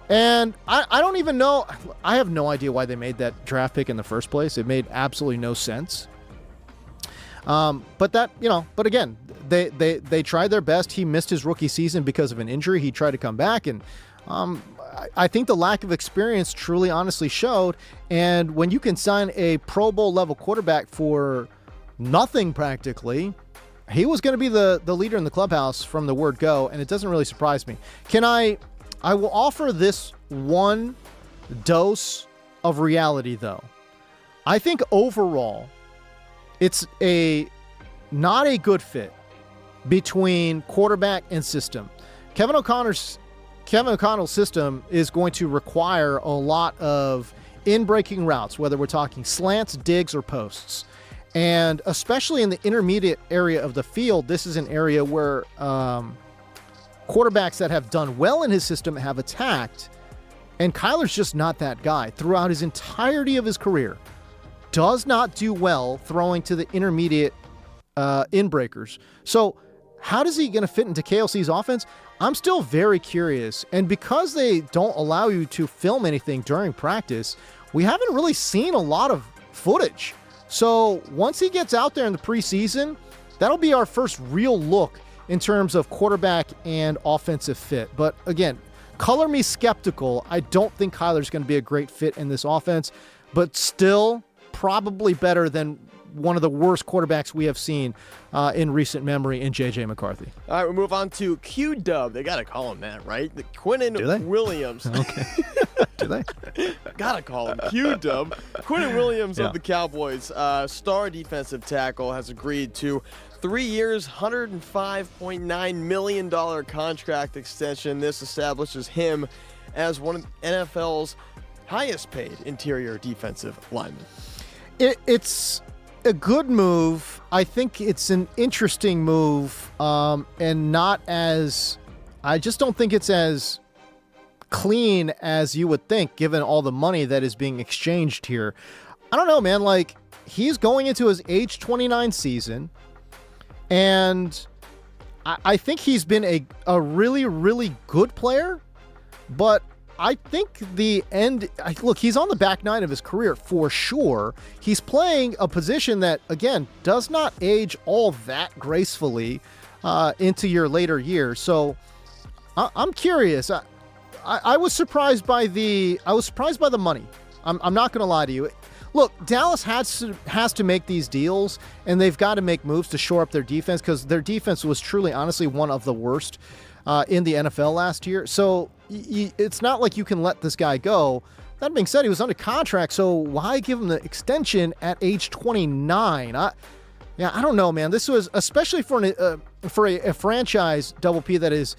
And I don't even know. I have no idea why they made that draft pick in the first place. It made absolutely no sense. But again, they tried their best. He missed his rookie season because of an injury. He tried to come back, and I think the lack of experience truly, honestly showed. And when you can sign a Pro Bowl level quarterback for nothing practically, he was going to be the leader in the clubhouse from the word go, and it doesn't really surprise me. I will offer this one dose of reality, though. I think overall, it's not a good fit between quarterback and system. Kevin O'Connell's system is going to require a lot of in-breaking routes, whether we're talking slants, digs, or posts. And especially in the intermediate area of the field, this is an area where quarterbacks that have done well in his system have attacked. And Kyler's just not that guy. Throughout his entirety of his career, does not do well throwing to the intermediate in-breakers. So how is he going to fit into KLC's offense? I'm still very curious. And because they don't allow you to film anything during practice, we haven't really seen a lot of footage. So once he gets out there in the preseason, that'll be our first real look in terms of quarterback and offensive fit. But again, color me skeptical. I don't think Kyler's going to be a great fit in this offense, but still probably better than one of the worst quarterbacks we have seen in recent memory in J.J. McCarthy. All right, we'll move on to Q-Dub. They got to call him that, right? Quinnen Williams. Okay. Do they? Got to call him Q-Dub. Quinnen Williams of the Cowboys, star defensive tackle, has agreed to 3 years, $105.9 million contract extension. This establishes him as one of NFL's highest paid interior defensive lineman. It's a good move. I think it's an interesting move, and not as. I just don't think it's as clean as you would think, given all the money that is being exchanged here. I don't know, man. Like, he's going into his age 29 season, and I think he's been a really, really good player, but I think look, he's on the back nine of his career for sure. He's playing a position that, again, does not age all that gracefully into your later years. So I'm curious. I was surprised by the money. I'm not going to lie to you. Look, Dallas has to make these deals, and they've got to make moves to shore up their defense, because their defense was truly, honestly, one of the worst in the NFL last year. So it's not like you can let this guy go. That being said, he was under contract, so why give him the extension at age 29? I don't know, man. This was, especially for a franchise, Double P, that is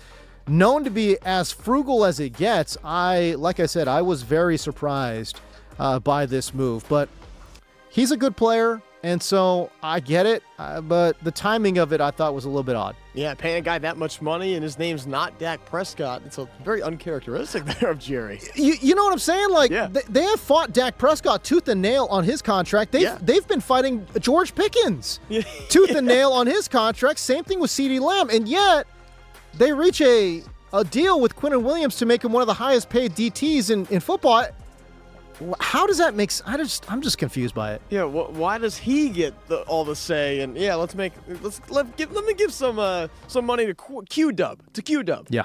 known to be as frugal as it gets. Like I said, I was very surprised by this move, but he's a good player, and so I get it, but the timing of it I thought was a little bit odd. Yeah, paying a guy that much money, and his name's not Dak Prescott. It's a very uncharacteristic there of Jerry. You know what I'm saying? Like, yeah. They have fought Dak Prescott tooth and nail on his contract. They've been fighting George Pickens tooth and nail on his contract. Same thing with CeeDee Lamb, and yet they reach a deal with Quinnen Williams to make him one of the highest paid DTs in football. How does that make sense? I'm just confused by it. Yeah, why does he get all the say? And yeah, let me give some money to Q-Dub. Yeah,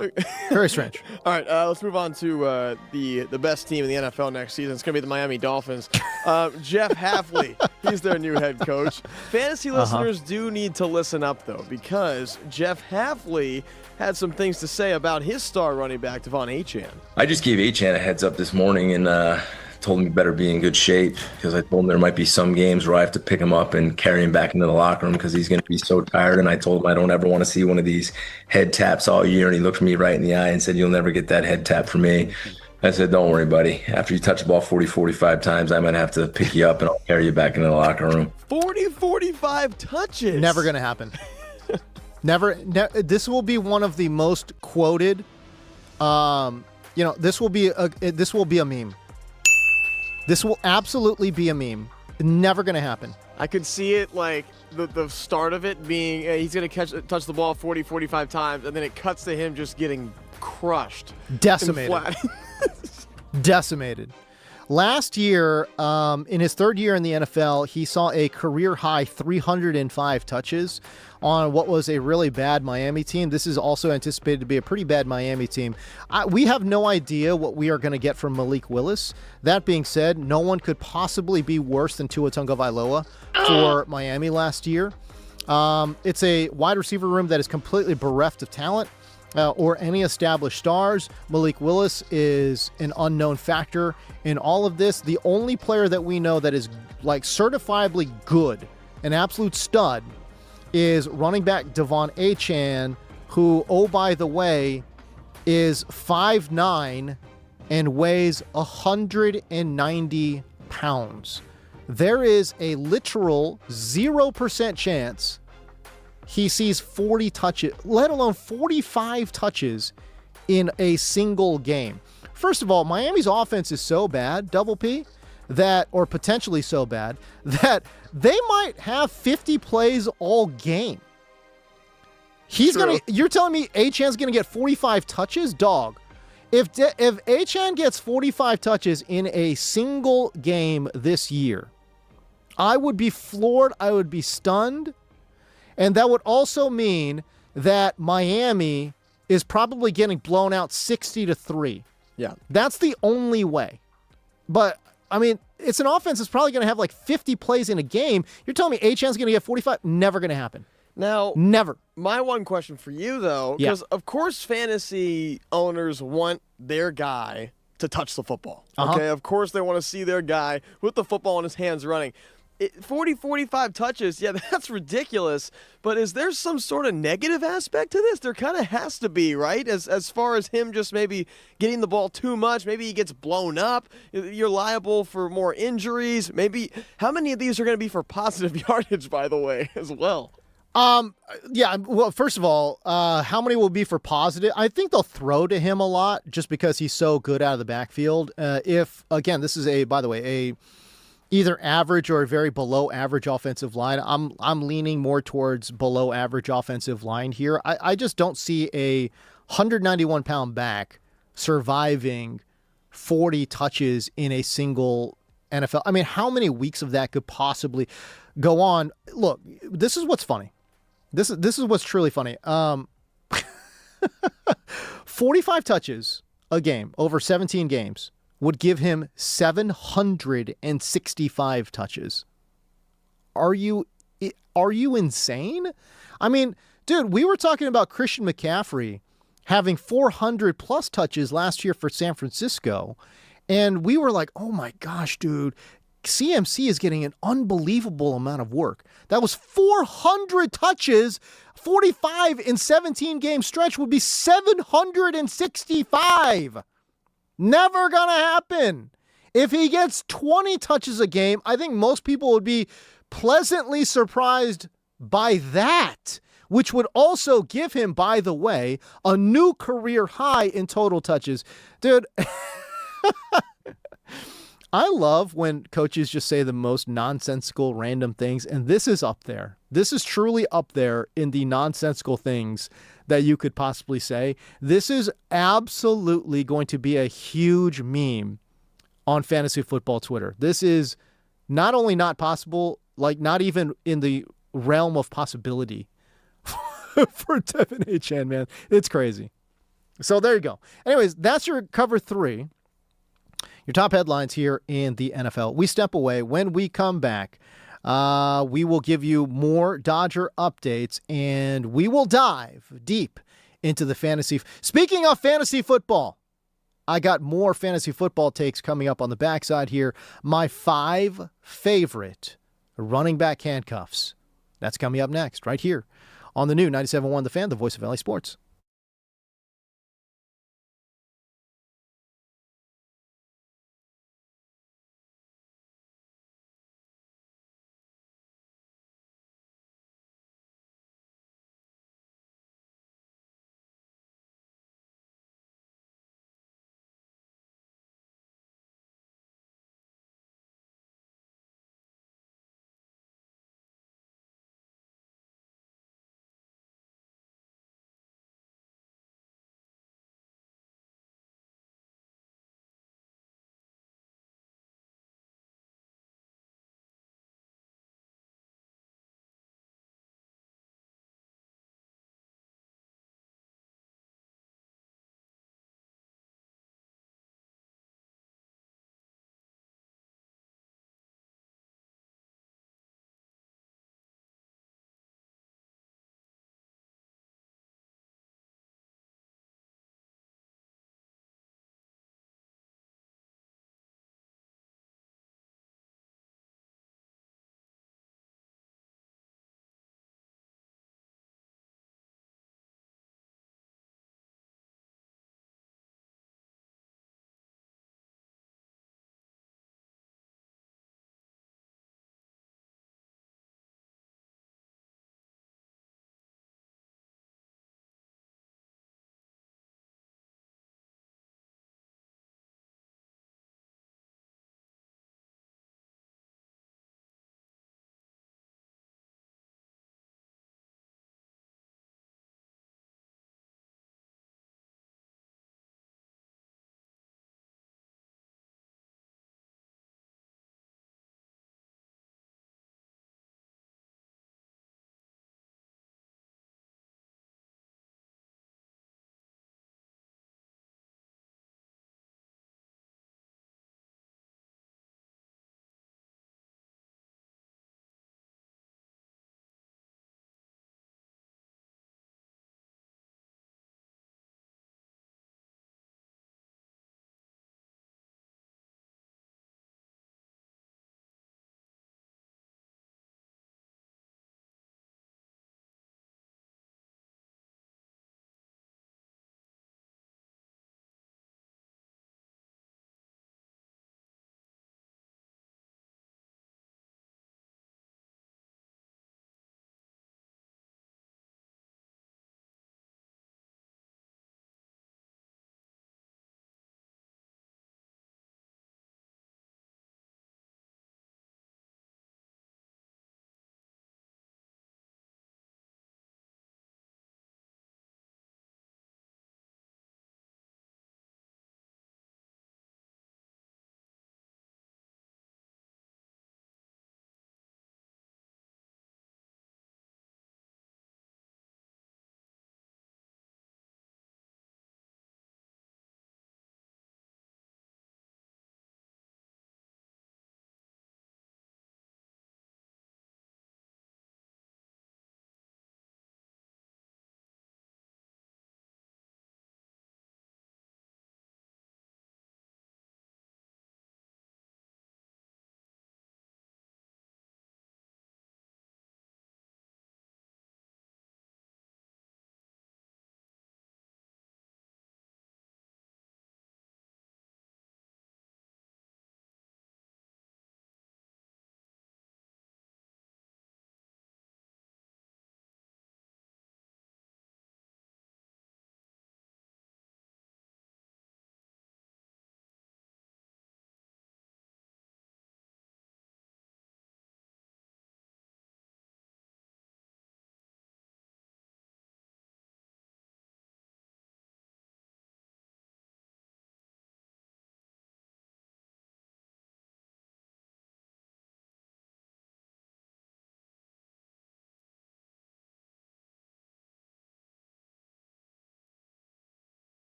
very strange. All right, let's move on to the best team in the NFL next season. It's going to be the Miami Dolphins. Jeff Hafley, he's their new head coach. Fantasy listeners do need to listen up, though, because Jeff Hafley had some things to say about his star running back, Devon Achane. I just gave Achane a heads up this morning and told him he better be in good shape, because I told him there might be some games where I have to pick him up and carry him back into the locker room because he's going to be so tired. And I told him I don't ever want to see one of these head taps all year. And he looked me right in the eye and said, "You'll never get that head tap from me." I said, "Don't worry, buddy. After you touch the ball 40, 45 times, I might have to pick you up and I'll carry you back into the locker room." 40, 45 touches. Never going to happen. Never. This will be one of the most quoted. This will be a meme. This will absolutely be a meme. Never going to happen. I could see it, like, the start of it being he's going to touch the ball 40, 45 times, and then it cuts to him just getting crushed. Decimated. Decimated. Last year, in his third year in the NFL, he saw a career-high 305 touches on what was a really bad Miami team. This is also anticipated to be a pretty bad Miami team. We have no idea what we are going to get from Malik Willis. That being said, no one could possibly be worse than Tua Tagovailoa for Miami last year. It's a wide receiver room that is completely bereft of talent. Or any established stars. Malik Willis is an unknown factor in all of this. The only player that we know that is like certifiably good, an absolute stud, is running back Devon Achane, who, oh, by the way, is 5'9" and weighs 190 pounds. There is a literal 0% chance he sees 40 touches, let alone 45 touches in a single game. First of all, Miami's offense is so bad, Double P, or potentially so bad, that they might have 50 plays all game. You're telling me Achane's going to get 45 touches? Dog. If Achane gets 45 touches in a single game this year, I would be floored. I would be stunned. And that would also mean that Miami is probably getting blown out 60-3. Yeah. That's the only way. But, I mean, it's an offense that's probably going to have like 50 plays in a game. You're telling me Achane's going to get 45? Never going to happen. Now, never. My one question for you, though, because of course fantasy owners want their guy to touch the football. Okay, of course they want to see their guy with the football in his hands running. 40, 45 touches, yeah, that's ridiculous. But is there some sort of negative aspect to this? There kind of has to be, right? As far as him just maybe getting the ball too much, maybe he gets blown up. You're liable for more injuries. Maybe how many of these are going to be for positive yardage, by the way, as well? Yeah, well, first of all, how many will be for positive? I think they'll throw to him a lot just because he's so good out of the backfield. If, again, this is by the way, either average or a very below average offensive line. I'm leaning more towards below average offensive line here. I just don't see a 191-pound back surviving 40 touches in a single NFL. I mean, how many weeks of that could possibly go on? Look, this is what's funny. This is what's truly funny. 45 touches a game over 17 games would give him 765 touches. Are you insane? I mean, dude, we were talking about Christian McCaffrey having 400 plus touches last year for San Francisco, and we were like, oh my gosh, dude, CMC is getting an unbelievable amount of work. That was 400 touches. 45 in 17 game stretch would be 765. Never gonna happen. If he gets 20 touches a game, I think most people would be pleasantly surprised by that, which would also give him, by the way, a new career high in total touches. Dude, I love when coaches just say the most nonsensical, random things, and this is up there. This is truly up there in the nonsensical things that you could possibly say. This is absolutely going to be a huge meme on fantasy football Twitter. This is not only not possible, like not even in the realm of possibility for Devin Achane, man. It's crazy. So there you go. Anyways, that's your cover 3. Your top headlines here in the NFL. We step away. When we come back, we will give you more Dodger updates, and we will dive deep into the fantasy. Speaking of fantasy football, I got more fantasy football takes coming up on the backside here. My 5 favorite running back handcuffs. That's coming up next, right here on the new 97.1 The Fan, the voice of LA Sports.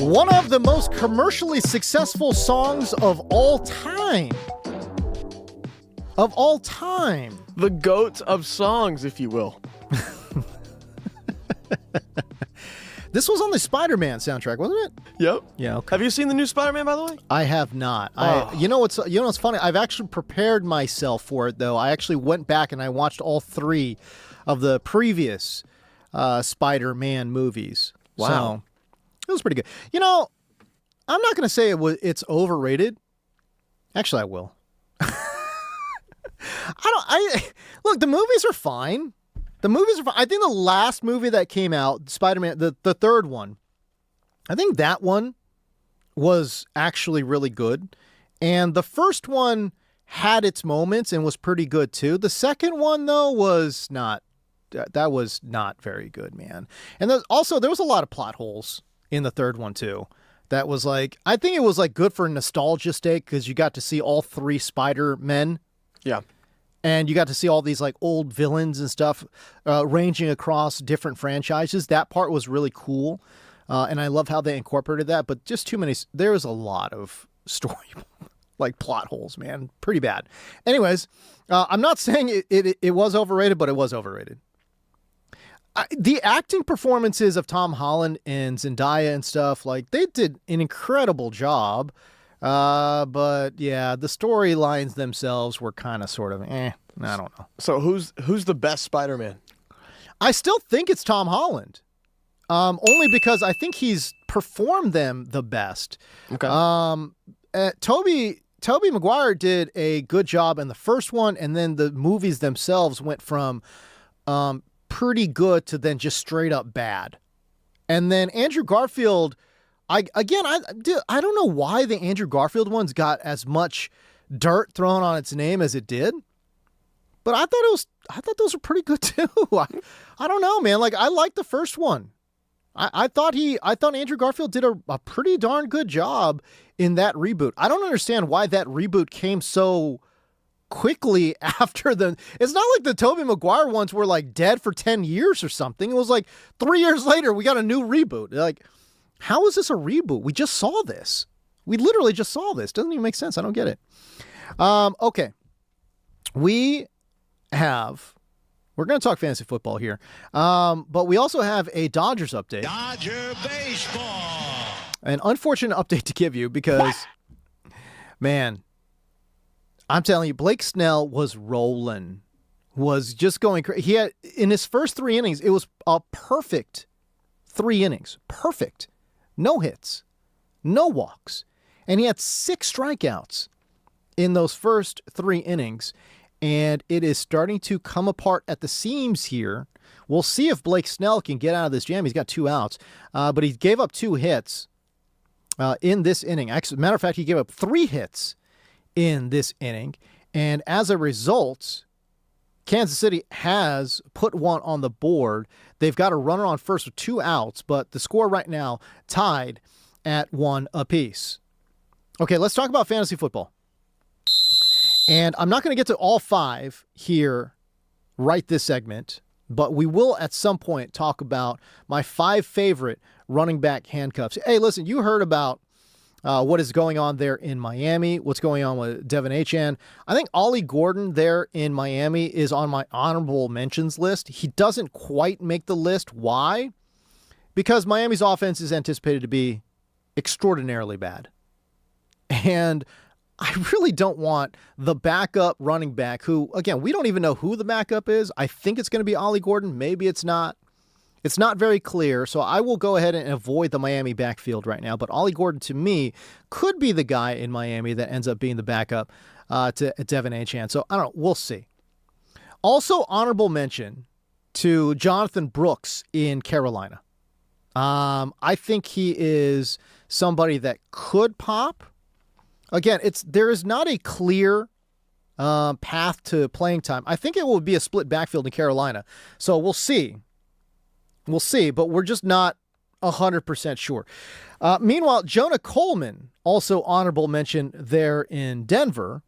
One of the most commercially successful songs of all time. Of all time. The GOAT of songs, if you will. This was on the Spider-Man soundtrack, wasn't it? Yep. Yeah. Okay. Have you seen the new Spider-Man, by the way? I have not. Oh. You know what's funny? I've actually prepared myself for it, though. I actually went back and I watched all 3 of the previous Spider-Man movies. Wow. So, it was pretty good. You know, I'm not going to say it's overrated. Actually, I will. Look, the movies are fine. I think the last movie that came out, Spider-Man, the third one, I think that one was actually really good. And the first one had its moments and was pretty good too. The second one, though, was not. That was not very good, man. And there was a lot of plot holes in the third one too. That was like, I think it was like good for nostalgia's sake because you got to see all 3 Spider-Men. Yeah. And you got to see all these like old villains and stuff ranging across different franchises. That part was really cool. And I love how they incorporated that, but just too many. There was a lot of story, like plot holes, man. Pretty bad. Anyways, I'm not saying it was overrated, but it was overrated. The acting performances of Tom Holland and Zendaya and stuff, like they did an incredible job. But yeah, the storylines themselves were kind of sort of, I don't know. So who's the best Spider-Man? I still think it's Tom Holland. Only because I think he's performed them the best. Okay. Tobey Maguire did a good job in the first one, and then the movies themselves went from pretty good to then just straight up bad. And then Andrew Garfield, I don't know why the Andrew Garfield ones got as much dirt thrown on its name as it did, but I thought those were pretty good too. I don't know, man. Like I liked the first one. I thought Andrew Garfield did a pretty darn good job in that reboot. I don't understand why that reboot came so quickly after it's not like the Tobey Maguire ones were like dead for 10 years or something. It was like 3 years later, we got a new reboot. Like, how is this a reboot? We just saw this. We literally just saw this. Doesn't even make sense. I don't get it. Okay. We're going to talk fantasy football here. But we also have a Dodgers update. Dodger baseball. An unfortunate update to give you because, man, I'm telling you, Blake Snell was rolling, was just going crazy. He had, in his first 3 innings, it was a perfect 3 innings. Perfect. No hits, no walks. And he had 6 strikeouts in those first 3 innings. And it is starting to come apart at the seams here. We'll see if Blake Snell can get out of this jam. He's got 2 outs, but he gave up 2 hits in this inning. Actually, matter of fact, he gave up 3 hits in this inning. And as a result, Kansas City has put 1 on the board. They've got a runner on first with 2 outs, but the score right now tied at 1 apiece. Okay, let's talk about fantasy football. And I'm not going to get to all 5 here right this segment, but we will at some point talk about my 5 favorite running back handcuffs. Hey, listen, you heard about what is going on there in Miami, what's going on with Devin Achane. I think Ollie Gordon there in Miami is on my honorable mentions list. He doesn't quite make the list. Why? Because Miami's offense is anticipated to be extraordinarily bad. And I really don't want the backup running back who, again, we don't even know who the backup is. I think it's going to be Ollie Gordon. Maybe it's not. It's not very clear, so I will go ahead and avoid the Miami backfield right now. But Ollie Gordon, to me, could be the guy in Miami that ends up being the backup to Devin Achane. So, I don't know. We'll see. Also, honorable mention to Jonathan Brooks in Carolina. I think he is somebody that could pop. Again, there is not a clear path to playing time. I think it will be a split backfield in Carolina. So, we'll see. We'll see, but we're just not 100% sure. Meanwhile, Jonah Coleman, also honorable mention there in Denver.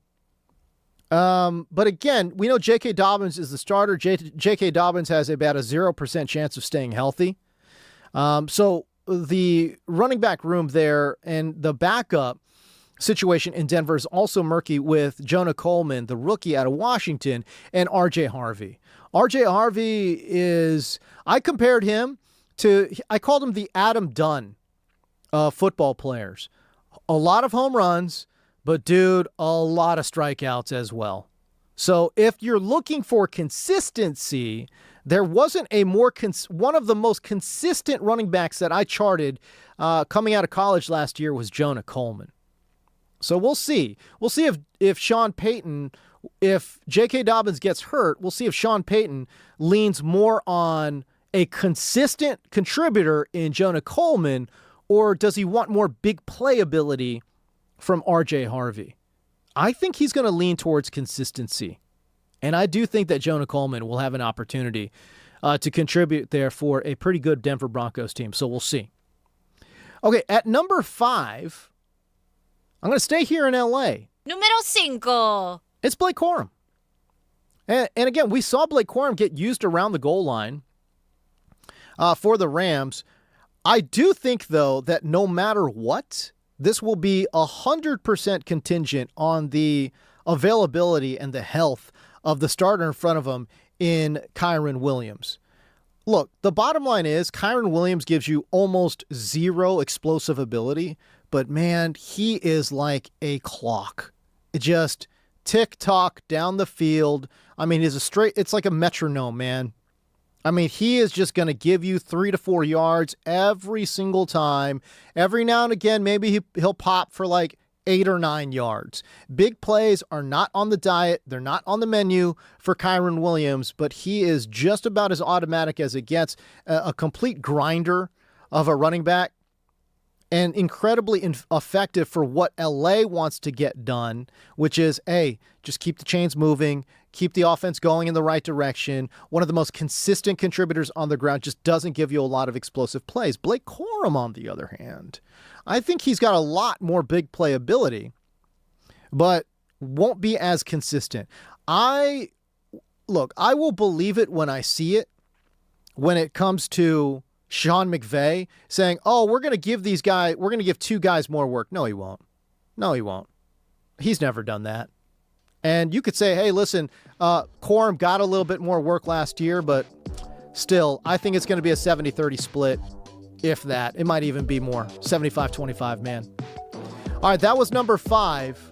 But again, we know J.K. Dobbins is the starter. J.K. Dobbins has about a 0% chance of staying healthy. So the running back room there and the backup situation in Denver is also murky with Jonah Coleman, the rookie out of Washington, and R.J. Harvey. R.J. Harvey I compared him I called him the Adam Dunn of football players. A lot of home runs, but dude, a lot of strikeouts as well. So if you're looking for consistency, there wasn't one of the most consistent running backs that I charted coming out of college last year was Jonah Coleman. So we'll see. We'll see if Sean Payton, if J.K. Dobbins gets hurt, we'll see if Sean Payton leans more on a consistent contributor in Jonah Coleman, or does he want more big play ability from R.J. Harvey? I think he's going to lean towards consistency. And I do think that Jonah Coleman will have an opportunity to contribute there for a pretty good Denver Broncos team. So we'll see. Okay, at number 5, I'm going to stay here in L.A. Número 5. It's Blake Corum. And again, we saw Blake Corum get used around the goal line for the Rams. I do think, though, that no matter what, this will be 100% contingent on the availability and the health of the starter in front of him in Kyren Williams. Look, the bottom line is Kyren Williams gives you almost zero explosive ability, but man, he is like a clock. It just tick-tock down the field. I mean, it's like a metronome, man. I mean, he is just going to give you 3 to 4 yards every single time. Every now and again, maybe he'll pop for like 8 or 9 yards. Big plays are not on the diet. They're not on the menu for Kyren Williams, but he is just about as automatic as it gets. A complete grinder of a running back and incredibly effective for what LA wants to get done, which is, just keep the chains moving, keep the offense going in the right direction. One of the most consistent contributors on the ground, just doesn't give you a lot of explosive plays. Blake Corum, on the other hand, I think he's got a lot more big play ability, but won't be as consistent. I will believe it when I see it, when it comes to Sean McVay saying, we're going to give 2 guys more work. No, he won't. He's never done that. And you could say, hey, listen, Corum got a little bit more work last year, but still, I think it's going to be a 70-30 split, if that. It might even be more. 75-25, man. All right, that was number 5.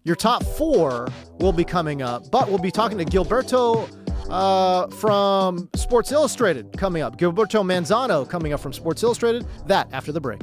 Your top 4 will be coming up, but we'll be talking to Gilberto from Sports Illustrated coming up. Gilberto Manzano coming up from Sports Illustrated. That after the break.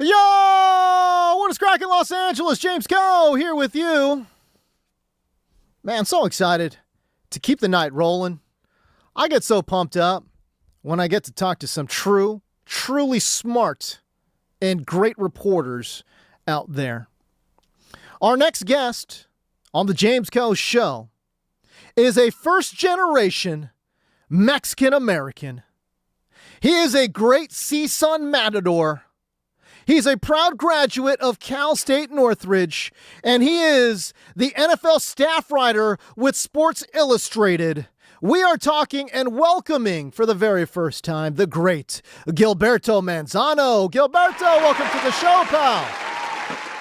Yo! What is cracking, Los Angeles? James Coe here with you. Man, so excited to keep the night rolling. I get so pumped up when I get to talk to some truly smart and great reporters out there. Our next guest on the James Coe Show is a first-generation Mexican-American. He is a great CSUN matador. He's a proud graduate of Cal State Northridge, and he is the NFL staff writer with Sports Illustrated. We are talking and welcoming for the very first time the great Gilberto Manzano. Gilberto, welcome to the show, pal.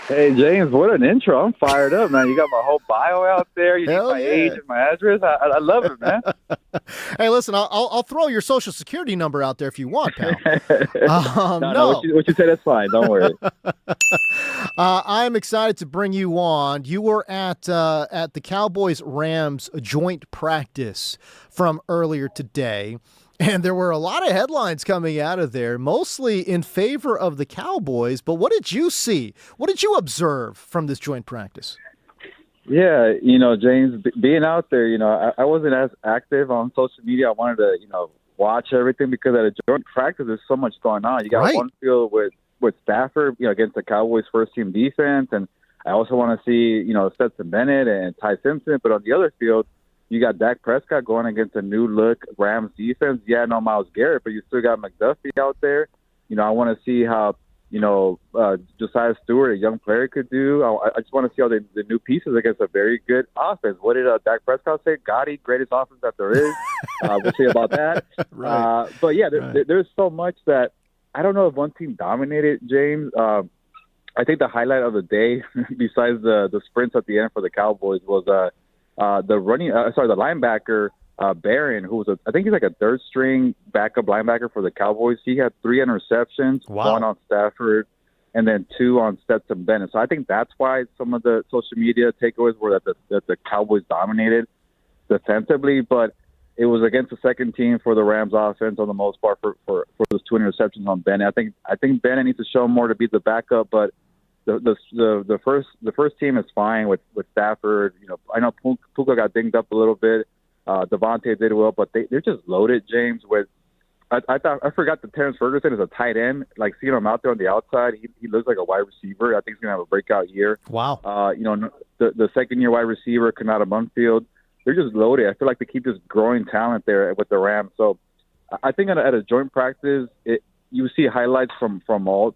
Hey, James, what an intro. I'm fired up, man. You got my whole bio out there. You need my age and my address. I love it, man. Hey, listen, I'll throw your social security number out there if you want, pal. No. What you say, that's fine. Don't worry. I'm excited to bring you on. You were at the Cowboys-Rams joint practice from earlier today. And there were a lot of headlines coming out of there, mostly in favor of the Cowboys. But what did you see? What did you observe from this joint practice? Yeah, James, being out there, I wasn't as active on social media. I wanted to, watch everything because at a joint practice, there's so much going on. You got one field with Stafford, against the Cowboys' first-team defense. And I also want to see, Stetson Bennett and Ty Simpson. But on the other field, you got Dak Prescott going against a new-look Rams defense. Yeah, no Myles Garrett, but you still got McDuffie out there. I want to see how, Josiah Stewart, a young player, could do. I just want to see how the new pieces against a very good offense. What did Dak Prescott say? Gotti, greatest offense that there is. We'll see about that. Right. But, yeah, there's so much that I don't know if one team dominated, James. I think the highlight of the day, besides the sprints at the end for the Cowboys, was the linebacker, Barron, who was I think he's like a third string backup linebacker for the Cowboys. He had 3 interceptions, one on Stafford, and then 2 on Stetson Bennett. So I think that's why some of the social media takeaways were that the Cowboys dominated defensively, but it was against the second team for the Rams offense on the most part for those 2 interceptions on Bennett. I think Bennett needs to show more to be the backup, but the first team is fine with Stafford. I know Puka got dinged up a little bit. Devontae did well, but they're just loaded, James. I forgot that Terrence Ferguson is a tight end. Like, seeing him out there on the outside, he looks like a wide receiver. I think he's gonna have a breakout year. Wow. The second-year wide receiver, Kanata Munfield, they're just loaded. I feel like they keep this growing talent there with the Rams. So I think at a joint practice, you see highlights from all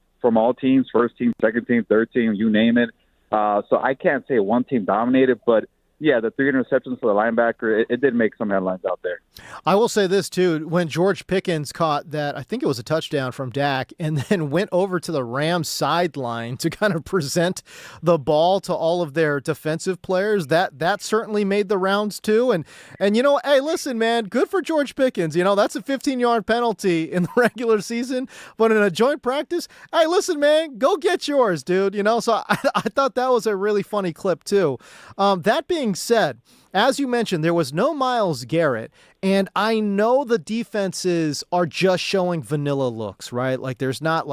teams, first team, second team, third team, you name it. So I can't say one team dominated, but yeah, the 3 interceptions for the linebacker, it did make some headlines out there. I will say this, too. When George Pickens caught that, I think it was a touchdown from Dak, and then went over to the Rams sideline to kind of present the ball to all of their defensive players, that certainly made the rounds, too. And hey, listen, man, good for George Pickens. That's a 15-yard penalty in the regular season, but in a joint practice, hey, listen, man, go get yours, dude. So I thought that was a really funny clip, too. That being said, as you mentioned, there was no Myles Garrett, and I know the defenses are just showing vanilla looks, right? Like, there's not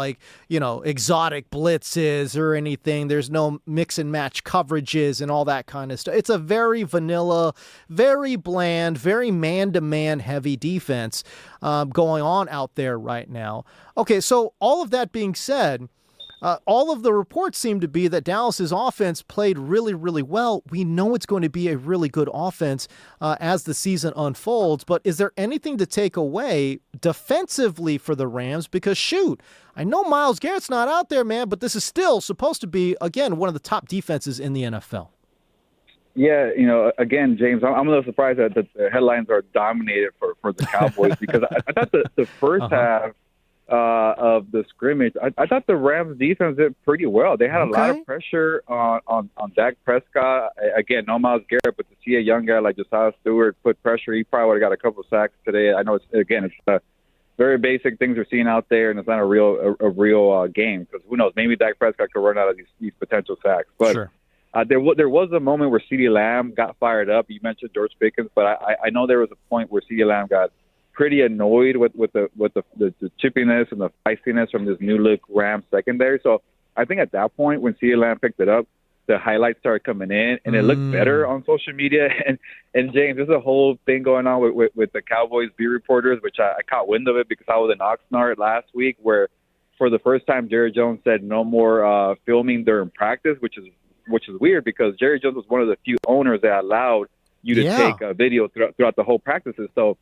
exotic blitzes or anything. There's no mix and match coverages and all that kind of stuff. It's a very vanilla, very bland, very man-to-man heavy defense going on out there right now. Okay, so all of that being said, all of the reports seem to be that Dallas's offense played really, really well. We know it's going to be a really good offense as the season unfolds, but is there anything to take away defensively for the Rams? Because, shoot, I know Myles Garrett's not out there, man, but this is still supposed to be, again, one of the top defenses in the NFL. Yeah, again, James, I'm a little surprised that the headlines are dominated for the Cowboys because I thought the first half of the scrimmage, I thought the Rams defense did pretty well. They had a lot of pressure on Dak Prescott. Again, no Myles Garrett, but to see a young guy like Josiah Stewart put pressure, he probably would have got a couple sacks today. I know it's very basic things we're seeing out there, and it's not a real game because who knows? Maybe Dak Prescott could run out of these potential sacks. But sure. There was a moment where CeeDee Lamb got fired up. You mentioned George Pickens, but I know there was a point where CeeDee Lamb got pretty annoyed with the chippiness and the feistiness from this new look Rams secondary. So I think at that point when CeeDee Lamb picked it up, the highlights started coming in, and it looked better on social media. And James, there's a whole thing going on with the Cowboys beat reporters, which I caught wind of it because I was in Oxnard last week, where for the first time Jerry Jones said no more filming during practice, which is weird because Jerry Jones was one of the few owners that allowed you to take a video throughout the whole practices. So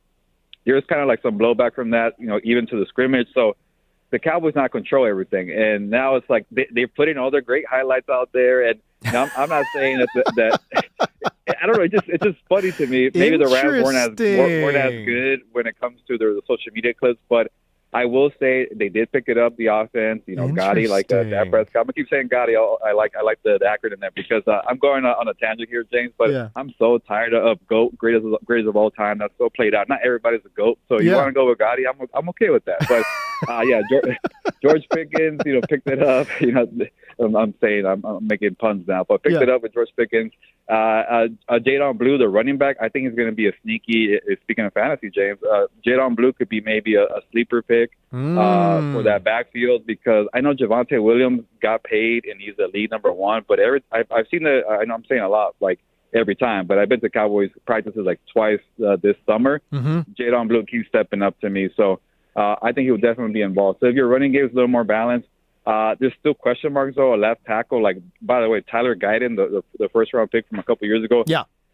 there's kind of like some blowback from that, even to the scrimmage. So the Cowboys not control everything, and now it's like they're putting all their great highlights out there. And I'm not saying that I don't know. It's just funny to me. Maybe the Rams weren't as good when it comes to their social media clips, but I will say they did pick it up, the offense. Gotti, like Dak Prescott. I'm gonna keep saying Gotti. I like the acronym there because I'm going on a tangent here, James. But I'm so tired of GOAT, greatest of all time. That's so played out. Not everybody's a GOAT, so you want to go with Gotti. I'm okay with that. But George Pickens, picked it up. I'm saying I'm making puns now, but picked it up with George Pickens. Jadon Blue, the running back, I think is going to be a sneaky. Speaking of fantasy, James, Jadon Blue could be maybe a sleeper pick for that backfield because I know Javonte Williams got paid and he's the lead number one. But I've seen I know I'm saying a lot like every time, but I've been to Cowboys practices like twice this summer. Jadon Blue keeps stepping up to me, so I think he will definitely be involved. So if your running game is a little more balanced. There's still question marks, though. A left tackle, like, by the way, Tyler Guyton, the first-round pick from a couple years ago,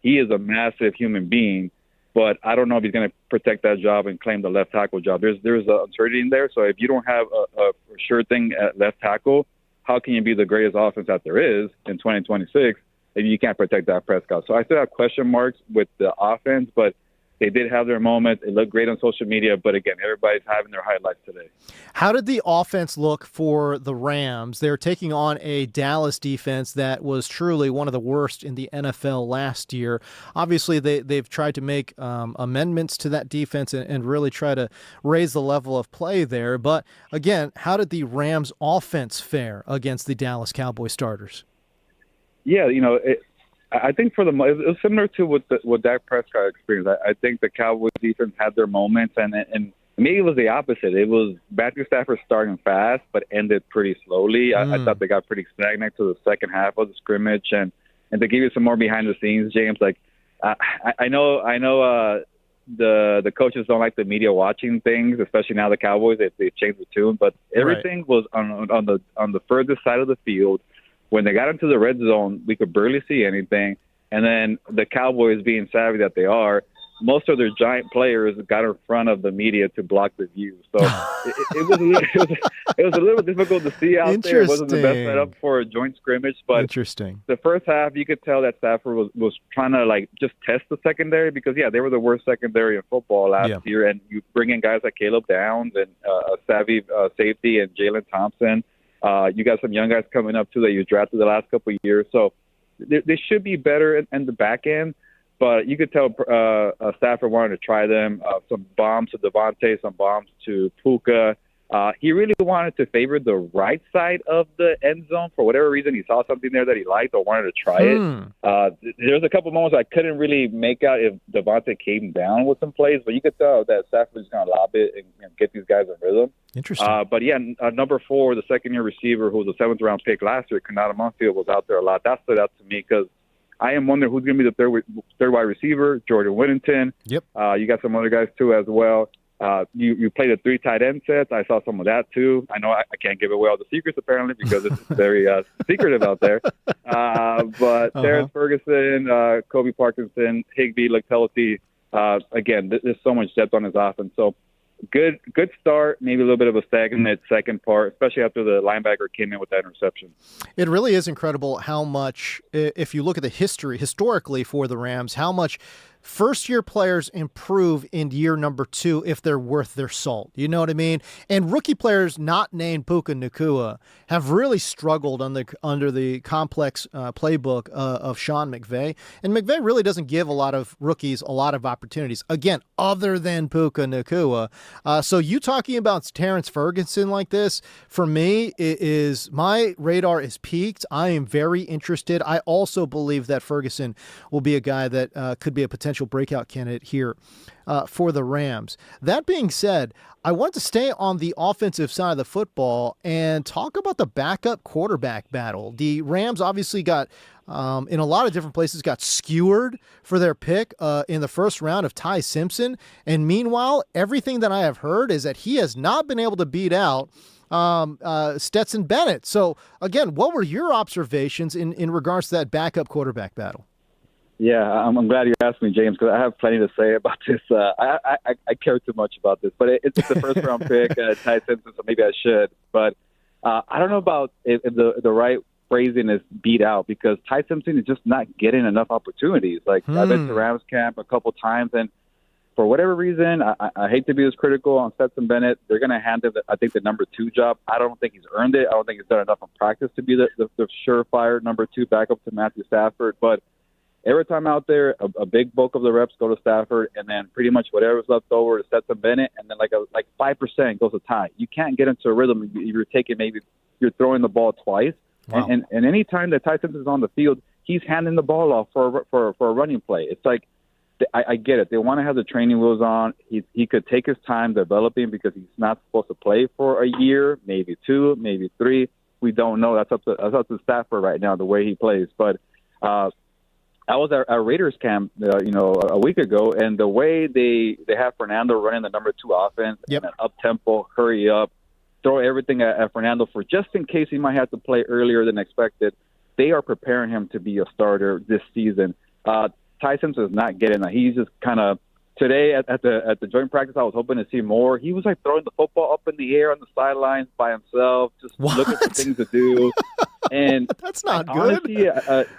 he is a massive human being, but I don't know if he's going to protect that job and claim the left tackle job. There's an uncertainty in there, so if you don't have a sure thing at left tackle, how can you be the greatest offense that there is in 2026 if you can't protect that Prescott? So I still have question marks with the offense, but they did have their moments. It looked great on social media, but again, everybody's having their highlights today. How did the offense look for the Rams? They're taking on a Dallas defense that was truly one of the worst in the NFL last year. Obviously, they've tried to make amendments to that defense and really try to raise the level of play there. But again, how did the Rams offense fare against the Dallas Cowboys starters? Yeah, I think it was similar to what Dak Prescott experienced. I think the Cowboys defense had their moments, and maybe it was the opposite. It was Matthew Stafford starting fast, but ended pretty slowly. I thought they got pretty stagnant to the second half of the scrimmage, and to give you some more behind the scenes, James. Like I know the coaches don't like the media watching things, especially now the Cowboys. They changed the tune, but everything was on the furthest side of the field. When they got into the red zone, we could barely see anything. And then the Cowboys, being savvy that they are, most of their giant players got in front of the media to block the view. So it was a little difficult to see out there. It wasn't the best setup for a joint scrimmage. But the first half, you could tell that Stafford was trying to just test the secondary because, they were the worst secondary in football last year. And you bring in guys like Caleb Downs and a savvy safety and Jalen Thompson. You got some young guys coming up, too, that you drafted the last couple of years. So they should be better in the back end. But you could tell Stafford wanted to try them. Some bombs to Devontae, some bombs to Puka. He really wanted to favor the right side of the end zone. For whatever reason, he saw something there that he liked or wanted to try it. There's a couple moments I couldn't really make out if Devontae came down with some plays, but you could tell that Stafford was going to lob it and get these guys in rhythm. Interesting. Number 4, the second-year receiver who was a 7th-round pick last year, Kanata Monfield, was out there a lot. That stood out to me because I am wondering who's going to be the third wide receiver. Jordan Whittington. Yep. You got some other guys, too, as well. You played the 3 tight end sets. I saw some of that, too. I know I can't give away all the secrets, apparently, because it's very secretive out there. But Terrence Ferguson, Kobe Parkinson, Higbee looked healthy. Again, there's so much depth on his offense. So good start, maybe a little bit of a stagnant second part, especially after the linebacker came in with that interception. It really is incredible how much, if you look at the historically for the Rams, how much first-year players improve in year number 2 if they're worth their salt. You know what I mean? And rookie players not named Puka Nacua have really struggled under the complex playbook of Sean McVay. And McVay really doesn't give a lot of rookies a lot of opportunities, again, other than Puka Nacua. So you talking about Terrence Ferguson like this, for me, my radar is peaked. I am very interested. I also believe that Ferguson will be a guy that could be a potential potential breakout candidate here for the Rams. That being said, I want to stay on the offensive side of the football and talk about the backup quarterback battle. The Rams obviously got, in a lot of different places, got skewered for their pick in the first round of Ty Simpson. And meanwhile, everything that I have heard is that he has not been able to beat out Stetson Bennett. So, again, what were your observations in regards to that backup quarterback battle? Yeah, I'm glad you asked me, James, because I have plenty to say about this. I care too much about this, but it's the first round pick, Ty Simpson, so maybe I should. But I don't know about if the right phrasing is beat out, because Ty Simpson is just not getting enough opportunities. Like, I've been to Rams camp a couple times, and for whatever reason, I hate to be as critical on Stetson Bennett. They're going to hand him, I think, the number 2 job. I don't think he's earned it. I don't think he's done enough in practice to be the surefire number 2 backup to Matthew Stafford. But every time out there, a big bulk of the reps go to Stafford, and then pretty much whatever's left over is Stetson Bennett, and then like 5% goes to Ty. You can't get into a rhythm. You're throwing the ball twice. Wow. And any time that Ty Simpson is on the field, he's handing the ball off for a running play. It's like, I get it. They want to have the training wheels on. He could take his time developing, because he's not supposed to play for a year, maybe 2, maybe 3. We don't know. That's up to Stafford right now, the way he plays. But I was at Raiders camp, a week ago, and the way they have Fernando running the number 2 offense, and an up-tempo, hurry up, throw everything at Fernando for just in case he might have to play earlier than expected. They are preparing him to be a starter this season. Ty Simpson is not getting that. He's just kind of, today at the joint practice, I was hoping to see more. He was like throwing the football up in the air on the sidelines by himself, just looking for things to do. And that's not good. Honestly,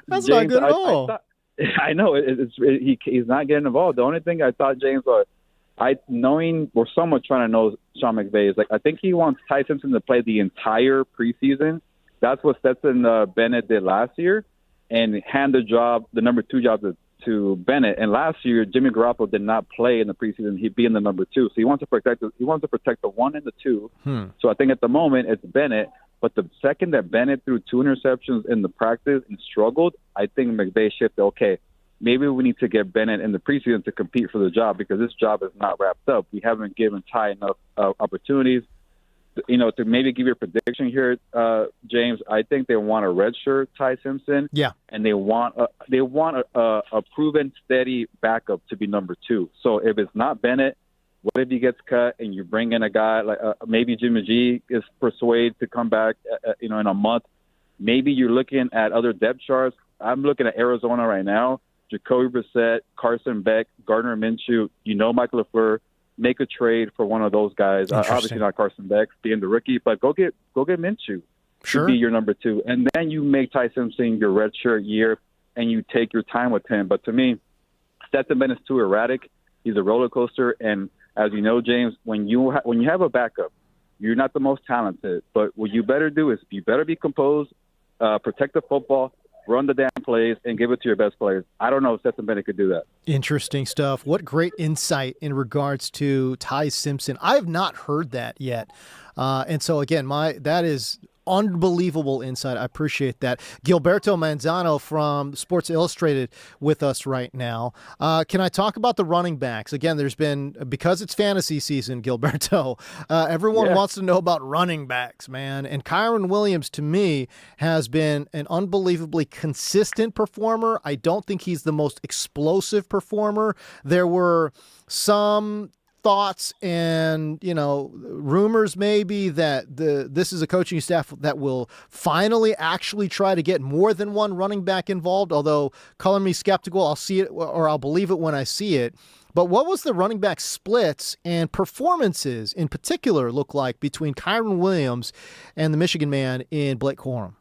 that's James, not good at all. I know he's not getting involved. The only thing I thought, James, we're somewhat trying to know Sean McVay, is like, I think he wants Ty Simpson to play the entire preseason. That's what Stetson Bennett did last year, and hand the number 2 job to Bennett. And last year, Jimmy Garoppolo did not play in the preseason. He'd be in the number 2, so he wants to protect the 1 and the 2. So I think at the moment it's Bennett. But the second that Bennett threw 2 interceptions in the practice and struggled, I think McVay shifted, okay, maybe we need to get Bennett in the preseason to compete for the job, because this job is not wrapped up. We haven't given Ty enough opportunities. To maybe give you a prediction here, James, I think they want a redshirt Ty Simpson. Yeah. And they want a proven, steady backup to be number 2. So if it's not Bennett, what if he gets cut and you bring in a guy like maybe Jimmy G is persuaded to come back, in a month? Maybe you're looking at other depth charts. I'm looking at Arizona right now. Jacoby Brissett, Carson Beck, Gardner Minshew, Michael LaFleur. Make a trade for one of those guys. Obviously not Carson Beck being the rookie, but go get Minshew to be your number 2. And then you make Ty Simpson your redshirt year, and you take your time with him. But to me, Stetson Bennett's too erratic. He's a roller coaster, and as you know, James, when you have a backup, you're not the most talented. But what you better do is you better be composed, protect the football, run the damn plays, and give it to your best players. I don't know if Stetson Bennett could do that. Interesting stuff. What great insight in regards to Ty Simpson. I have not heard that yet. And so, again, that is unbelievable insight. I appreciate that. Gilberto Manzano from Sports Illustrated with us right now. Can I talk about the running backs? Again, because it's fantasy season, Gilberto, everyone wants to know about running backs, man. And Kyron Williams, to me, has been an unbelievably consistent performer. I don't think he's the most explosive performer. There were some thoughts and rumors maybe that this is a coaching staff that will finally actually try to get more than one running back involved, although color me skeptical. I'll see it, or I'll believe it when I see it. But what was the running back splits and performances in particular look like between Kyron Williams and the Michigan man in Blake Corum?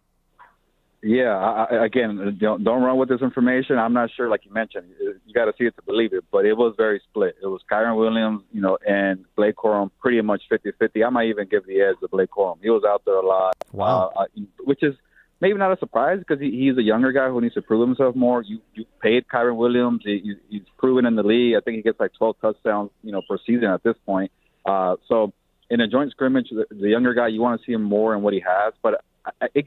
Yeah, again, don't run with this information. I'm not sure, like you mentioned, you got to see it to believe it, but it was very split. It was Kyron Williams, and Blake Corum pretty much 50-50. I might even give the edge to Blake Corum. He was out there a lot, which is maybe not a surprise because he's a younger guy who needs to prove himself more. You paid Kyron Williams. He's proven in the league. I think he gets like 12 touchdowns, per season at this point. So in a joint scrimmage, the younger guy, you want to see him more in what he has, but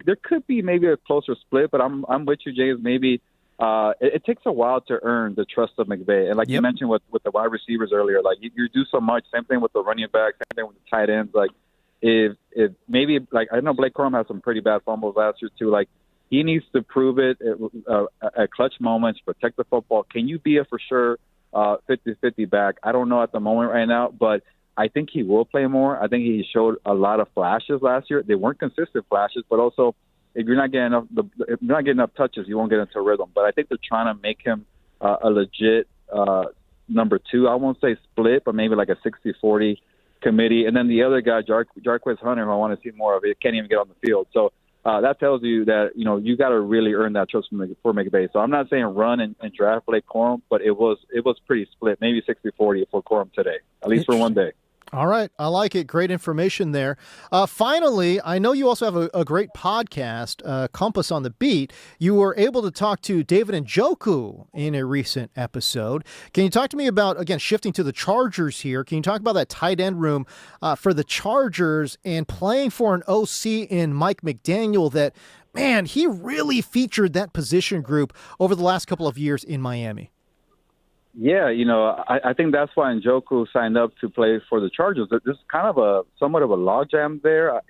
there could be maybe a closer split, but I'm with you, James. Maybe it takes a while to earn the trust of McVay. And like you mentioned with the wide receivers earlier, like you do so much. Same thing with the running back. Same thing with the tight ends. Like if maybe like I know Blake Corum had some pretty bad fumbles last year too. Like he needs to prove it at clutch moments, protect the football. Can you be a for sure 50-50 back? I don't know at the moment right now, but I think he will play more. I think he showed a lot of flashes last year. They weren't consistent flashes, but also if you're not getting enough touches, you won't get into rhythm. But I think they're trying to make him a legit number 2. I won't say split, but maybe like a 60-40 committee. And then the other guy, Jarquez Hunter, who I want to see more of, he can't even get on the field. So that tells you that you got to really earn that trust for McVay. So I'm not saying run and draft Blake Corum, but it was pretty split, maybe 60-40 for Corum today, at least for one day. All right. I like it. Great information there. Finally, I know you also have a great podcast, Compass on the Beat. You were able to talk to David Njoku in a recent episode. Can you talk to me about, again, shifting to the Chargers here, can you talk about that tight end room for the Chargers and playing for an OC in Mike McDaniel that, man, he really featured that position group over the last couple of years in Miami? Yeah, I think that's why Njoku signed up to play for the Chargers. There's kind of somewhat of a logjam there. I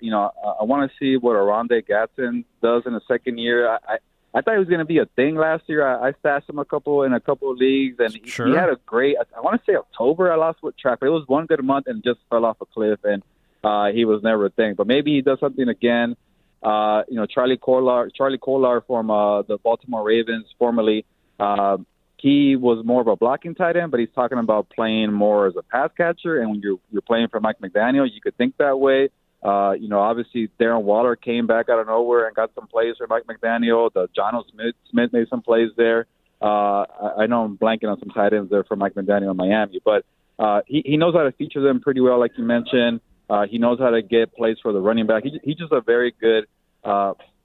want to see what Aronde Gatson does in the second year. I thought he was going to be a thing last year. I stashed him in a couple of leagues, and he had a great. I want to say October. I lost with track, but it was one good month and just fell off a cliff, and he was never a thing. But maybe he does something again. Charlie Kolar from the Baltimore Ravens, formerly. He was more of a blocking tight end, but he's talking about playing more as a pass catcher. And when you're playing for Mike McDaniel, you could think that way. Obviously Darren Waller came back out of nowhere and got some plays for Mike McDaniel. The Jono Smith made some plays there. I know I'm blanking on some tight ends there for Mike McDaniel in Miami, but he knows how to feature them pretty well, like you mentioned. He knows how to get plays for the running back. He's just a very good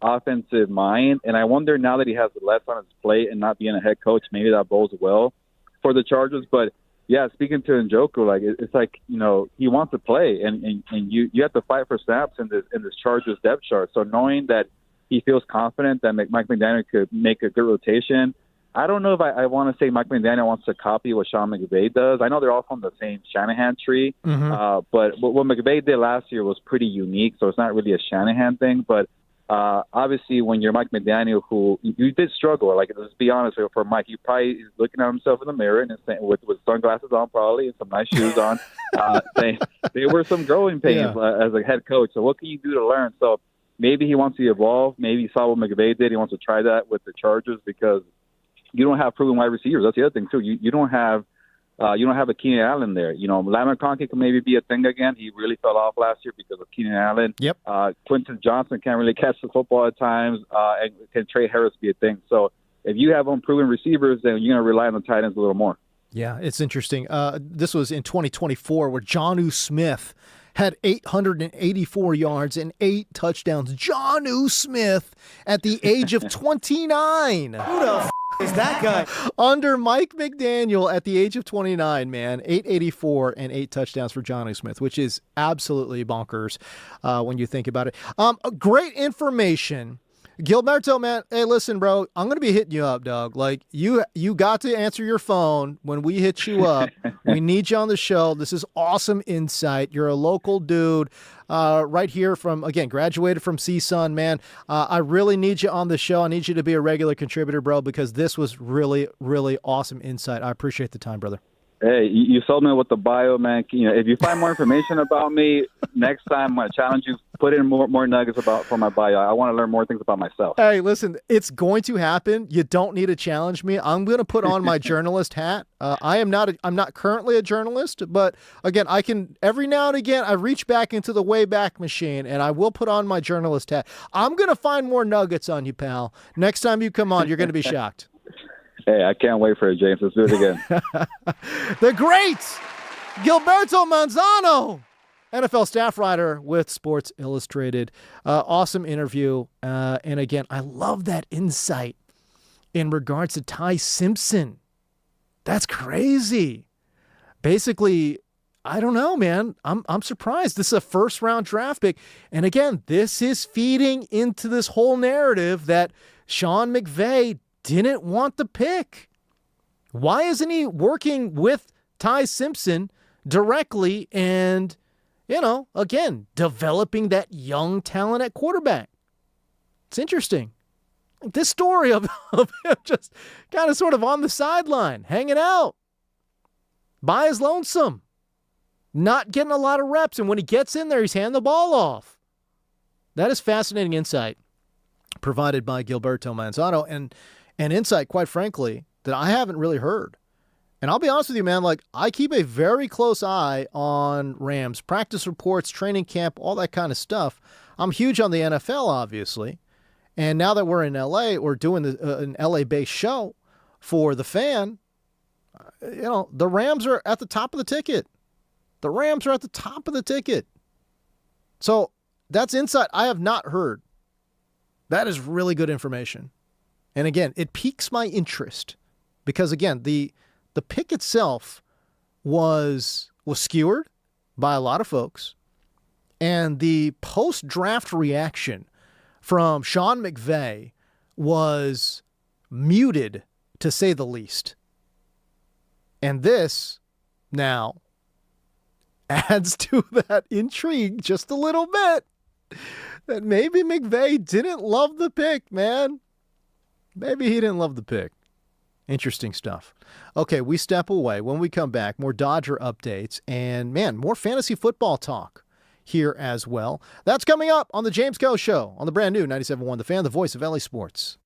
offensive mind, and I wonder now that he has less on his plate and not being a head coach, maybe that bodes well for the Chargers. But yeah, speaking to Njoku, like it's like he wants to play, and you have to fight for snaps in this Chargers depth chart. So knowing that he feels confident that Mike McDaniel could make a good rotation, I don't know if I want to say Mike McDaniel wants to copy what Sean McVay does. I know they're all from the same Shanahan tree, but what McVay did last year was pretty unique, so it's not really a Shanahan thing, but obviously, when you're Mike McDaniel, who you did struggle, like let's be honest, for Mike, he probably is looking at himself in the mirror and saying, with sunglasses on, probably, and some nice shoes on, saying there were some growing pains as a head coach. So what can you do to learn? So maybe he wants to evolve. Maybe he saw what McVay did. He wants to try that with the Chargers because you don't have proven wide receivers. That's the other thing too. You don't have a Keenan Allen there. Lamar McConkey can maybe be a thing again. He really fell off last year because of Keenan Allen. Yep. Quentin Johnson can't really catch the football at times, and can Trey Harris be a thing? So if you have unproven receivers, then you're going to rely on the tight ends a little more. Yeah, it's interesting. This was in 2024 where Jonnu Smith had 884 yards and 8 touchdowns. Jonnu Smith at the age of 29. Who the is that guy? Under Mike McDaniel at the age of 29, man. 884 and 8 touchdowns for Jonnu Smith, which is absolutely bonkers when you think about it. Great information. Gilberto, man, hey, listen, bro, I'm going to be hitting you up, dog. Like, you got to answer your phone when we hit you up. We need you on the show. This is awesome insight. You're a local dude right here from, again, graduated from CSUN, man. I really need you on the show. I need you to be a regular contributor, bro, because this was really, really awesome insight. I appreciate the time, brother. Hey, you sold me with the bio, man. If you find more information about me, next time I'm going to challenge you, put in more nuggets for my bio. I want to learn more things about myself. Hey, listen, it's going to happen. You don't need to challenge me. I'm going to put on my journalist hat. I'm not currently a journalist, but again, I can every now and again I reach back into the Wayback Machine and I will put on my journalist hat. I'm going to find more nuggets on you, pal. Next time you come on, you're going to be shocked. Hey, I can't wait for it, James. Let's do it again. The great Gilberto Manzano, NFL staff writer with Sports Illustrated. Awesome interview. And again, I love that insight in regards to Ty Simpson. That's crazy. Basically, I don't know, man. I'm surprised. This is a first-round draft pick. And again, this is feeding into this whole narrative that Sean McVay didn't want the pick. Why isn't he working with Ty Simpson directly and, again, developing that young talent at quarterback? It's interesting. This story of him just kind of sort of on the sideline, hanging out by his lonesome, not getting a lot of reps. And when he gets in there, he's handing the ball off. That is fascinating insight provided by Gilberto Manzano, and insight, quite frankly, that I haven't really heard. And I'll be honest with you, man, I keep a very close eye on Rams practice reports, training camp, all that kind of stuff. I'm huge on the NFL, obviously. And now that we're in LA, we're doing an LA-based show for the fan. The Rams are at the top of the ticket. The Rams are at the top of the ticket. So that's insight I have not heard. That is really good information. And again, it piques my interest because, again, the pick itself was skewered by a lot of folks. And the post-draft reaction from Sean McVay was muted, to say the least. And this now adds to that intrigue just a little bit that maybe McVay didn't love the pick, man. Maybe he didn't love the pick. Interesting stuff. Okay, we step away. When we come back, more Dodger updates and, man, more fantasy football talk here as well. That's coming up on the James Koh Show on the brand new 97.1 The Fan, the voice of LA Sports.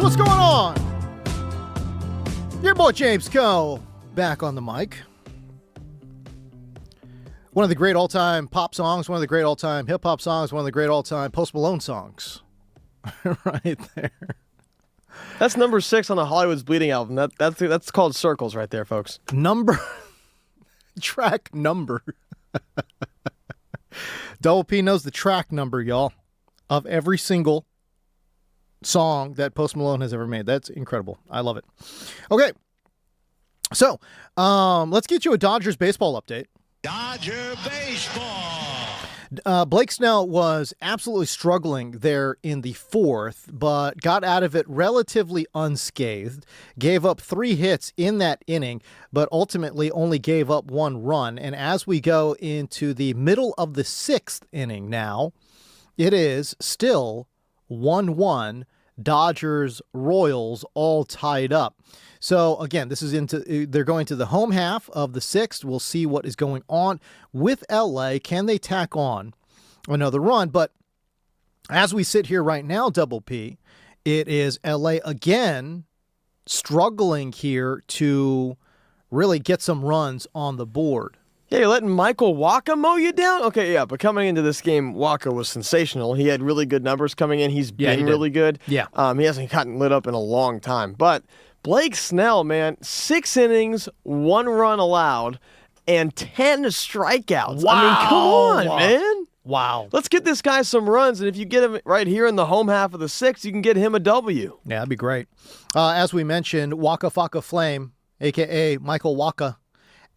what's going on? Your boy James Coe back on the mic. One of the great all-time pop songs, one of the great all-time hip-hop songs, one of the great all-time Post Malone songs. Right there. That's number 6 on the Hollywood's Bleeding album. That's called Circles right there, folks. Track number. Double P knows the track number, y'all, of every single song that Post Malone has ever made. That's incredible. I love it. Okay. So, let's get you a Dodgers baseball update. Dodger baseball. Blake Snell was absolutely struggling there in the 4th, but got out of it relatively unscathed. Gave up 3 hits in that inning, but ultimately only gave up 1 run. And as we go into the middle of the 6th inning now, it is still 1-1, Dodgers, Royals all tied up. So again, they're going to the home half of the 6th. We'll see what is going on with LA. Can they tack on another run? But as we sit here right now, Double P, it is LA again struggling here to really get some runs on the board. Yeah, you're letting Michael Wacha mow you down? Okay, yeah, but coming into this game, Wacha was sensational. He had really good numbers coming in. He's been really good. Yeah. He hasn't gotten lit up in a long time. But Blake Snell, man, 6 innings, 1 run allowed, and 10 strikeouts. Wow. I mean, come on, man. Wow. Let's get this guy some runs, and if you get him right here in the home half of the 6th, you can get him a W. Yeah, that'd be great. As we mentioned, Waka Faka Flame, a.k.a. Michael Wacha,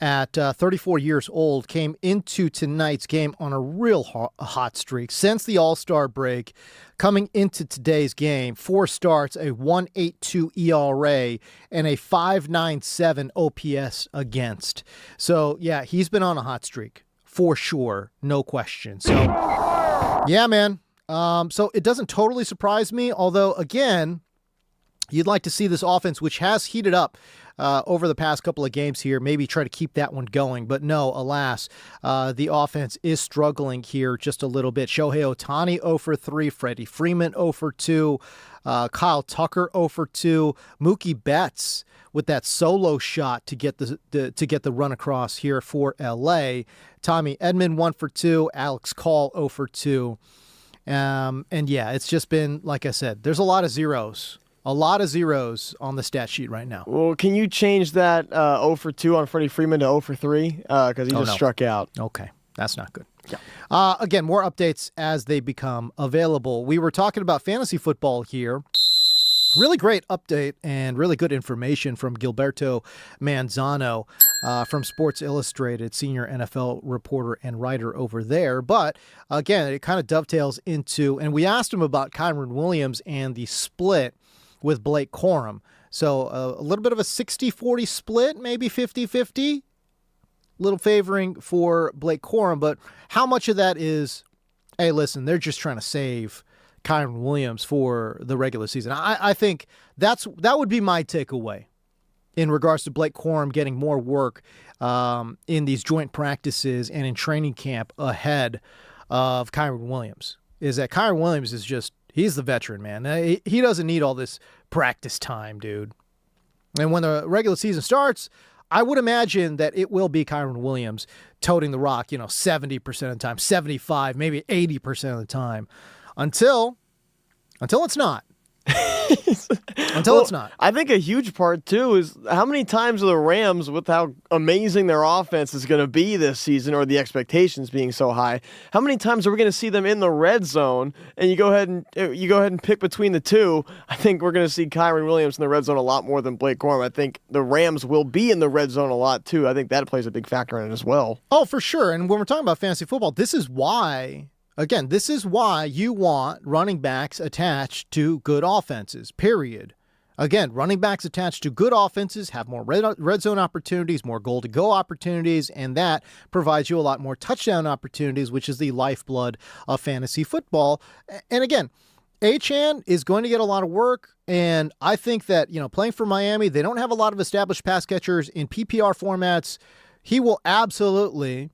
at 34 years old, came into tonight's game on a real hot streak. Since the All-Star break, coming into today's game, 4 starts, a 1.82 ERA, and a 5.97 OPS against. So, yeah, he's been on a hot streak, for sure, no question. So, yeah, man. So it doesn't totally surprise me, although, again, you'd like to see this offense, which has heated up over the past couple of games here, maybe try to keep that one going. But no, alas, the offense is struggling here just a little bit. Shohei Ohtani 0 for 3, Freddie Freeman 0 for 2, Kyle Tucker 0 for 2, Mookie Betts with that solo shot to get the run across here for LA. Tommy Edman 1 for 2, Alex Call 0 for 2. And yeah, it's just been, like I said, there's a lot of zeros. A lot of zeros on the stat sheet right now. Well, can you change that 0 for 2 on Freddie Freeman to 0 for 3? Because he struck out. Okay, that's not good. Yeah. Again, more updates as they become available. We were talking about fantasy football here. Really great update and really good information from Gilberto Manzano from Sports Illustrated, senior NFL reporter and writer over there. But again, it kind of dovetails into, and we asked him about Kyren Williams and the split with Blake Corum. So a little bit of a 60-40 split, maybe 50-50, little favoring for Blake Corum. But how much of that is, hey, listen, they're just trying to save Kyren Williams for the regular season? I think that would be my takeaway in regards to Blake Corum getting more work in these joint practices and in training camp ahead of Kyren Williams, is that Kyren Williams is just, he's the veteran, man. He doesn't need all this practice time, dude. And when the regular season starts, I would imagine that it will be Kyren Williams toting the rock, 70% of the time, 75, maybe 80% of the time, until it's not. Until it's not. I think a huge part, too, is how many times are the Rams, with how amazing their offense is going to be this season, or the expectations being so high, how many times are we going to see them in the red zone? And you go ahead and pick between the two. I think we're going to see Kyren Williams in the red zone a lot more than Blake Corum. I think the Rams will be in the red zone a lot, too. I think that plays a big factor in it as well. Oh, for sure. And when we're talking about fantasy football, this is why you want running backs attached to good offenses, period. Again, running backs attached to good offenses have more red zone opportunities, more goal-to-go opportunities, and that provides you a lot more touchdown opportunities, which is the lifeblood of fantasy football. And again, Achane is going to get a lot of work, and I think that, playing for Miami, they don't have a lot of established pass catchers in PPR formats. He will absolutely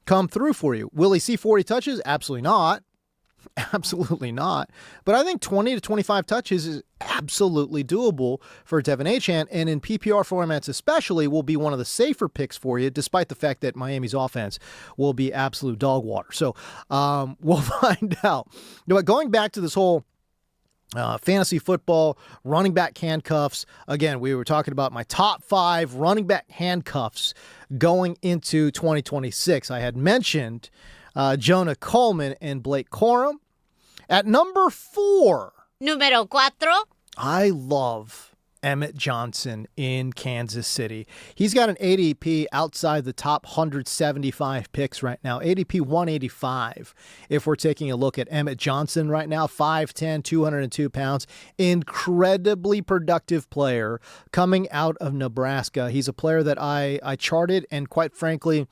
come through for you. Will he see 40 touches? Absolutely not. Absolutely not. But I think 20 to 25 touches is absolutely doable for Devin Achane, and in PPR formats especially will be one of the safer picks for you, despite the fact that Miami's offense will be absolute dog water. So we'll find out. But going back to this whole fantasy football, running back handcuffs. Again, we were talking about my top 5 running back handcuffs going into 2026. I had mentioned Jonah Coleman and Blake Corum. At number 4. Número 4. I love Emmett Johnson in Kansas City. He's got an ADP outside the top 175 picks right now. ADP 185. If we're taking a look at Emmett Johnson right now, 5'10", 202 pounds, incredibly productive player coming out of Nebraska. He's a player that I charted, and quite frankly,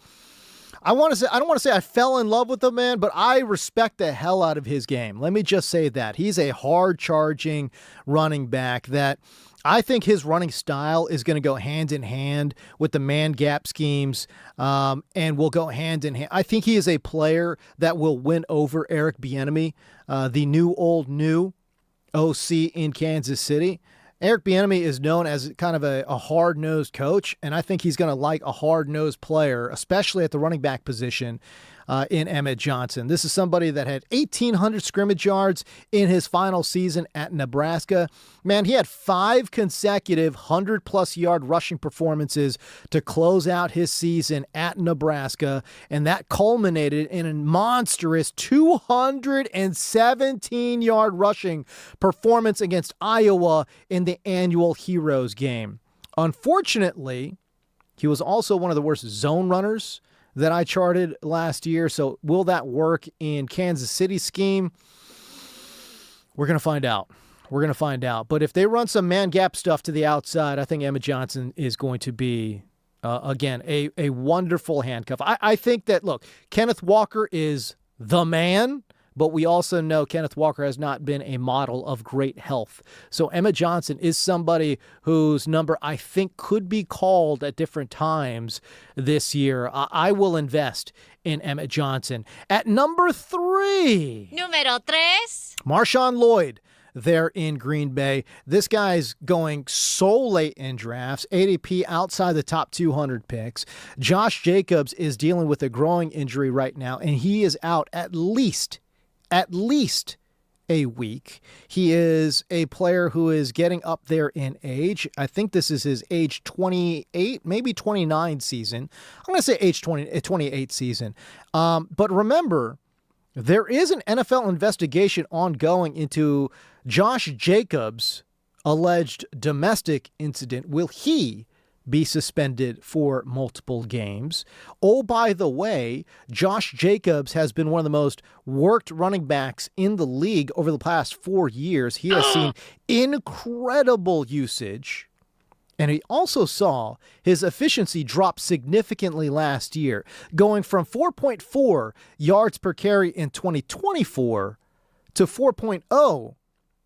I don't want to say I fell in love with the man, but I respect the hell out of his game. Let me just say that. He's a hard-charging running back that I think his running style is going to go hand in hand with the man gap schemes and will go hand in hand. I think he is a player that will win over Eric Bieniemy, the new OC in Kansas City. Eric Bieniemy is known as kind of a hard-nosed coach, and I think he's going to like a hard-nosed player, especially at the running back position in Emmett Johnson. This is somebody that had 1,800 scrimmage yards in his final season at Nebraska. Man, he had 5 consecutive 100-plus yard rushing performances to close out his season at Nebraska, and that culminated in a monstrous 217-yard rushing performance against Iowa in the annual Heroes game. Unfortunately, he was also one of the worst zone runners that I charted last year. So will that work in Kansas City's scheme? We're going to find out. But if they run some man gap stuff to the outside, I think Emmett Johnson is going to be, again, a wonderful handcuff. I think that, look, Kenneth Walker is the man, but we also know Kenneth Walker has not been a model of great health. So Emmett Johnson is somebody whose number I think could be called at different times this year. I will invest in Emmett Johnson. At number 3. Número 3. Marshawn Lloyd there in Green Bay. This guy's going so late in drafts, ADP outside the top 200 picks. Josh Jacobs is dealing with a growing injury right now, and he is out at least a week. He is a player who is getting up there in age. I think this is his age 28, maybe 29 season. I'm going to say age 28 season. But remember, there is an NFL investigation ongoing into Josh Jacobs' alleged domestic incident. Will he be suspended for multiple games? Oh, by the way, Josh Jacobs has been one of the most worked running backs in the league over the past 4 years. He has seen incredible usage, and he also saw his efficiency drop significantly last year, going from 4.4 yards per carry in 2024 to 4.0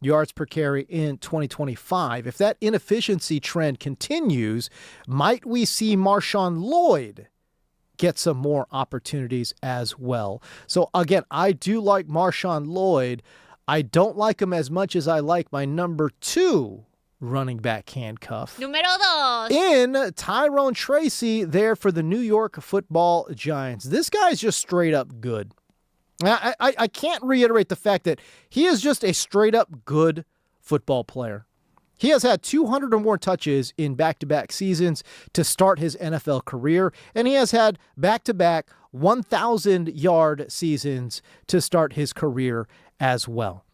yards per carry in 2025. If that inefficiency trend continues, might we see Marshawn Lloyd get some more opportunities as well? So again, I do like Marshawn Lloyd. I don't like him as much as I like my number 2 running back handcuff. Número 2. In Tyrone Tracy there for the New York Football Giants. This guy's just straight up good. I can't reiterate the fact that he is just a straight-up good football player. He has had 200 or more touches in back-to-back seasons to start his NFL career, and he has had back-to-back 1,000-yard seasons to start his career as well.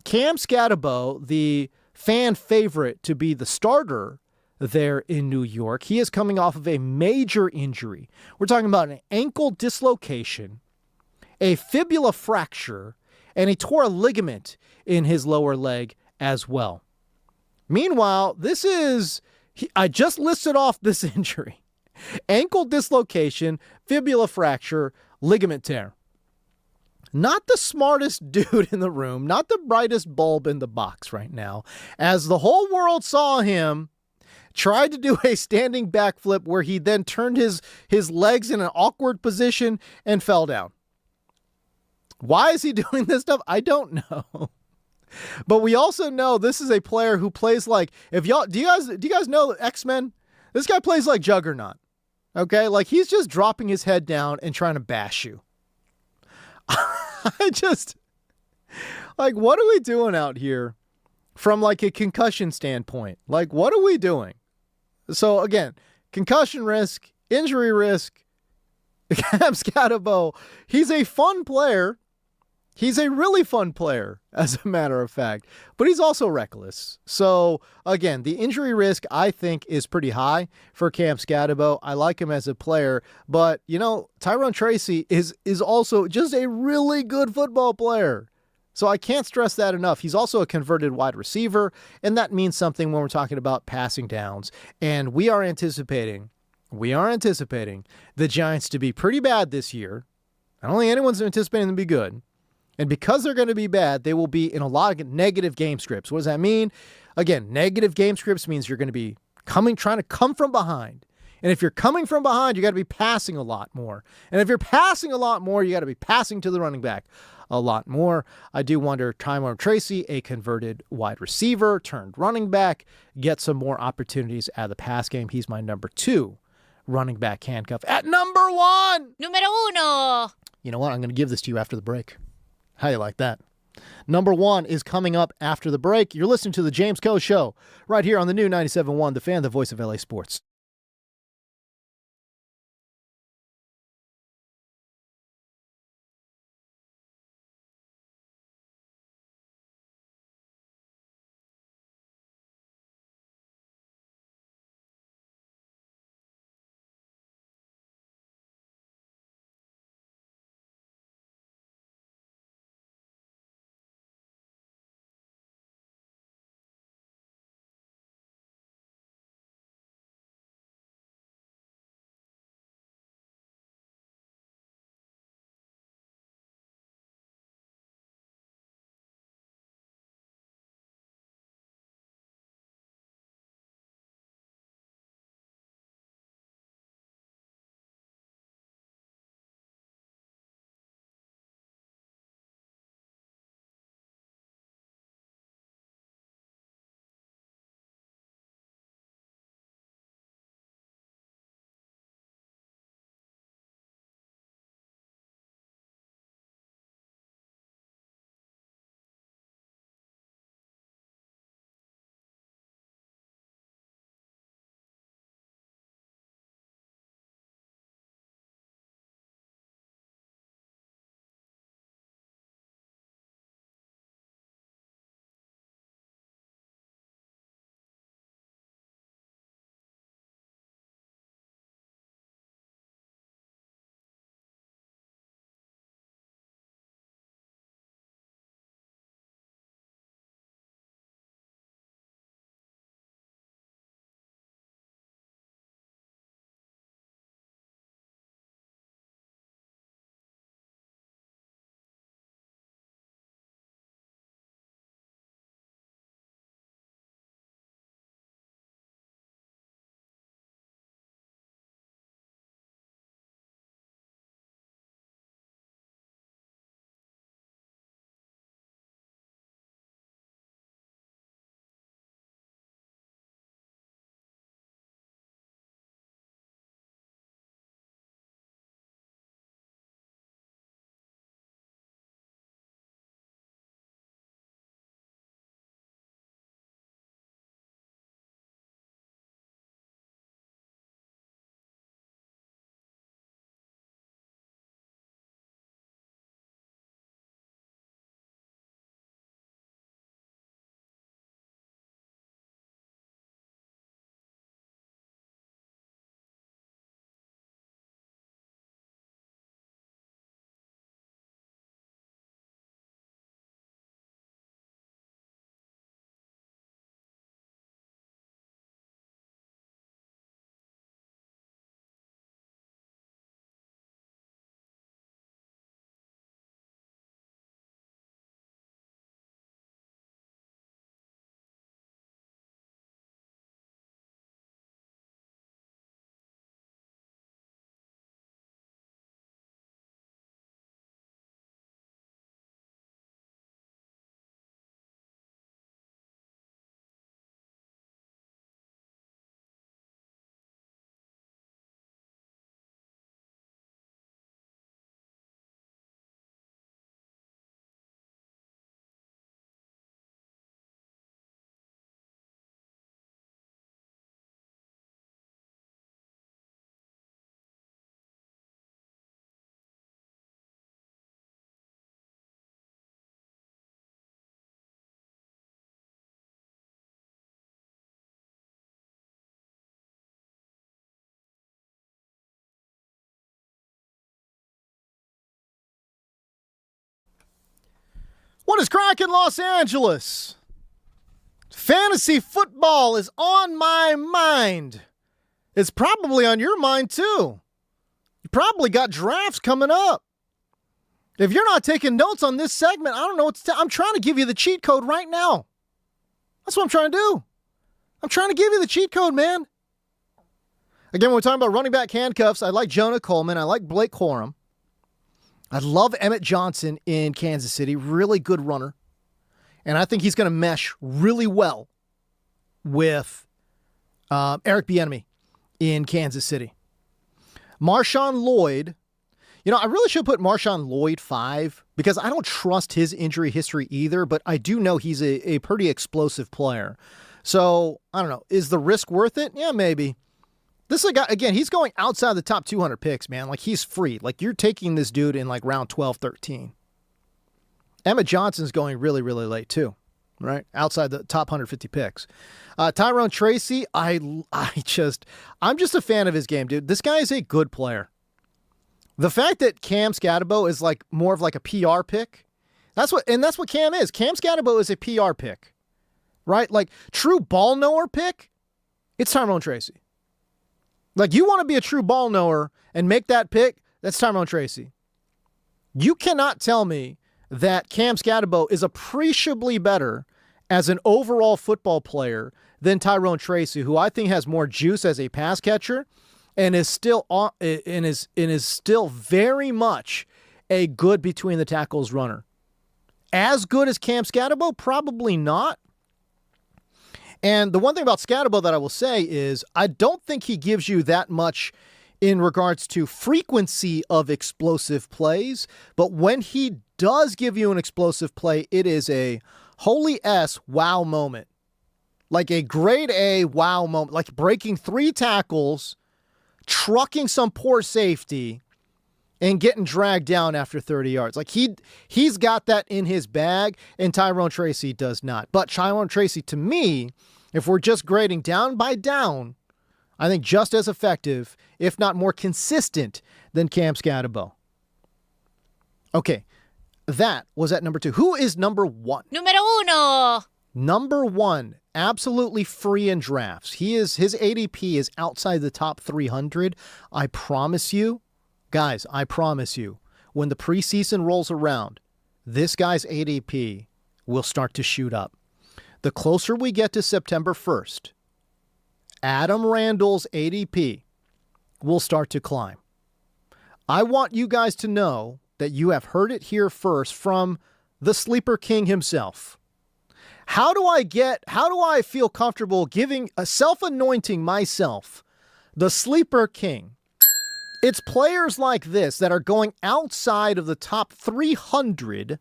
Cam Scatterbo, the fan favorite to be the starter there in New York, he is coming off of a major injury. We're talking about an ankle dislocation, a fibula fracture, and he tore a ligament in his lower leg as well. Meanwhile, I just listed off this injury. Ankle dislocation, fibula fracture, ligament tear. Not the smartest dude in the room, not the brightest bulb in the box right now, as the whole world saw him tried to do a standing backflip where he then turned his legs in an awkward position and fell down. Why is he doing this stuff? I don't know. But we also know this is a player who plays like, do you guys know X-Men? This guy plays like Juggernaut. Okay? Like he's just dropping his head down and trying to bash you. Like, what are we doing out here from like a concussion standpoint? Like, what are we doing? So again, concussion risk, injury risk, Cam Scatterbo, he's a fun player. He's a really fun player, as a matter of fact, but he's also reckless. So again, the injury risk I think is pretty high for Cam Scatterbo. I like him as a player, but Tyrone Tracy is also just a really good football player. So I can't stress that enough. He's also a converted wide receiver, and that means something when we're talking about passing downs. And we are anticipating the Giants to be pretty bad this year. I don't think anyone's anticipating them to be good. And because they're going to be bad, they will be in a lot of negative game scripts. What does that mean? Again, negative game scripts means you're going to be trying to come from behind. And if you're coming from behind, you got to be passing a lot more. And if you're passing a lot more, you got to be passing to the running back a lot more. I do wonder, Tyrone Tracy, a converted wide receiver turned running back, get some more opportunities out of the pass game. He's my number 2 running back handcuff. At number 1, Numero uno. You know what? I'm going to give this to you after the break. How you like that? Number 1 is coming up after the break. You're listening to the James Coe Show right here on the new 97.1 The Fan, the voice of LA Sports. What is cracking, Los Angeles? Fantasy football is on my mind. It's probably on your mind, too. You probably got drafts coming up. If you're not taking notes on this segment, I don't know what to tell. I'm trying to give you the cheat code right now. That's what I'm trying to do. I'm trying to give you the cheat code, man. Again, when we're talking about running back handcuffs, I like Jonah Coleman. I like Blake Corum. I love Emmett Johnson in Kansas City. Really good runner. And I think he's going to mesh really well with Eric Bieniemy in Kansas City. Marshawn Lloyd. You know, I really should put Marshawn Lloyd 5 because I don't trust his injury history either, but I do know he's a pretty explosive player. So, I don't know. Is the risk worth it? Yeah, maybe. This is a guy, again, he's going outside the top 200 picks, man. Like, he's free. Like, you're taking this dude in, like, round 12, 13. Emmett Johnson's going really, really late, too, right? Outside the top 150 picks. Tyrone Tracy, I'm just a fan of his game, dude. This guy is a good player. The fact that Cam Scatterbo is, like, more of, like, a PR pick, that's what Cam is. Cam Scatterbo is a PR pick, right? Like, true ball knower pick, it's Tyrone Tracy. Like, you want to be a true ball knower and make that pick, that's Tyrone Tracy. You cannot tell me that Cam Scatterbo is appreciably better as an overall football player than Tyrone Tracy, who I think has more juice as a pass catcher and is still very much a good between the tackles runner. As good as Cam Scatterbo? Probably not. And the one thing about Scatterbo that I will say is I don't think he gives you that much in regards to frequency of explosive plays, but when he does give you an explosive play, it is a holy S wow moment. Like a grade A wow moment, like breaking 3 tackles, trucking some poor safety, and getting dragged down after 30 yards. Like he's got that in his bag, and Tyrone Tracy does not. But Tyrone Tracy, to me, if we're just grading down by down, I think just as effective, if not more consistent, than Cam Scatterbo. Okay, that was at number 2. Who is number 1? Numero uno. Number 1, absolutely free in drafts. His ADP is outside the top 300. I promise you, guys, I promise you, when the preseason rolls around, this guy's ADP will start to shoot up. The closer we get to September 1st, Adam Randall's ADP will start to climb. I want you guys to know that you have heard it here first from the Sleeper King himself. How do I feel comfortable self-anointing myself the Sleeper King? It's players like this that are going outside of the top 300,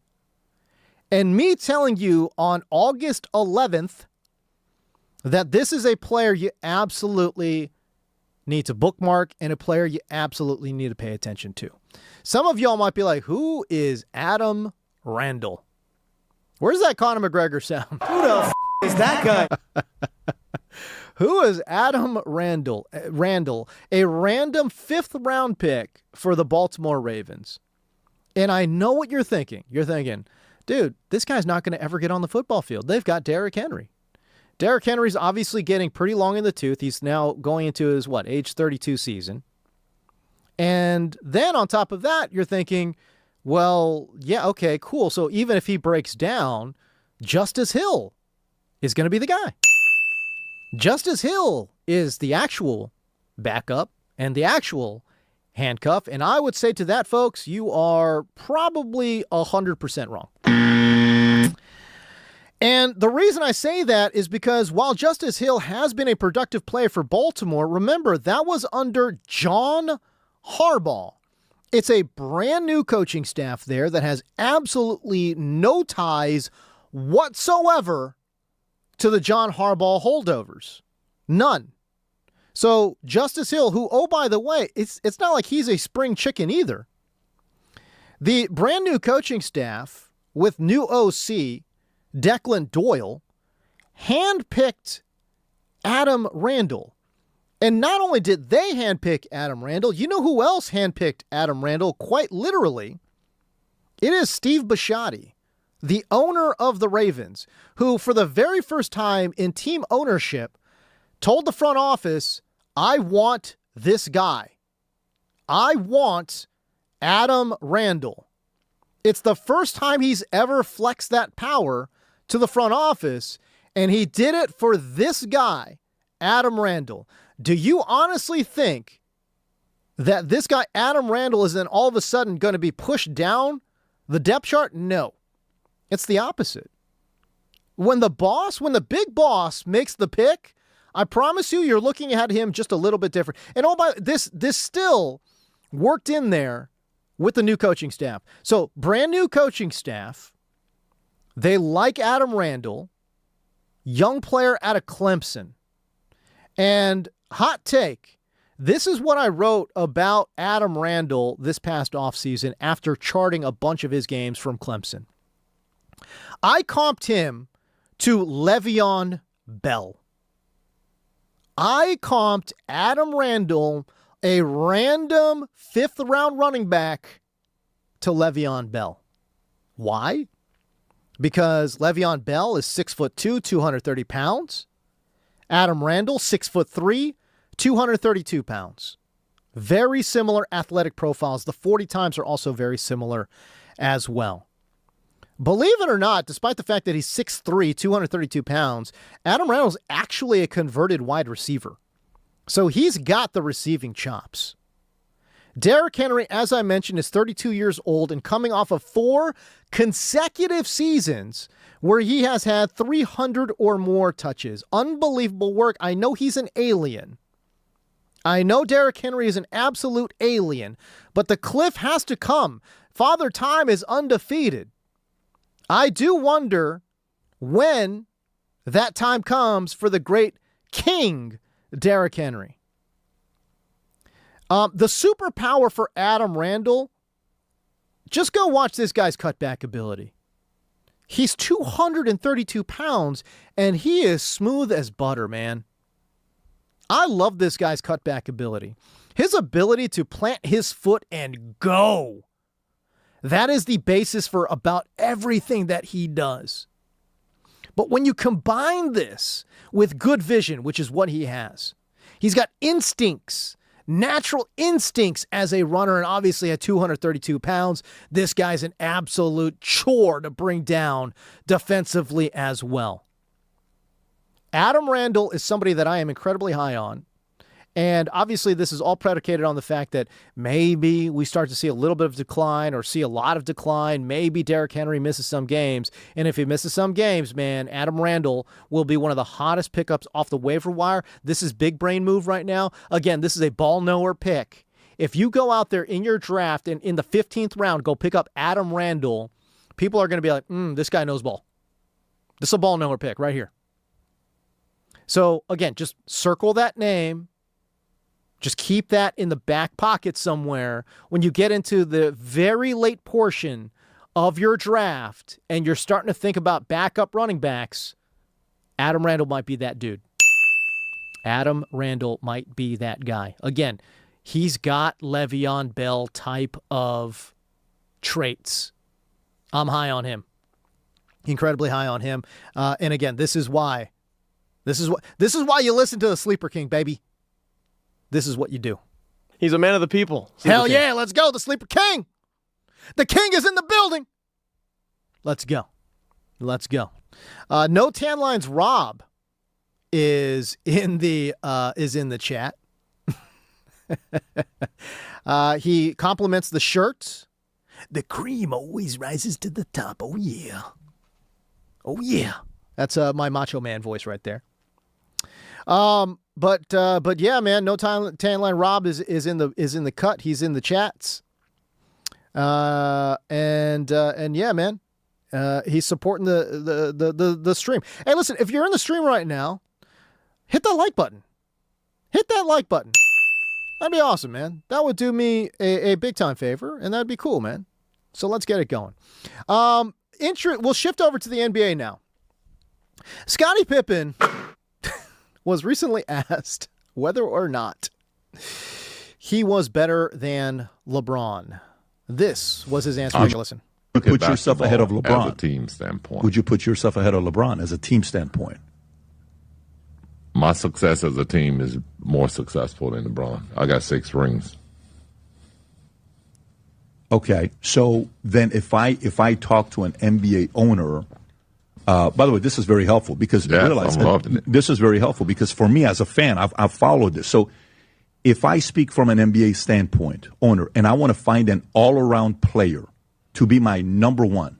and me telling you on August 11th that this is a player you absolutely need to bookmark and a player you absolutely need to pay attention to. Some of y'all might be like, who is Adam Randall? Where's that Conor McGregor sound? Who the is that guy? Who is Adam Randall? Randall, a random 5th round pick for the Baltimore Ravens. And I know what you're thinking. You're thinking, dude, this guy's not going to ever get on the football field. They've got Derrick Henry. Derrick Henry's obviously getting pretty long in the tooth. He's now going into his, age 32 season. And then on top of that, you're thinking, well, yeah, okay, cool. So even if he breaks down, Justice Hill is going to be the guy. Justice Hill is the actual backup and the actual handcuff. And I would say to that, folks, you are probably 100% wrong. And the reason I say that is because while Justice Hill has been a productive player for Baltimore, remember, that was under John Harbaugh. It's a brand new coaching staff there that has absolutely no ties whatsoever to the John Harbaugh holdovers. None. So Justice Hill, who, oh, by the way, it's not like he's a spring chicken either. The brand new coaching staff with new OC, Declan Doyle, handpicked Adam Randall. And not only did they handpick Adam Randall, you know who else handpicked Adam Randall? Quite literally, it is Steve Bisciotti, the owner of the Ravens, who for the very first time in team ownership told the front office, I want this guy. I want Adam Randall. It's the first time he's ever flexed that power to the front office, and he did it for this guy, Adam Randall. Do you honestly think that this guy, Adam Randall, is then all of a sudden going to be pushed down the depth chart? No. It's the opposite. When the big boss makes the pick, I promise you're looking at him just a little bit different. And this still worked in there with the new coaching staff. So brand new coaching staff. They like Adam Randall, young player out of Clemson. And hot take, this is what I wrote about Adam Randall this past offseason after charting a bunch of his games from Clemson. I comped him to Le'Veon Bell. I comped Adam Randall, a random 5th round running back, to Le'Veon Bell. Why? Because Le'Veon Bell is 6'2", 230 pounds. Adam Randall, 6'3", 232 pounds. Very similar athletic profiles. The 40 times are also very similar as well. Believe it or not, despite the fact that he's 6'3", 232 pounds, Adam Randall's actually a converted wide receiver. So he's got the receiving chops. Derrick Henry, as I mentioned, is 32 years old and coming off of 4 consecutive seasons where he has had 300 or more touches. Unbelievable work. I know he's an alien. I know Derrick Henry is an absolute alien, but the cliff has to come. Father Time is undefeated. I do wonder when that time comes for the great King Derrick Henry. The superpower for Adam Randall, just go watch this guy's cutback ability. He's 232 pounds, and he is smooth as butter, man. I love this guy's cutback ability. His ability to plant his foot and go. That is the basis for about everything that he does. But when you combine this with good vision, which is what he has, he's got instincts, natural instincts as a runner, and obviously at 232 pounds, this guy's an absolute chore to bring down defensively as well. Adam Randall is somebody that I am incredibly high on. And obviously this is all predicated on the fact that maybe we start to see a little bit of decline or see a lot of decline. Maybe Derrick Henry misses some games. And if he misses some games, man, Adam Randall will be one of the hottest pickups off the waiver wire. This is big brain move right now. Again, this is a ball knower pick. If you go out there in your draft and in the 15th round, go pick up Adam Randall, people are going to be like, this guy knows ball. This is a ball knower pick right here. So again, just circle that name. Just keep that in the back pocket somewhere when you get into the very late portion of your draft and you're starting to think about backup running backs. Adam Randall might be that dude. Adam Randall might be that guy. Again, he's got Le'Veon Bell type of traits. I'm high on him. Incredibly high on him. And again, this is why you listen to the Sleeper King, baby. This is what you do. He's a man of the people. Hell yeah, let's go. The Sleeper King. The King is in the building. Let's go. Let's go. No Tan Lines Rob is in the chat. He compliments the shirt. The cream always rises to the top. Oh yeah. Oh yeah. That's my Macho Man voice right there. But yeah, man, no Tan Line Rob is in the cut. He's in the chats. And yeah, man, he's supporting the stream. Hey, listen, if you're in the stream right now, hit that like button. Hit that like button. That'd be awesome, man. That would do me a big time favor, and that'd be cool, man. So let's get it going. We'll shift over to the NBA now. Scottie Pippen was recently asked whether or not he was better than LeBron. This was his answer. Take a listen. put yourself ahead of LeBron? As a team standpoint. Would you put yourself ahead of LeBron as a team standpoint? My success as a team is more successful than LeBron. I got 6 rings. Okay, so then if I talk to an NBA owner, by the way, this is very helpful because realize this is very helpful because for me as a fan, I've followed this. So if I speak from an NBA standpoint, owner, and I want to find an all-around player to be my number one,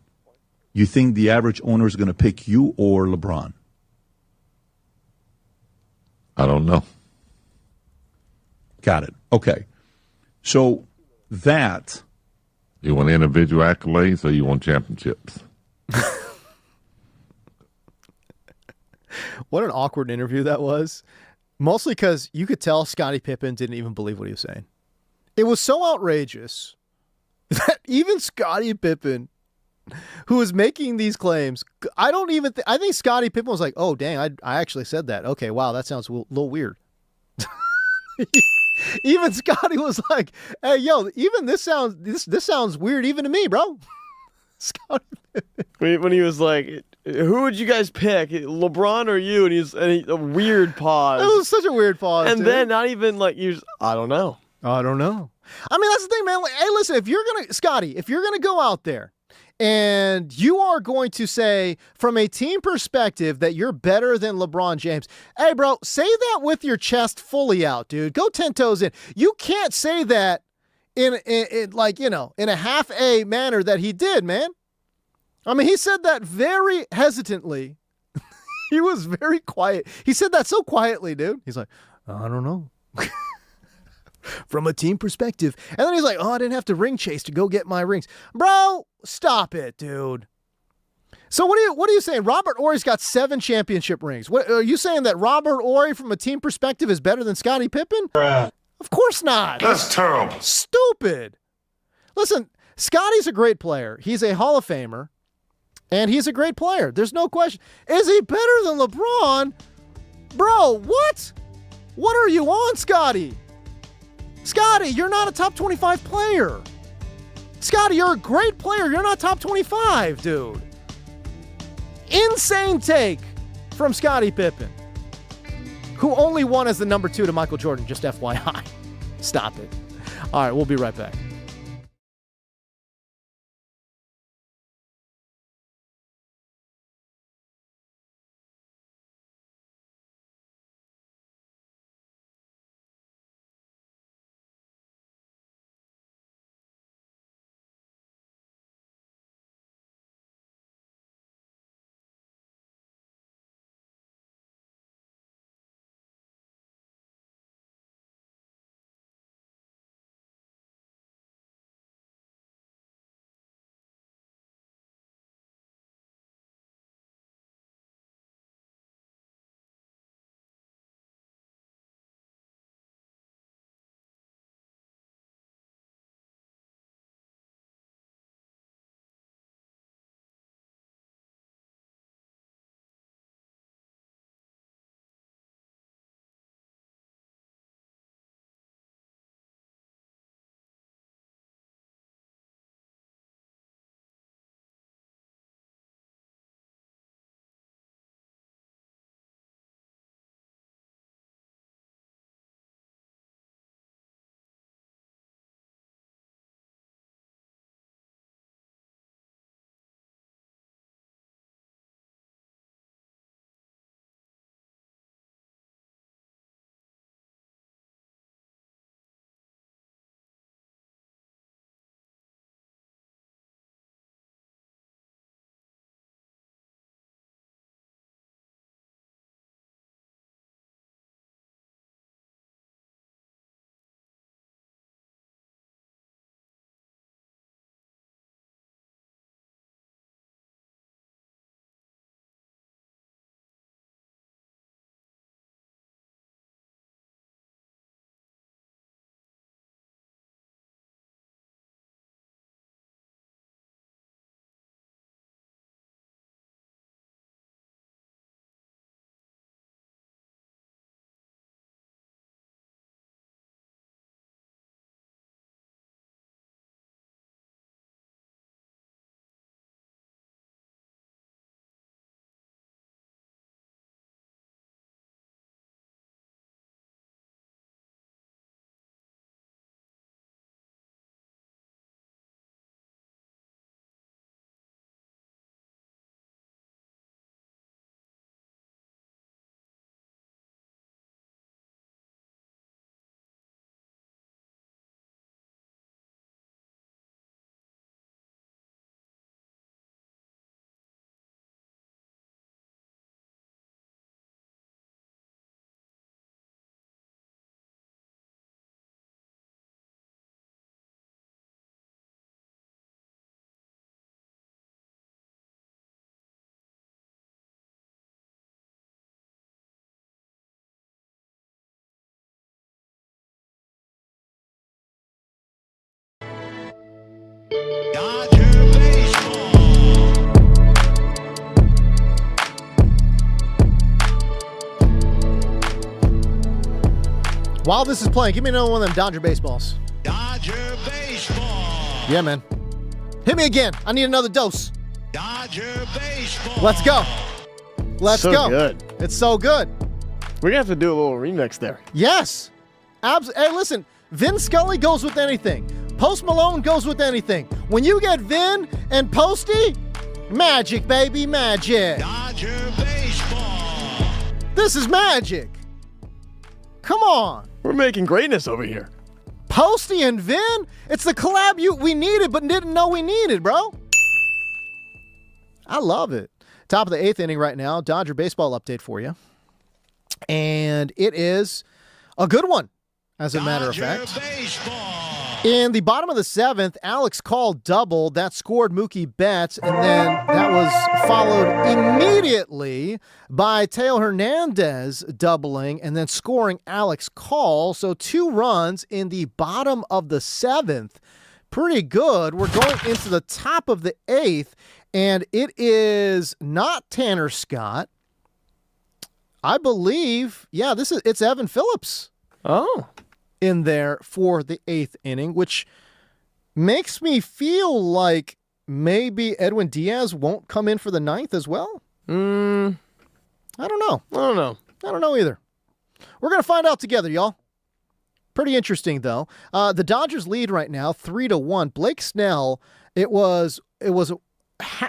you think the average owner is going to pick you or LeBron? I don't know. Got it. Okay. So that. You want individual accolades or you want championships? What an awkward interview that was. Mostly because you could tell Scottie Pippen didn't even believe what he was saying. It was so outrageous that even Scottie Pippen, who was making these claims, I think Scottie Pippen was like, oh, dang, I actually said that. Okay, wow, that sounds a little weird. Even Scottie was like, hey, yo, even this sounds weird even to me, bro. Scottie Pippen. When he was like, who would you guys pick, LeBron or you? And a weird pause. It was such a weird pause. And then not even like, I don't know. I don't know. I mean, that's the thing, man. Like, hey, listen, if you're going to go out there and you are going to say from a team perspective that you're better than LeBron James, hey, bro, say that with your chest fully out, dude. Go 10 toes in. You can't say that in a half a manner that he did, man. I mean, he said that very hesitantly. He was very quiet. He said that so quietly, dude. He's like, I don't know. From a team perspective. And then he's like, oh, I didn't have to ring chase to go get my rings. Bro, stop it, dude. So what are you saying? Robert Horry's got 7 championship rings. What are you saying, that Robert Horry from a team perspective is better than Scottie Pippen? Of course not. That's terrible. Stupid. Listen, Scotty's a great player. He's a Hall of Famer, and he's a great player. There's no question. Is he better than LeBron? Bro, what? What are you on, Scotty? Scotty, you're not a top 25 player. Scotty, you're a great player. You're not top 25, dude. Insane take from Scottie Pippen, who only won as the number 2 to Michael Jordan, just FYI. Stop it. All right, we'll be right back. While this is playing, give me another one of them Dodger baseballs. Dodger baseball. Yeah, man. Hit me again. I need another dose. Dodger baseball. Let's go. Let's go. Good. It's so good. We're going to have to do a little remix there. Yes. Hey, listen. Vin Scully goes with anything. Post Malone goes with anything. When you get Vin and Posty, magic, baby, magic. Dodger baseball. This is magic. Come on. We're making greatness over here. Posty and Vin? It's the collab we needed but didn't know we needed, bro. I love it. Top of the 8th inning right now. Dodger baseball update for you. And it is a good one, as a matter of fact. Baseball. In the bottom of the 7th, Alex Call doubled. That scored Mookie Betts, and then that was followed immediately by Teo Hernandez doubling and then scoring Alex Call. So 2 runs in the bottom of the 7th. Pretty good. We're going into the top of the 8th, and it is not Tanner Scott. I believe, it's Evan Phillips. Oh. In there for the 8th inning, which makes me feel like maybe Edwin Diaz won't come in for the 9th as well. I don't know. I don't know either. We're going to find out together, y'all. Pretty interesting, though. The Dodgers lead right now, 3-1. Blake Snell, it was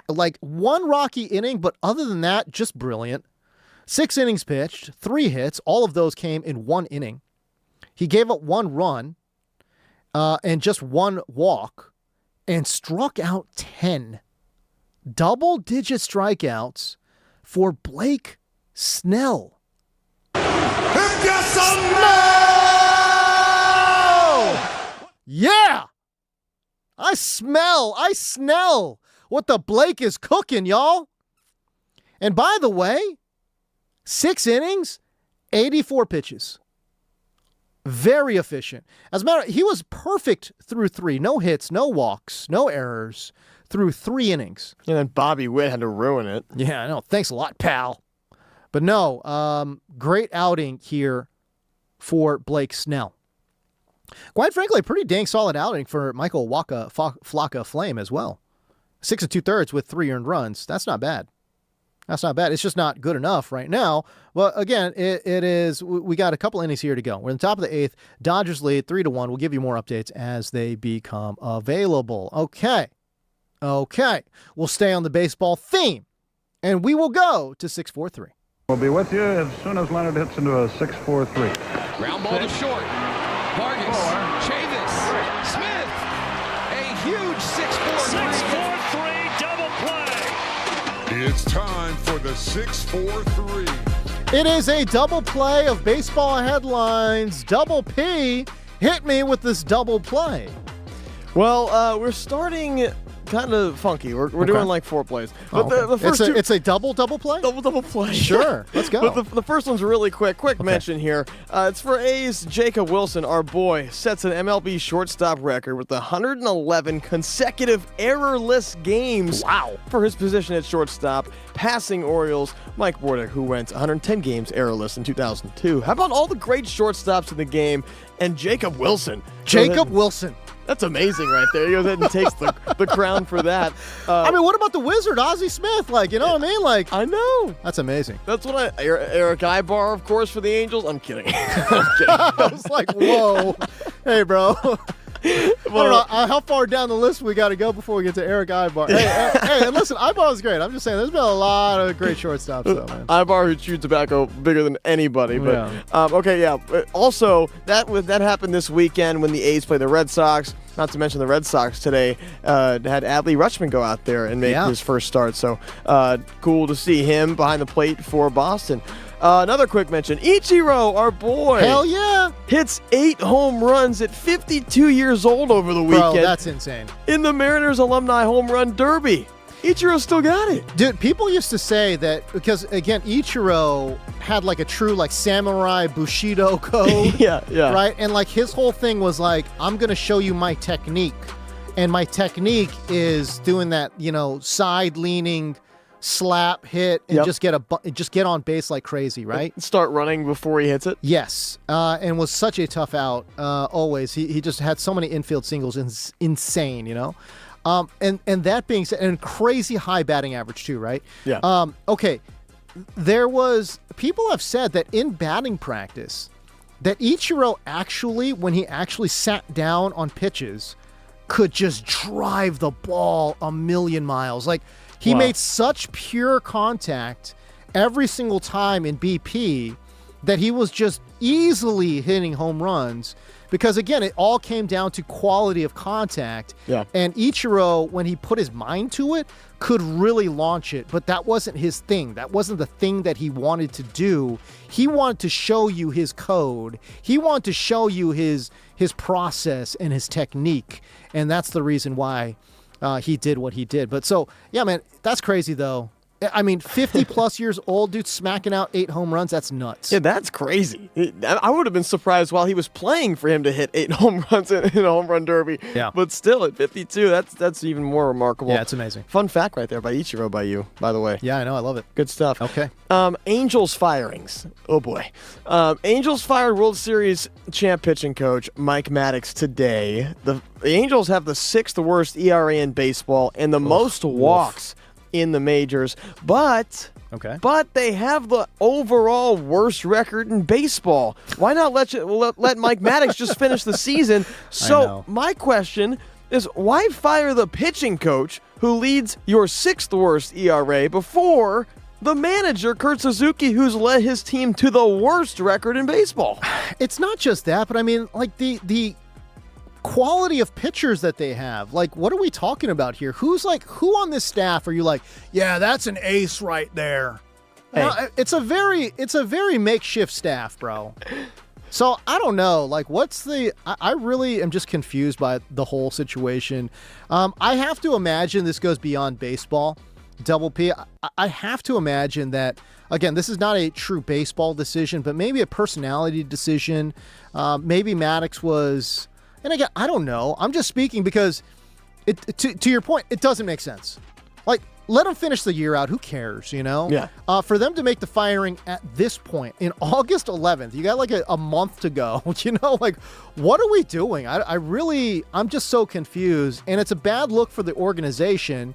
like one rocky inning, but other than that, just brilliant. 6 innings pitched, 3 hits. All of those came in 1 inning. He gave up 1 run and just 1 walk and struck out 10. Double-digit strikeouts for Blake Snell. Yeah! I smell what the Blake is cooking, y'all. And by the way, 6 innings, 84 pitches. Very efficient. As a matter, he was perfect through 3. No hits, no walks, no errors through 3 innings. And then Bobby Witt had to ruin it. Yeah, I know. Thanks a lot, pal. But no, great outing here for Blake Snell. Quite frankly, a pretty dang solid outing for Michael Flocka Flame as well. 6 2/3 with 3 earned runs. That's not bad. That's not bad. It's just not good enough right now. Well, again, it is. We got a couple innings here to go. We're in the top of the 8th. Dodgers lead 3-1. We'll give you more updates as they become available. Okay. We'll stay on the baseball theme, and we will go to 6-4-3. We'll be with you as soon as Leonard hits into a 6-4-3. Ground ball to short. Vargas. Chavis. Smith. A huge 6-4-3 double play. It's time for the 6-4-3. It is a double play of baseball headlines. Double P. Hit me with this double play. Well, we're starting kind of funky. We're doing like 4 plays. But the first it's a double play? Double play. Sure. Let's go. But the first one's really quick. Quick mention here. It's for A's Jacob Wilson. Our boy sets an MLB shortstop record with 111 consecutive errorless games. Wow. For his position at shortstop, passing Orioles Mike Bordick, who went 110 games errorless in 2002. How about all the great shortstops in the game and Jacob Wilson? Wilson. That's amazing right there. He goes ahead and takes the crown for that. I mean, what about the wizard, Ozzie Smith? Like, you know what I mean? Like, I know. That's amazing. That's what Eric Ibar, of course, for the Angels. I'm kidding. I was like, whoa. Hey, bro. I don't know how far down the list we got to go before we get to Eric Ibar. Hey, listen, Ibar was great. I'm just saying, there's been a lot of great shortstops, though, man. Ibar who chewed tobacco bigger than anybody. But Also, that happened this weekend when the A's played the Red Sox. Not to mention the Red Sox today had Adley Rutschman go out there and make his first start. So cool to see him behind the plate for Boston. Another quick mention. Ichiro, our boy. Hell yeah. Hits 8 home runs at 52 years old over the weekend. Bro, that's insane. In the Mariners Alumni Home Run Derby. Ichiro still got it. Dude, people used to say that because, again, Ichiro had like a true like samurai Bushido code. yeah. Right? And like his whole thing was like, I'm going to show you my technique. And my technique is doing that, side-leaning slap, hit, and just get on base like crazy, right? Start running before he hits it. Yes, and was such a tough out. Always, he just had so many infield singles, insane, and that being said, and crazy high batting average too, right? Yeah. Okay, people have said that in batting practice, that Ichiro actually, when he actually sat down on pitches, could just drive the ball a million miles. Like, he made such pure contact every single time in BP that he was just easily hitting home runs because, again, it all came down to quality of contact. Yeah. And Ichiro, when he put his mind to it, could really launch it, but that wasn't his thing. That wasn't the thing that he wanted to do. He wanted to show you his code. He wanted to show you his process and his technique, and that's the reason why he did what he did. But so, yeah, man, that's crazy, though. I mean, 50-plus years old, dude, smacking out 8 home runs, that's nuts. Yeah, that's crazy. I would have been surprised while he was playing for him to hit 8 home runs in a home run derby. Yeah. But still, at 52, that's even more remarkable. Yeah, it's amazing. Fun fact right there by Ichiro by you, by the way. Yeah, I know. I love it. Good stuff. Okay. Angels firings. Oh, boy. Angels fired World Series champ pitching coach Mike Maddox today. The Angels have the 6th worst ERA in baseball and the most walks in the majors, but they have the overall worst record in baseball. Why not let Mike Maddox just finish the season? So my question is, why fire the pitching coach who leads your 6th worst ERA before the manager, Kurt Suzuki, who's led his team to the worst record in baseball? It's not just that, but I mean, like the quality of pitchers that they have. Like, what are we talking about here? Who on this staff are you like, yeah, that's an ace right there? Hey. No, it's a very makeshift staff, bro. So I don't know. Like, I really am just confused by the whole situation. I have to imagine this goes beyond baseball. Double P. I have to imagine that, again, this is not a true baseball decision, but maybe a personality decision. Maybe Maddox was. And again, I don't know. I'm just speaking because, to your point, it doesn't make sense. Like, let them finish the year out. Who cares, Yeah. For them to make the firing at this point, in August 11th, you got like a month to go. Like, what are we doing? I'm just so confused. And it's a bad look for the organization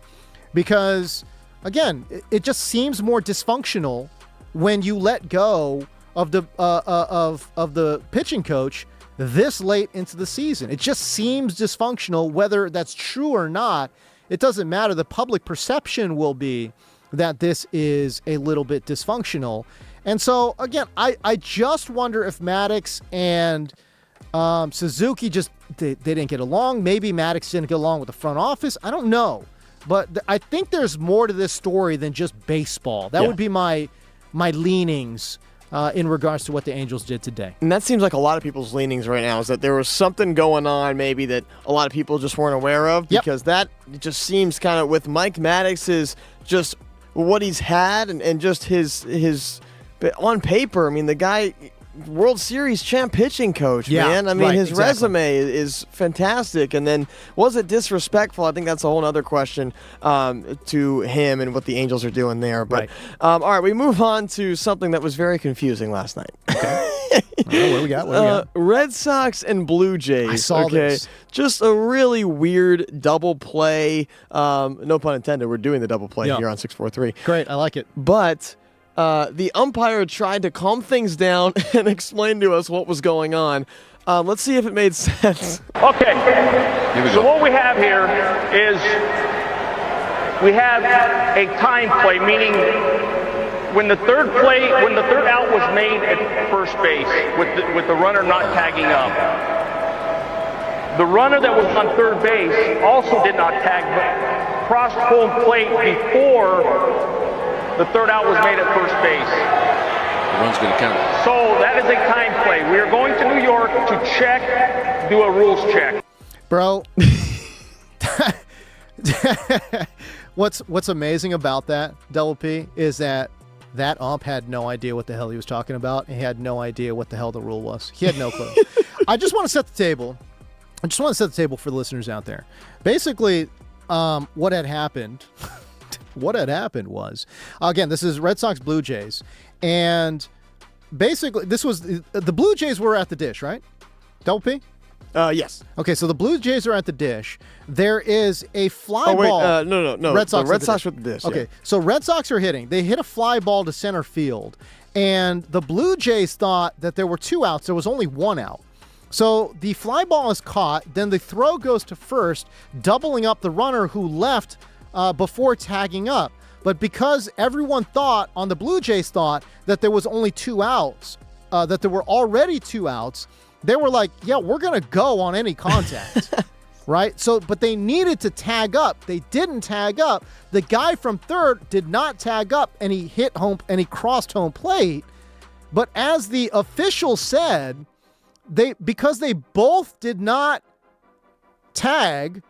because, again, it just seems more dysfunctional when you let go of the pitching coach this late into the season. It just seems dysfunctional. Whether that's true or not, it doesn't matter. The public perception will be that this is a little bit dysfunctional. And so, again, I just wonder if Maddox and Suzuki they didn't get along. Maybe Maddox didn't get along with the front office. I don't know. But I think there's more to this story than just baseball. That would be my leanings in regards to what the Angels did today. And that seems like a lot of people's leanings right now, is that there was something going on maybe that a lot of people just weren't aware of, because that just seems kind of, with Mike Maddox's just what he's had and just his on paper, I mean, the guy, World Series champ pitching coach, man. I mean, his resume is fantastic. And then, was it disrespectful? I think that's a whole other question to him and what the Angels are doing there. But all right, we move on to something that was very confusing last night. What do we got? Red Sox and Blue Jays. I saw this. Just a really weird double play. No pun intended. We're doing the double play here on 643. Great, I like it. But the umpire tried to calm things down and explain to us what was going on. Let's see if it made sense. Okay. So what we have here is we have a time play, meaning when the third out was made at first base with the runner not tagging up. The runner that was on third base also did not tag, but crossed home plate before the third out was made at first base. The run's going to count. So that is a time play. We are going to New York to do a rules check. Bro, what's amazing about that, Double P, is that ump had no idea what the hell he was talking about. And he had no idea what the hell the rule was. He had no clue. I just want to set the table. I just want to set the table for the listeners out there. Basically, what had happened what had happened was, again, this is Red Sox Blue Jays, and basically this was the Blue Jays were at the dish, right? Double P? Yes. Okay, so the Blue Jays are at the dish. There is a fly ball. No. Red Sox. The Red Sox with the dish. Okay, yeah. so Red Sox are hitting. They hit a fly ball to center field, and the Blue Jays thought that there were 2 outs. There was only 1 out. So the fly ball is caught. Then the throw goes to first, doubling up the runner who left before tagging up. But because everyone thought on the Blue Jays thought that there was only 2 outs, that there were already 2 outs. They were like, yeah, we're going to go on any contact, right? So, but they needed to tag up. They didn't tag up. The guy from third did not tag up, and he hit home, and he crossed home plate. But as the official said, because they both did not tag,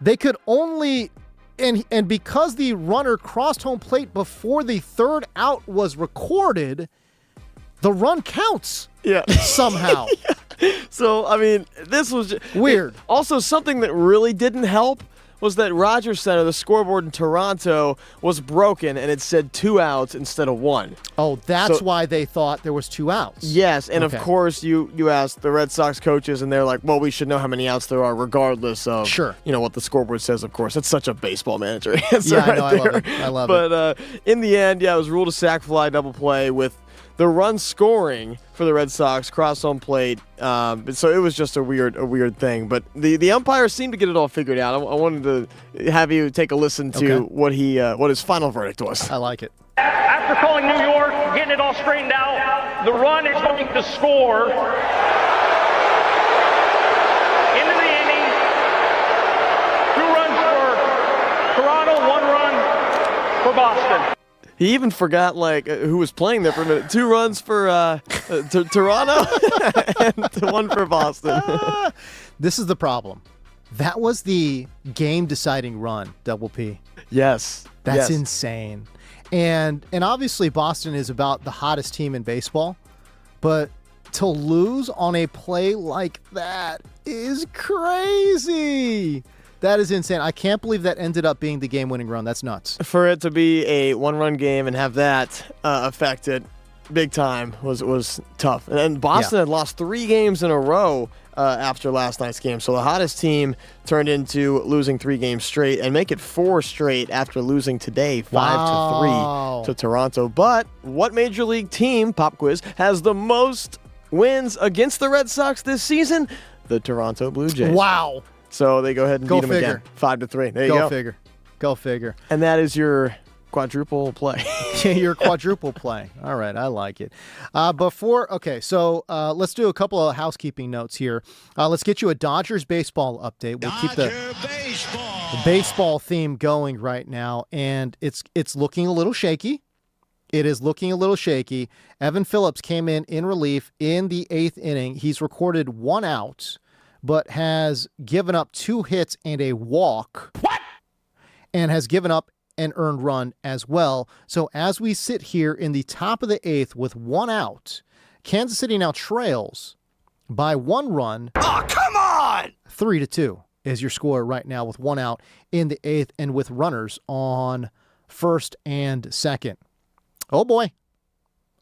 they could only, and because the runner crossed home plate before the third out was recorded, the run counts. Yeah. Somehow. Yeah. So, I mean, this was weird. Also, something that really didn't help was that Rogers Center, the scoreboard in Toronto, was broken and it said 2 outs instead of 1. Oh, that's why they thought there was 2 outs. Yes, and of course you asked the Red Sox coaches and they're like, well, we should know how many outs there are regardless of what the scoreboard says, of course. That's such a baseball manager answer I right there. I love it. But in the end, it was ruled a sac fly double play with the run scoring for the Red Sox, cross home plate. So it was just a weird thing. But the umpire seemed to get it all figured out. I wanted to have you take a listen to what his final verdict was. I like it. After calling New York, getting it all straightened out, the run is going to score into the inning. 2 runs for Toronto, 1 run for Boston. He even forgot who was playing there for a minute. 2 runs for Toronto and 1 for Boston. This is the problem. That was the game-deciding run, Double P. Yes. That's insane. And obviously Boston is about the hottest team in baseball, but to lose on a play like that is crazy. That is insane. I can't believe that ended up being the game-winning run. That's nuts. For it to be a 1-run game and have that affect it big time was tough. And Boston had lost 3 games in a row after last night's game. So the hottest team turned into losing 3 games straight and make it 4 straight after losing today 5-3 to Toronto. But what Major League team, pop quiz, has the most wins against the Red Sox this season? The Toronto Blue Jays. Wow. So they go ahead and beat them again, 5-3. There you go. Go figure. And that is your quadruple play. Your quadruple play. All right, I like it. So let's do a couple of housekeeping notes here. Let's get you a Dodgers baseball update. We'll keep the baseball theme going right now, and it's looking a little shaky. It is looking a little shaky. Evan Phillips came in relief in the 8th inning. He's recorded 1 out, but has given up 2 hits and a walk. What? And has given up an earned run as well. So as we sit here in the top of the 8th with 1 out, Kansas City now trails by 1 run. Oh, come on! 3-2 is your score right now with 1 out in the 8th and with runners on first and second. Oh, boy.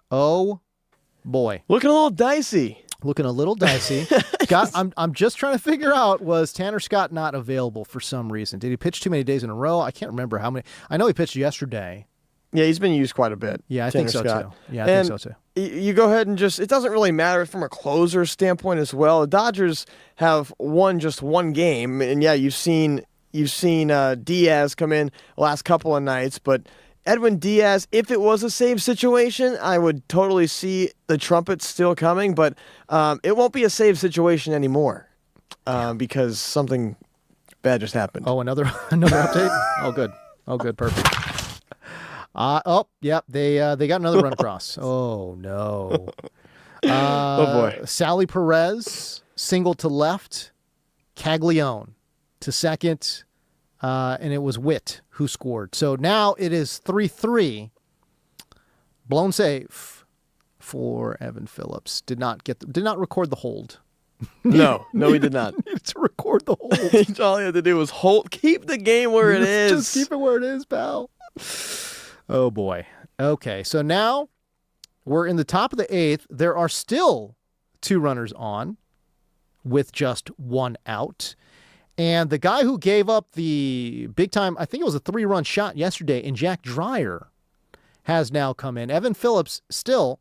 Looking a little dicey. Scott, I'm just trying to figure out, was Tanner Scott not available for some reason? Did he pitch too many days in a row? I can't remember how many. I know he pitched yesterday. Yeah, he's been used quite a bit. Yeah, I think so too. You go ahead and it doesn't really matter from a closer standpoint as well. The Dodgers have won just 1 game, and you've seen Diaz come in the last couple of nights, but Edwin Diaz, if it was a save situation, I would totally see the trumpets still coming, but it won't be a save situation anymore because something bad just happened. Oh, another update? Oh, good. Perfect. They got another run across. Oh, no. Oh, boy. Sally Perez, single to left. Caglione to second. And it was Witt who scored. So now it is 3-3. Blown save for Evan Phillips. Did not record the hold. No, he did not. Needed to record the hold. All he had to do was keep the game where it is. Just keep it where it is, pal. Oh, boy. Okay, so now we're in the top of the 8th. There are still 2 runners on with just 1 out. And the guy who gave up the big time, I think it was a 3-run shot yesterday in Jack Dreyer, has now come in. Evan Phillips still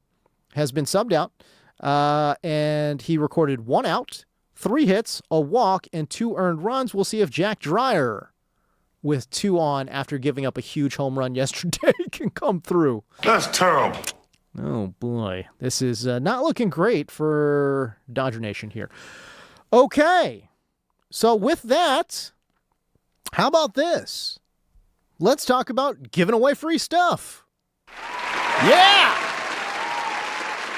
has been subbed out, and he recorded 1 out, 3 hits, a walk, and 2 earned runs. We'll see if Jack Dreyer, with 2 on after giving up a huge home run yesterday, can come through. That's terrible. Oh, boy. This is not looking great for Dodger Nation here. Okay. So with that, how about this? Let's talk about giving away free stuff. Yeah!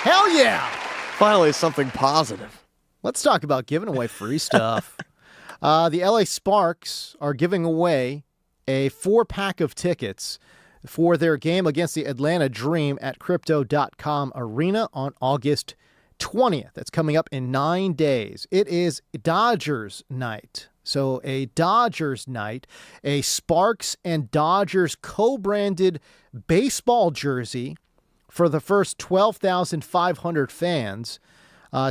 Hell yeah! Finally, something positive. Let's talk about giving away free stuff. The LA Sparks are giving away a 4-pack of tickets for their game against the Atlanta Dream at Crypto.com Arena on August 20th. That's coming up in 9 days. It is Dodgers night. So a Dodgers night, a Sparks and Dodgers co-branded baseball jersey for the first 12,500 fans.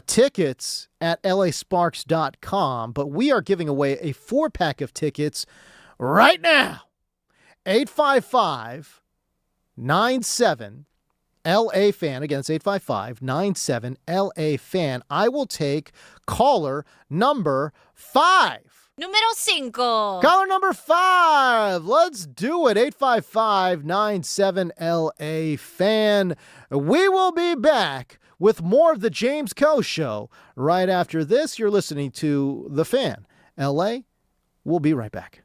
Tickets at lasparks.com, but we are giving away a 4-pack of tickets right now. 855-97 LA fan. Again, it's 855-97 LA fan. I will take caller number 5. Número 5. Caller number 5. Let's do it. 855-97 LA fan. We will be back with more of the James Coe Show right after this. You're listening to The Fan LA. We'll be right back.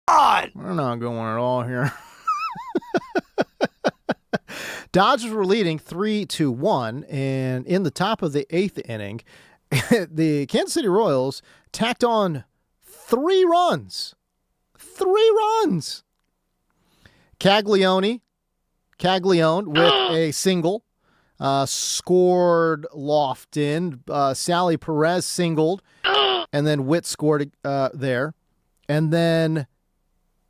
God! We're not going at all here. Dodgers were leading 3-1, and in the top of the 8th inning, the Kansas City Royals tacked on 3 runs. 3 runs. Caglione with a single, scored Lofton. Sally Perez singled, and then Witt scored there. And then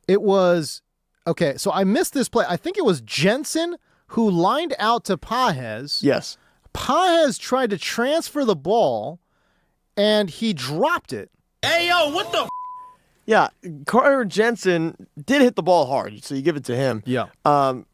it was, okay, so I missed this play. I think it was Jensen who lined out to Pages. Yes. Pages tried to transfer the ball, and he dropped it. Hey, yo, what the? Yeah, Carter Jensen did hit the ball hard, so you give it to him. Yeah.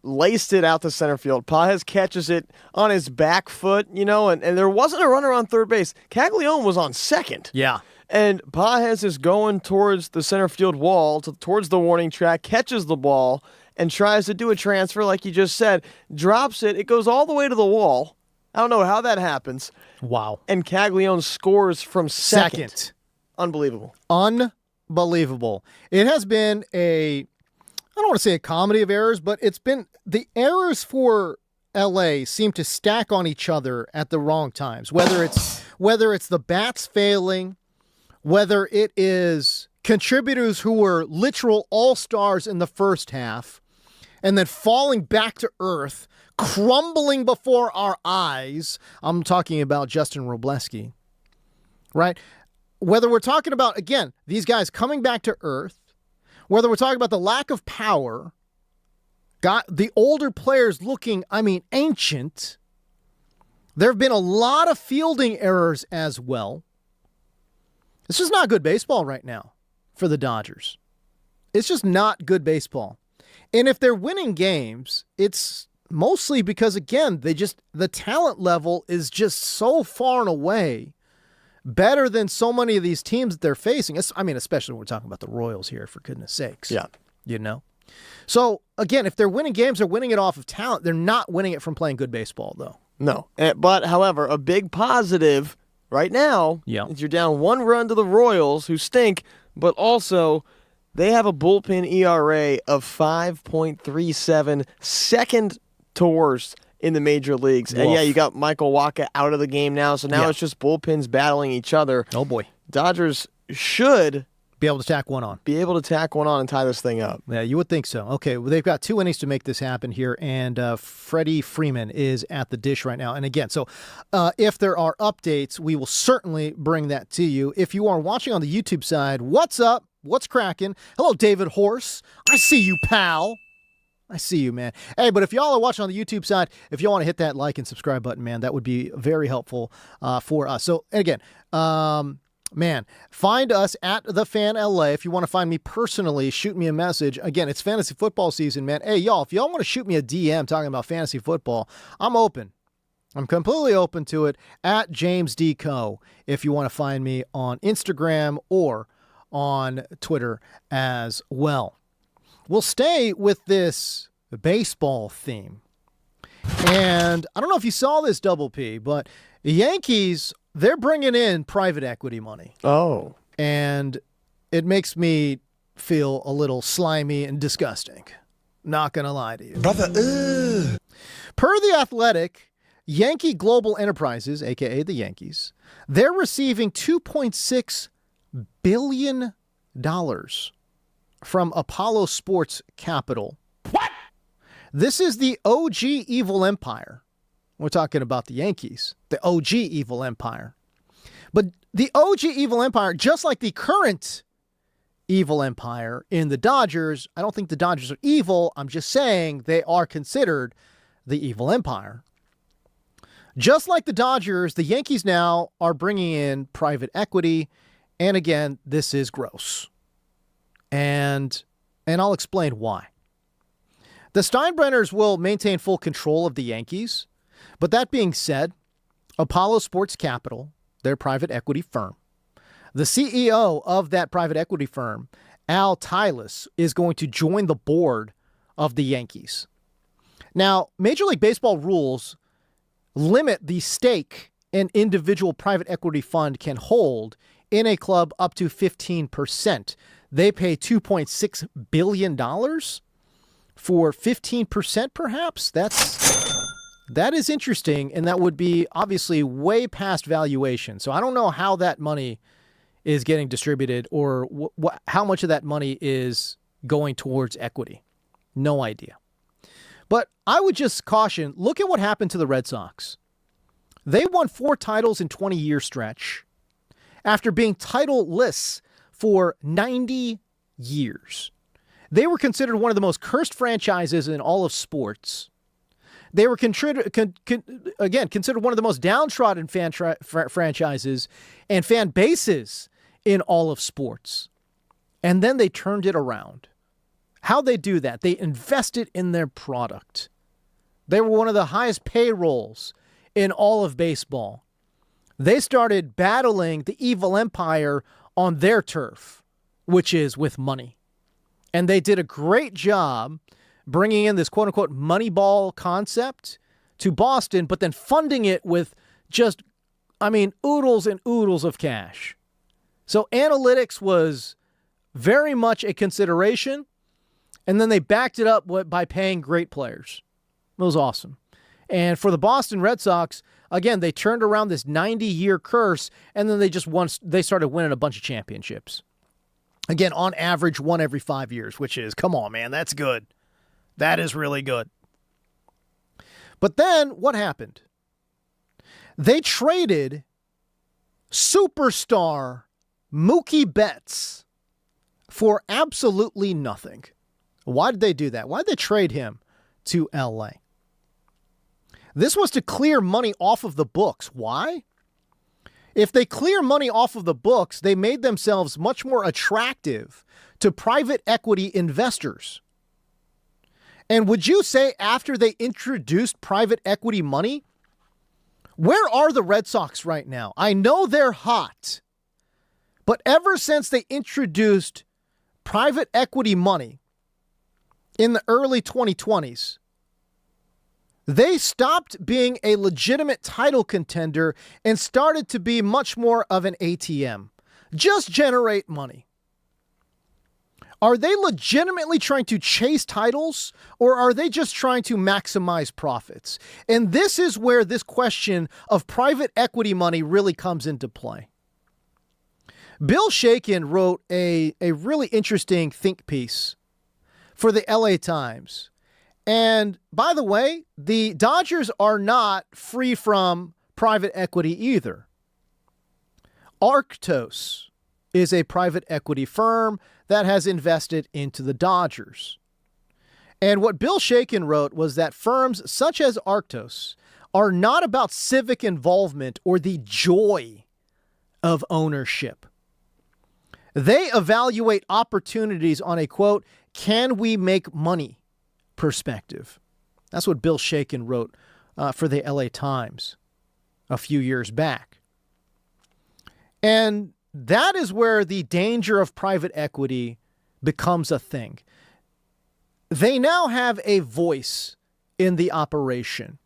Laced it out to center field. Pages catches it on his back foot, and there wasn't a runner on third base. Caglione was on second. Yeah. And Pages is going towards the center field wall, towards the warning track, catches the ball, and tries to do a transfer like you just said. Drops it. It goes all the way to the wall. I don't know how that happens. Wow. And Caglione scores from second. Unbelievable. Unbelievable. It has been I don't want to say a comedy of errors, but it's been, the errors for LA seem to stack on each other at the wrong times. Whether it's the bats failing, whether it is contributors who were literal all-stars in the first half and then falling back to earth, crumbling before our eyes. I'm talking about Justin Robleski, right? Whether we're talking about, again, these guys coming back to earth, whether we're talking about the lack of power, got the older players looking, ancient. There have been a lot of fielding errors as well. It's just not good baseball right now for the Dodgers. It's just not good baseball. And if they're winning games, it's mostly because, again, the talent level is just so far and away better than so many of these teams that they're facing. Especially when we're talking about the Royals here, for goodness sakes. Yeah. So, again, if they're winning games, they're winning it off of talent. They're not winning it from playing good baseball, though. No. But, however, a big positive right now is you're down 1 run to the Royals, who stink, but also they have a bullpen ERA of 5.37, second to worst in the major leagues. Woof. And, you got Michael Wacha out of the game now, so now it's just bullpens battling each other. Oh, boy. Dodgers should be able to tack one on. And tie this thing up. Yeah, you would think so. Okay, well, they've got 2 innings to make this happen here, and Freddie Freeman is at the dish right now. And again, so if there are updates, we will certainly bring that to you. If you are watching on the YouTube side, what's up? What's cracking? Hello, David Horse. I see you, pal. I see you, man. Hey, but if y'all are watching on the YouTube side, if y'all want to hit that like and subscribe button, man, that would be very helpful for us. So, again, man, find us at The Fan LA. If you want to find me personally, shoot me a message. Again, it's fantasy football season, man. Hey, y'all, if y'all want to shoot me a DM talking about fantasy football, I'm open. I'm completely open to it at James D. Co. if you want to find me on Instagram or on Twitter as well. We'll stay with this baseball theme. And I don't know if you saw this, Double P, but the Yankees, they're bringing in private equity money. Oh. And it makes me feel a little slimy and disgusting. Not going to lie to you. Brother, Per The Athletic, Yankee Global Enterprises, a.k.a. the Yankees, they're receiving $2.6 billion from Apollo Sports Capital. What? This is the OG evil empire. We're talking about the Yankees, the OG evil empire. But the OG evil empire, just like the current evil empire in the Dodgers, I don't think the Dodgers are evil. I'm just saying they are considered the evil empire. Just like the Dodgers, the Yankees now are bringing in private equity. And again, this is gross. And I'll explain why. The Steinbrenners will maintain full control of the Yankees. But that being said, Apollo Sports Capital, their private equity firm, the CEO of that private equity firm, Al Tylis, is going to join the board of the Yankees. Now, Major League Baseball rules limit the stake an individual private equity fund can hold in a club up to 15%. They pay $2.6 billion for 15% perhaps. That is interesting, and that would be obviously way past valuation. So I don't know how that money is getting distributed or how much of that money is going towards equity. No idea. But I would just caution, look at what happened to the Red Sox. They won 4 titles in 20-year stretch after being titleless for 90 years. They were considered one of the most cursed franchises in all of sports. They were considered one of the most downtrodden franchises and fan bases in all of sports. And then they turned it around. How'd they do that? They invested in their product. They were one of the highest payrolls in all of baseball. They started battling the evil empire on their turf, which is with money. And they did a great job bringing in this quote-unquote Moneyball concept to Boston, but then funding it with just, oodles and oodles of cash. So analytics was very much a consideration, and then they backed it up by paying great players. It was awesome. And for the Boston Red Sox, again, they turned around this 90-year curse, and then they started winning a bunch of championships. Again, on average, 1 every 5 years, which is, come on, man, that's good. That is really good. But then what happened? They traded superstar Mookie Betts for absolutely nothing. Why did they do that? Why did they trade him to LA? This was to clear money off of the books. Why? If they clear money off of the books, they made themselves much more attractive to private equity investors. And would you say after they introduced private equity money, where are the Red Sox right now? I know they're hot, but ever since they introduced private equity money in the early 2020s, they stopped being a legitimate title contender and started to be much more of an ATM. Just generate money. Are they legitimately trying to chase titles, or are they just trying to maximize profits? And this is where this question of private equity money really comes into play. Bill Shakin wrote a really interesting think piece for the LA Times. And by the way, the Dodgers are not free from private equity either. Arctos is a private equity firm that has invested into the Dodgers. And what Bill Shakin wrote was that firms such as Arctos are not about civic involvement or the joy of ownership. They evaluate opportunities on a, quote, can we make money perspective. That's what Bill Shakin wrote for the LA Times a few years back. And that is where the danger of private equity becomes a thing. They now have a voice in the operation.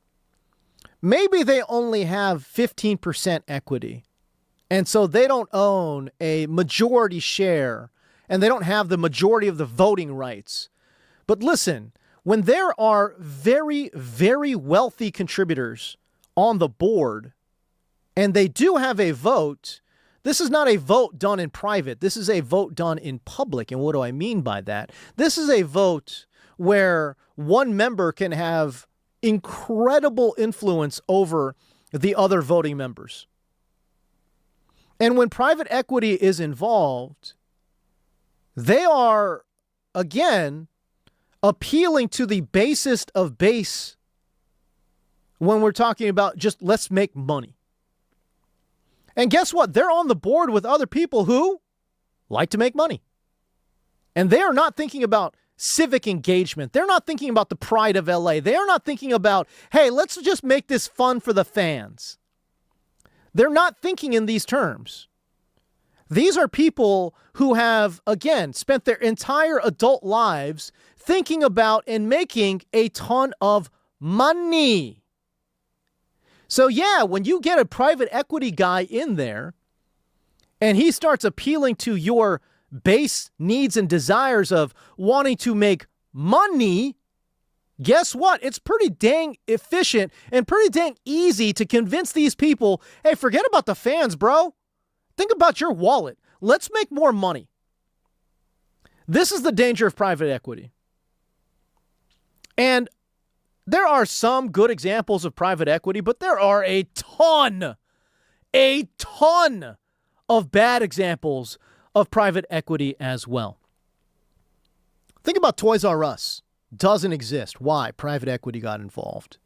Maybe they only have 15% equity, and so they don't own a majority share, and they don't have the majority of the voting rights. But listen, when there are very, very wealthy contributors on the board, and they do have a vote, this is not a vote done in private. This is a vote done in public. And what do I mean by that? This is a vote where one member can have incredible influence over the other voting members. And when private equity is involved, they are, again, appealing to the basest of base when we're talking about just let's make money. And guess what? They're on the board with other people who like to make money. And they are not thinking about civic engagement. They're not thinking about the pride of LA. They are not thinking about, hey, let's just make this fun for the fans. They're not thinking in these terms. These are people who have, again, spent their entire adult lives thinking about and making a ton of money. So yeah, when you get a private equity guy in there and he starts appealing to your base needs and desires of wanting to make money, guess what? It's pretty dang efficient and pretty dang easy to convince these people, hey, forget about the fans, bro. Think about your wallet. Let's make more money. This is the danger of private equity. And there are some good examples of private equity, but there are a ton of bad examples of private equity as well. Think about Toys R Us. Doesn't exist. Why? Private equity got involved.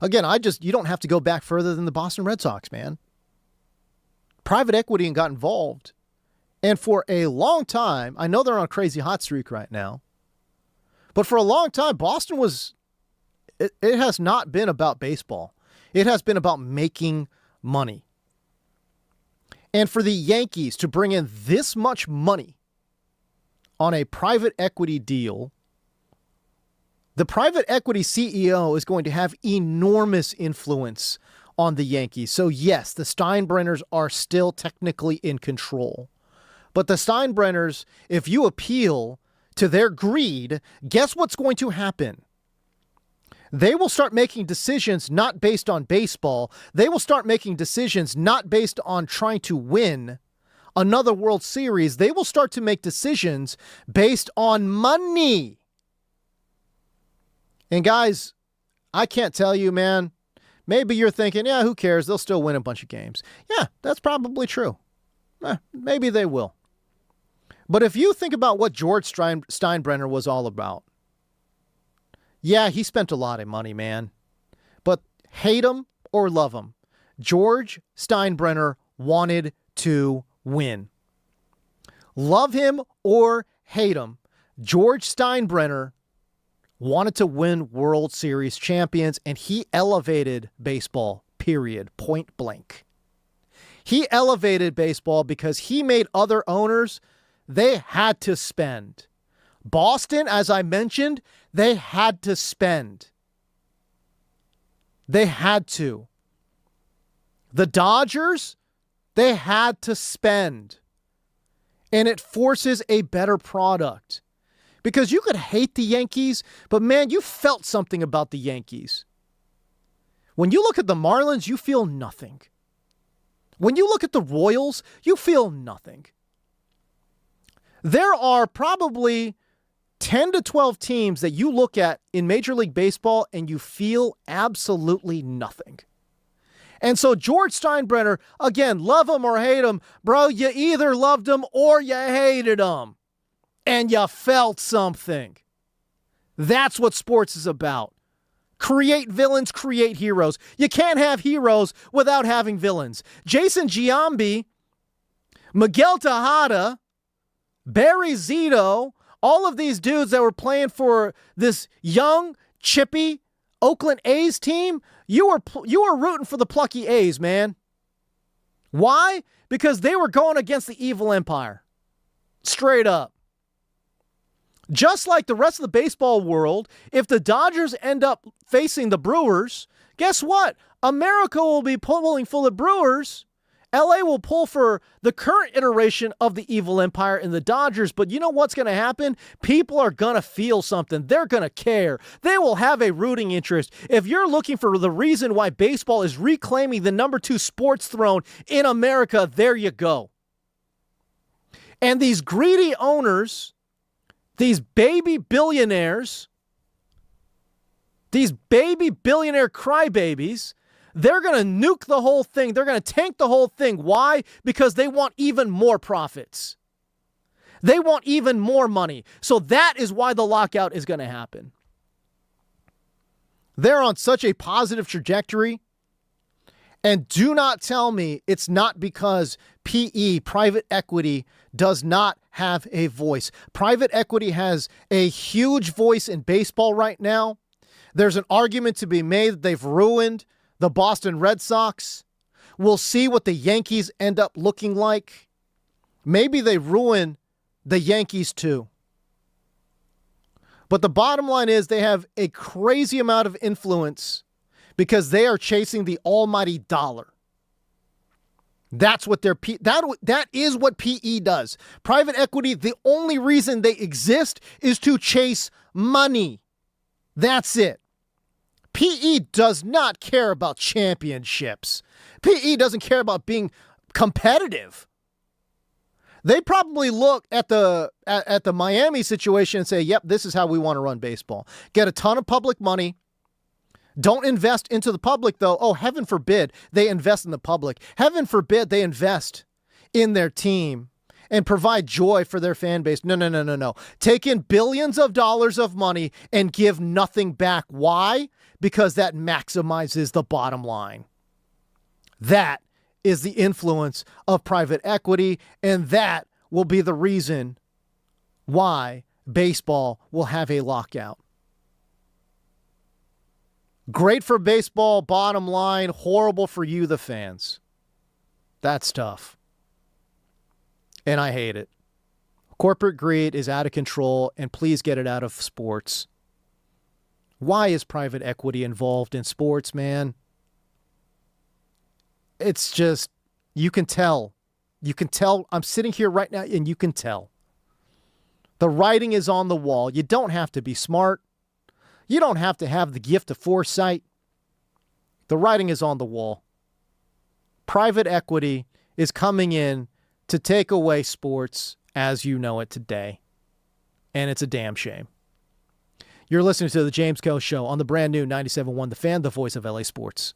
Again, you don't have to go back further than the Boston Red Sox, man. Private equity got involved. And for a long time, I know they're on a crazy hot streak right now, but for a long time, Boston it has not been about baseball. It has been about making money. And for the Yankees to bring in this much money on a private equity deal, the private equity CEO is going to have enormous influence on the Yankees. So yes, the Steinbrenners are still technically in control. But the Steinbrenners, if you appeal to their greed, guess what's going to happen? They will start making decisions not based on baseball. They will start making decisions not based on trying to win another World Series. They will start to make decisions based on money. And guys, I can't tell you, man. Maybe you're thinking, yeah, who cares? They'll still win a bunch of games. Yeah, that's probably true. Maybe they will. But if you think about what George Steinbrenner was all about, yeah, he spent a lot of money, man. But hate him or love him, George Steinbrenner wanted to win. Love him or hate him, George Steinbrenner wanted to win World Series champions, and he elevated baseball, period, point blank. He elevated baseball because he made other owners, they had to spend. Boston, as I mentioned, they had to spend. They had to. The Dodgers, they had to spend. And it forces a better product. Because you could hate the Yankees, but man, you felt something about the Yankees. When you look at the Marlins, you feel nothing. When you look at the Royals, you feel nothing. There are probably 10 to 12 teams that you look at in Major League Baseball and you feel absolutely nothing. And so George Steinbrenner, again, love him or hate him, bro, you either loved him or you hated him. And you felt something. That's what sports is about. Create villains, create heroes. You can't have heroes without having villains. Jason Giambi, Miguel Tejada, Barry Zito, all of these dudes that were playing for this young, chippy Oakland A's team, you were rooting for the plucky A's, man. Why? Because they were going against the evil empire. Straight up. Just like the rest of the baseball world, if the Dodgers end up facing the Brewers, guess what? America will be pulling for the Brewers. LA will pull for the current iteration of the evil empire in the Dodgers, but you know what's going to happen? People are going to feel something. They're going to care. They will have a rooting interest. If you're looking for the reason why baseball is reclaiming the number 2 sports throne in America, there you go. And these greedy owners, these baby billionaires, these baby billionaire crybabies, they're going to nuke the whole thing. They're going to tank the whole thing. Why? Because they want even more profits. They want even more money. So that is why the lockout is going to happen. They're on such a positive trajectory. And do not tell me it's not because PE, private equity, does not have a voice. Private equity has a huge voice in baseball right now. There's an argument to be made that they've ruined the Boston Red Sox. We'll see what the Yankees end up looking like. Maybe they ruin the Yankees too. But the bottom line is they have a crazy amount of influence because they are chasing the almighty dollar. That's what that is what PE does. Private equity, the only reason they exist is to chase money. That's it. PE does not care about championships. PE doesn't care about being competitive. They probably look at the Miami situation and say, "Yep, this is how we want to run baseball. Get a ton of public money. Don't invest into the public, though. Oh, heaven forbid they invest in the public. Heaven forbid they invest in their team and provide joy for their fan base. No. Take in billions of dollars of money and give nothing back. Why? Because that maximizes the bottom line. That is the influence of private equity, and that will be the reason why baseball will have a lockout. Great for baseball, bottom line, horrible for you, the fans. That's tough. And I hate it. Corporate greed is out of control, and please get it out of sports. Why is private equity involved in sports, man? It's just, you can tell. You can tell. I'm sitting here right now, and you can tell. The writing is on the wall. You don't have to be smart. You don't have to have the gift of foresight. The writing is on the wall. Private equity is coming in to take away sports as you know it today. And it's a damn shame. You're listening to The James Coe Show on the brand new 97.1 The Fan, the voice of LA Sports.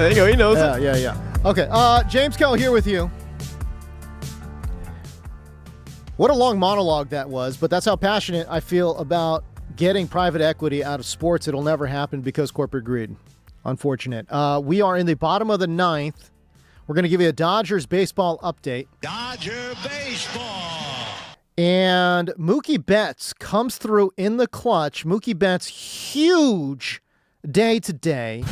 There you go. He knows it. Yeah. Okay. James Coe here with you. What a long monologue that was, but that's how passionate I feel about getting private equity out of sports. It'll never happen because corporate greed. Unfortunate. We are in the bottom of the ninth. We're going to give you a Dodgers baseball update. Dodger baseball. And Mookie Betts comes through in the clutch. Mookie Betts, huge day today.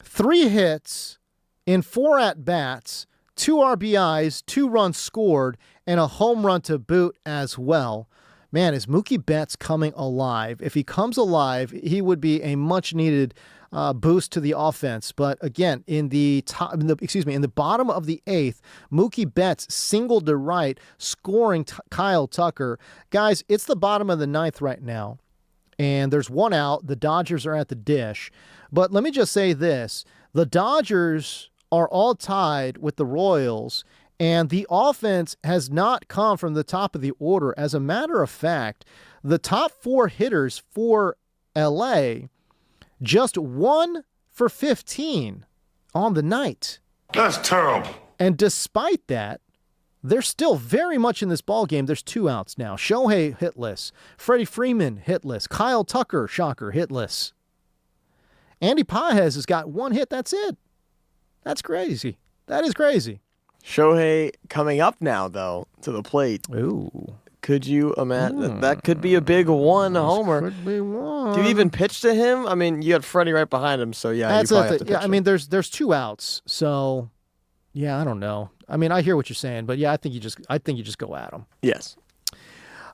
3 hits in 4 at-bats, 2 RBIs, 2 runs scored, and a home run to boot as well. Man, is Mookie Betts coming alive? If he comes alive, he would be a much-needed boost to the offense. But again, in the bottom of the 8th, Mookie Betts singled to right, scoring Kyle Tucker. Guys, it's the bottom of the 9th right now, and there's 1 out. The Dodgers are at the dish. But let me just say this. The Dodgers are all tied with the Royals, and the offense has not come from the top of the order. As a matter of fact, the top 4 hitters for LA, just 1 for 15 on the night. That's terrible. And despite that, they're still very much in this ball game. There's 2 outs now. Shohei hitless. Freddie Freeman hitless. Kyle Tucker, shocker, hitless. Andy Pages has got 1 hit. That's it. That's crazy. That is crazy. Shohei coming up now, though, to the plate. Ooh. Could you imagine? That could be a big 1 homer. Could be 1. Do you even pitch to him? I mean, you got Freddie right behind him, so yeah, That's you probably have to pitch I mean, there's 2 outs, so yeah, I don't know. I mean, I hear what you're saying, but yeah, I think you just go at him. Yes.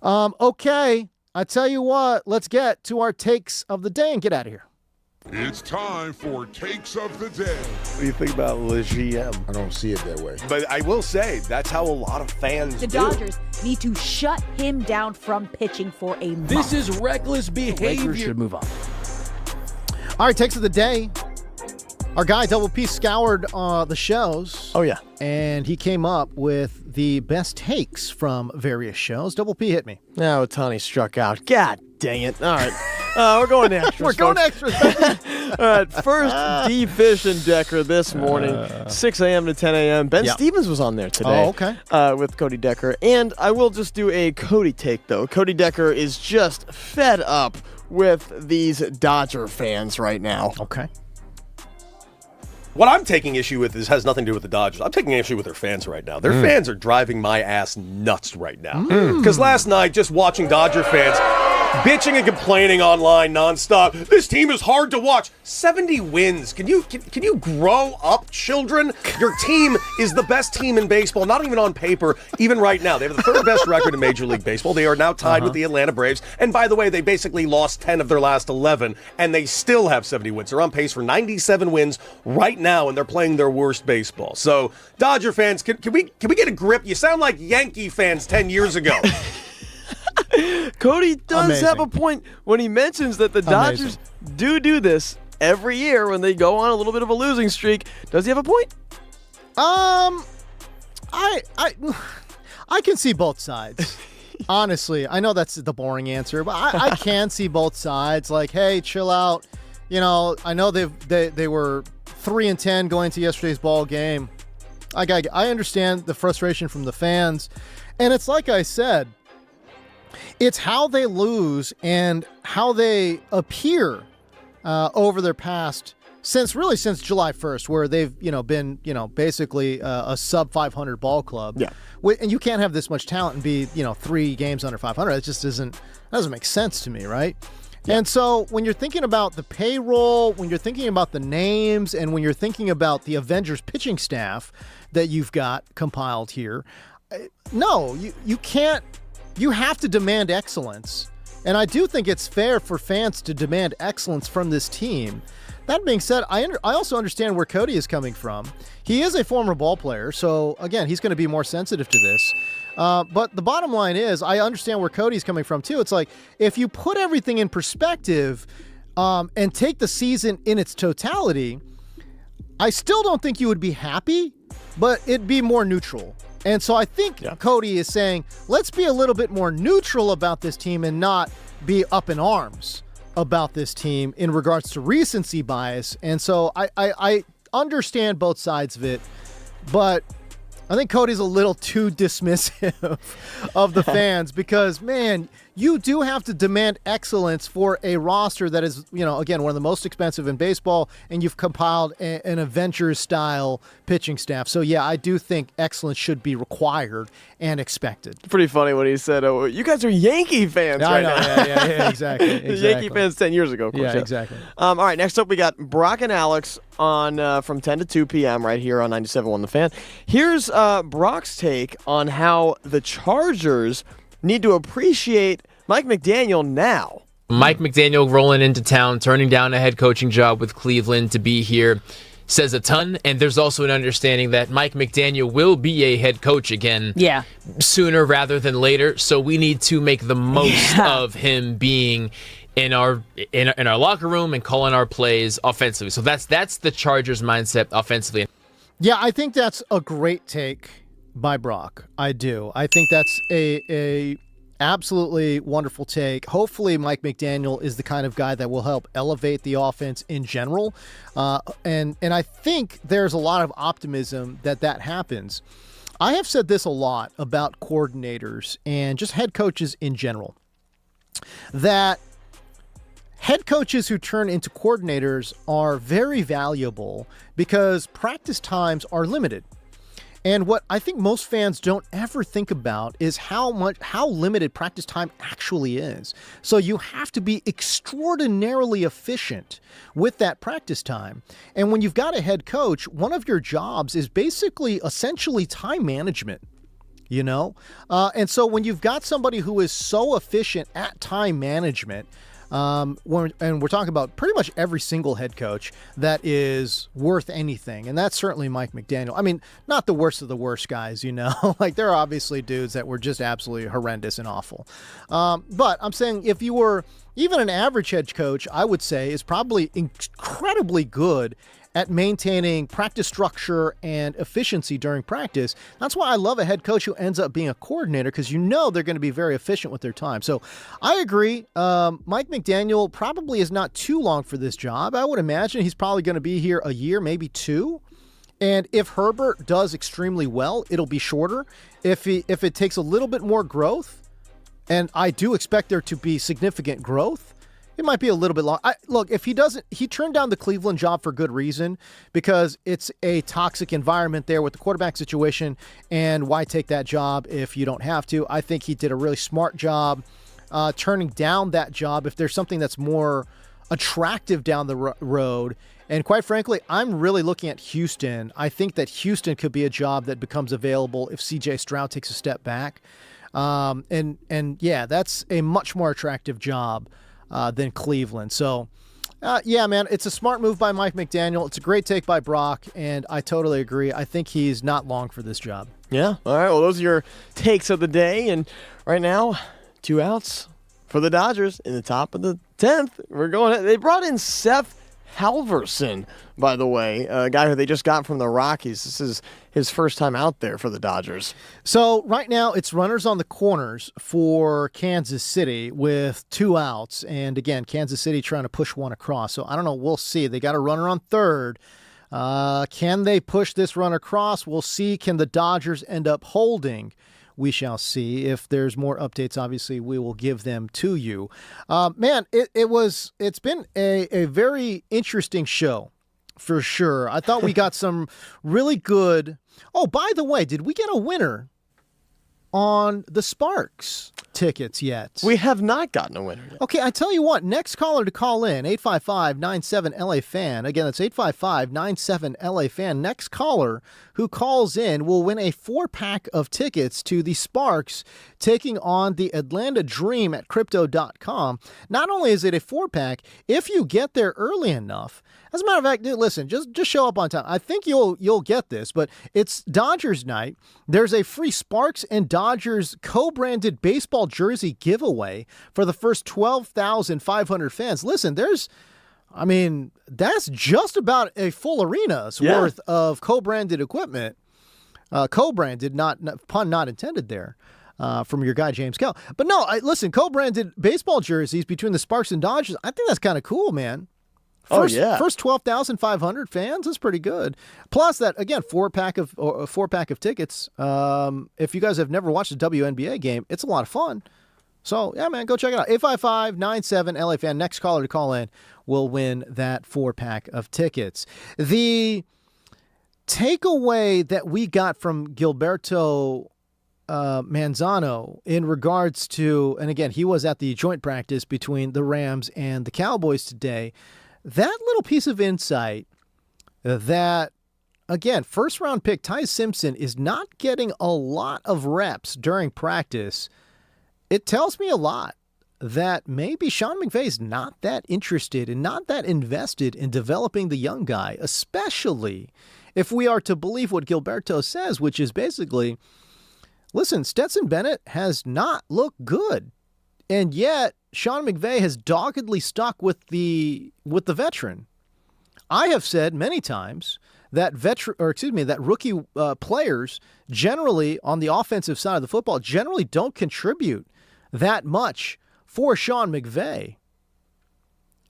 Okay. I tell you what, let's get to our takes of the day and get out of here. It's time for Takes of the Day. What do you think about Le GM? I don't see it that way. But I will say, that's how a lot of fans The Dodgers need to shut him down from pitching for a month. This is reckless behavior. Lakers should move on. All right, takes of the day. Our guy, Double P, scoured the shows. Oh, yeah. And he came up with the best takes from various shows. Double P, hit me. Now Ohtani struck out. God dang it. All right. We're going to extras. We're going to extras. All right. First, D-Fish and Decker this morning, 6 a.m. to 10 a.m. Ben Stevens was on there today. Oh, okay. With Cody Decker. And I will just do a Cody take, though. Cody Decker is just fed up with these Dodger fans right now. Okay. What I'm taking issue with has nothing to do with the Dodgers. I'm taking issue with their fans right now. Their fans are driving my ass nuts right now. Because last night, just watching Dodger fans bitching and complaining online nonstop. This team is hard to watch. 70 wins. Can you grow up, children? Your team is the best team in baseball, not even on paper, even right now. They have the 3rd best record in Major League Baseball. They are now tied with the Atlanta Braves. And by the way, they basically lost 10 of their last 11, and they still have 70 wins. They're on pace for 97 wins right now, and they're playing their worst baseball. So, Dodger fans, can we get a grip? You sound like Yankee fans 10 years ago. Cody does have a point when he mentions that the Dodgers do this every year when they go on a little bit of a losing streak. Does he have a point? I can see both sides. Honestly, I know that's the boring answer, but I can see both sides. Like, hey, chill out. You know, I know they were 3-10 going to yesterday's ball game. I understand the frustration from the fans, and it's like I said. It's how they lose and how they appear over their past since July 1st, where they've been basically a sub 500 ball club. Yeah, and you can't have this much talent and be 3 games under 500. It just doesn't make sense to me, right? Yeah. And so when you're thinking about the payroll, when you're thinking about the names, and when you're thinking about the Avengers pitching staff that you've got compiled here, no, you can't. You have to demand excellence. And I do think it's fair for fans to demand excellence from this team. That being said, I also understand where Cody is coming from. He is a former ball player, so again, he's going to be more sensitive to this. But the bottom line is, I understand where Cody's coming from too. It's like, if you put everything in perspective and take the season in its totality, I still don't think you would be happy, but it'd be more neutral. And so I think Cody is saying, let's be a little bit more neutral about this team and not be up in arms about this team in regards to recency bias. And so I understand both sides of it, but I think Cody's a little too dismissive of the fans because, man, you do have to demand excellence for a roster that is, again, one of the most expensive in baseball, and you've compiled an Avengers-style pitching staff. So, yeah, I do think excellence should be required and expected. Pretty funny when he said, "Oh, you guys are Yankee fans right now." Yeah, exactly. Yankee fans 10 years ago, of course. Yeah, exactly. All right, next up we got Brock and Alex on from 10 to 2 p.m. right here on 97.1 The Fan. Here's Brock's take on how the Chargers need to appreciate Mike McDaniel now. Mike McDaniel rolling into town, turning down a head coaching job with Cleveland to be here says a ton, and there's also an understanding that Mike McDaniel will be a head coach again sooner rather than later, so we need to make the most of him being in our locker room and calling our plays offensively. So that's the Chargers mindset offensively. Yeah, I think that's a great take by Brock. I do. I think that's a absolutely wonderful take. Hopefully Mike McDaniel is the kind of guy that will help elevate the offense in general. And I think there's a lot of optimism that happens. I have said this a lot about coordinators and just head coaches in general, that head coaches who turn into coordinators are very valuable because practice times are limited. And what I think most fans don't ever think about is how limited practice time actually is. So you have to be extraordinarily efficient with that practice time. And when you've got a head coach, one of your jobs is basically essentially time management. And so when you've got somebody who is so efficient at time management, and we're talking about pretty much every single head coach that is worth anything, and that's certainly Mike McDaniel. I mean, not the worst of the worst guys, like there are obviously dudes that were just absolutely horrendous and awful. But I'm saying if you were even an average head coach, I would say is probably incredibly good at maintaining practice structure and efficiency during practice. That's why I love a head coach who ends up being a coordinator, because they're going to be very efficient with their time. So I agree. Mike McDaniel probably is not too long for this job. I would imagine he's probably going to be here a year, maybe two. And if Herbert does extremely well, it'll be shorter. If it takes a little bit more growth, and I do expect there to be significant growth, it might be a little bit long. Look, if he turned down the Cleveland job for good reason, because it's a toxic environment there with the quarterback situation, and why take that job if you don't have to? I think he did a really smart job turning down that job if there's something that's more attractive down the road. And quite frankly, I'm really looking at Houston. I think that Houston could be a job that becomes available if C.J. Stroud takes a step back. And that's a much more attractive job than Cleveland. So, man, it's a smart move by Mike McDaniel. It's a great take by Brock, and I totally agree. I think he's not long for this job. Yeah. All right. Well, those are your takes of the day. And right now, 2 outs for the Dodgers in the top of the 10th. They brought in Seth Halverson, by the way, a guy who they just got from the Rockies. This is his first time out there for the Dodgers. So right now it's runners on the corners for Kansas City with 2 outs. And again, Kansas City trying to push one across. So I don't know. We'll see. They got a runner on third. Can they push this run across? We'll see. Can the Dodgers end up holding? We shall see. If there's more updates, obviously we will give them to you. It's been a very interesting show for sure. I thought we got some really good. Oh, by the way, did we get a winner on the Sparks tickets yet? We have not gotten a winner yet. Okay, I tell you what, next caller to call in, 855-97-LA-FAN. Again, that's 855-97-LA-FAN. Next caller who calls in will win a 4-pack of tickets to the Sparks taking on the Atlanta Dream at Crypto.com. Not only is it a 4-pack, if you get there early enough, as a matter of fact, dude, listen, just show up on time. I think you'll get this, but it's Dodgers night. There's a free Sparks and Dodgers co-branded baseball jersey giveaway for the first 12,500 fans. Listen, that's just about a full arena's worth of co-branded equipment. Co-branded, pun not intended there. From your guy, James Kell. But no, listen, co-branded baseball jerseys between the Sparks and Dodgers, I think that's kind of cool, man. First 12,500 fans is pretty good. Plus that, again, four pack of tickets. If you guys have never watched a WNBA game, it's a lot of fun. So, yeah, man, go check it out. 855-97-LA-FAN. Next caller to call in will win that 4-pack of tickets. The takeaway that we got from Gilberto Manzano in regards to, and again, he was at the joint practice between the Rams and the Cowboys today, that little piece of insight that, again, first-round pick Ty Simpson is not getting a lot of reps during practice, it tells me a lot that maybe Sean McVay is not that interested and not that invested in developing the young guy, especially if we are to believe what Gilberto says, which is basically, listen, Stetson Bennett has not looked good, and yet Sean McVay has doggedly stuck with the veteran. I have said many times that rookie players generally on the offensive side of the football generally don't contribute that much for Sean McVay.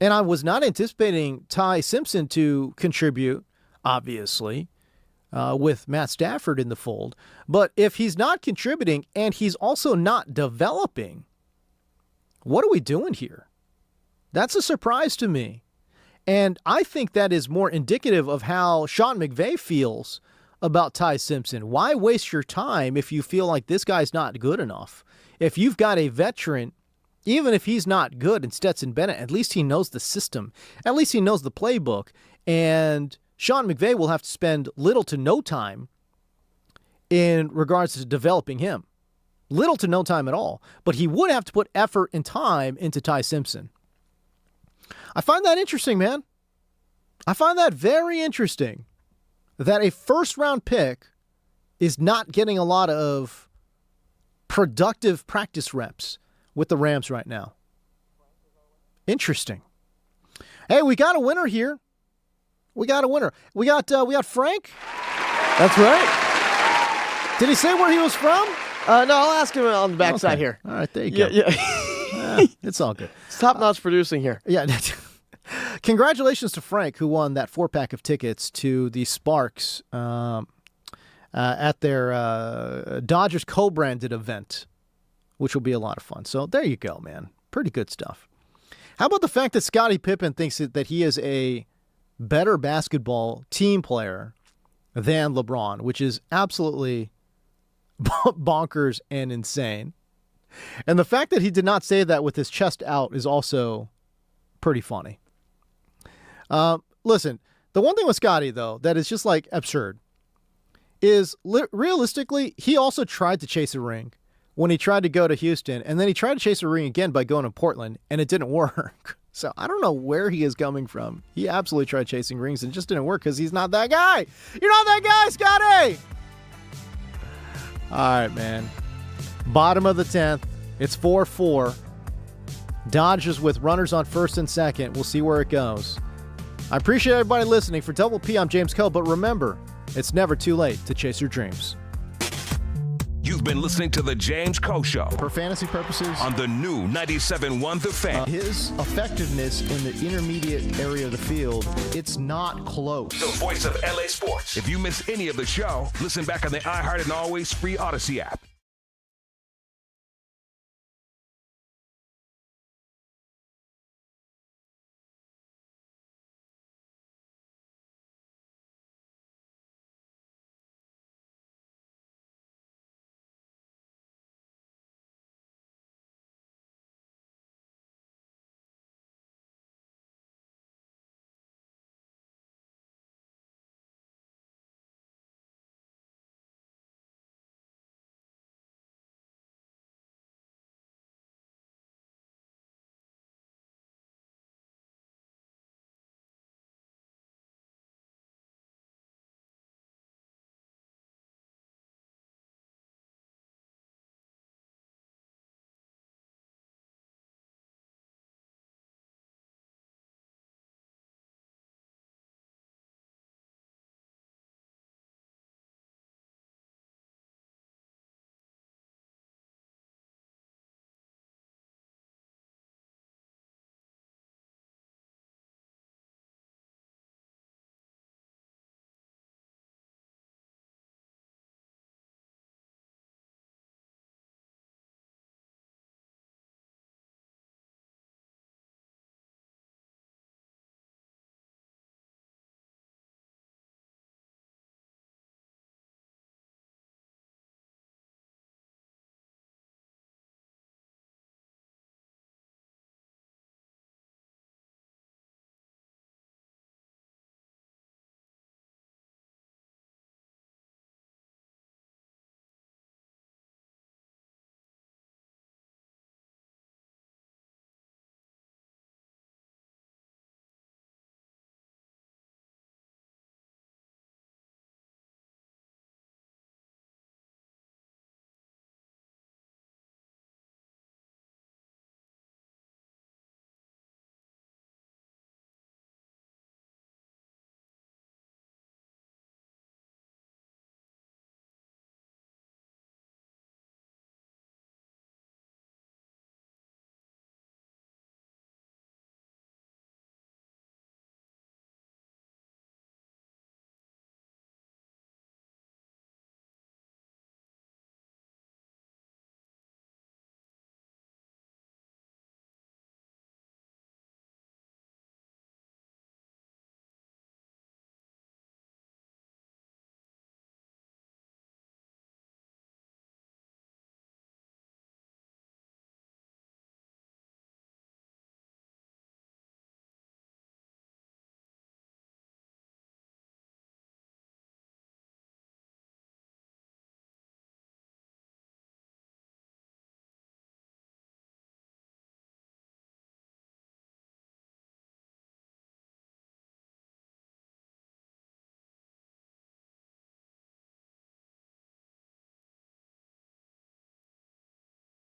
And I was not anticipating Ty Simpson to contribute, obviously, with Matt Stafford in the fold. But if he's not contributing and he's also not developing, what are we doing here? That's a surprise to me. And I think that is more indicative of how Sean McVay feels about Ty Simpson. Why waste your time if you feel like this guy's not good enough? If you've got a veteran, even if he's not good in Stetson Bennett, at least he knows the system. At least he knows the playbook. And Sean McVay will have to spend little to no time in regards to developing him. Little to no time at all. But he would have to put effort and time into Ty Simpson. I find that interesting, man. I find that very interesting that a first-round pick is not getting a lot of productive practice reps with the Rams right now. Interesting. Hey, we got a winner here. We got Frank. That's right. Did he say where he was from? No, I'll ask him on the backside here. All right, there you go. Yeah. It's all good. It's top-notch producing here. Yeah. Congratulations to Frank, who won that 4-pack of tickets to the Sparks at their Dodgers co-branded event, which will be a lot of fun. So there you go, man. Pretty good stuff. How about the fact that Scottie Pippen thinks that he is a better basketball team player than LeBron, which is absolutely bonkers and insane. And the fact that he did not say that with his chest out is also pretty funny. Listen, the one thing with Scottie, though, that is just like absurd is realistically, he also tried to chase a ring when he tried to go to Houston, and then he tried to chase a ring again by going to Portland, and it didn't work. So I don't know where he is coming from. He absolutely tried chasing rings and it just didn't work because he's not that guy. You're not that guy, Scottie! All right, man. Bottom of the 10th. It's 4-4. Dodgers with runners on first and second. We'll see where it goes. I appreciate everybody listening. For Double P, I'm James Coe, but remember, it's never too late to chase your dreams. You've been listening to The James Coe Show. For fantasy purposes, on the new 97.1 The Fan. His effectiveness in the intermediate area of the field, it's not close. The voice of LA Sports. If you miss any of the show, listen back on the iHeart and Always Free Odyssey app.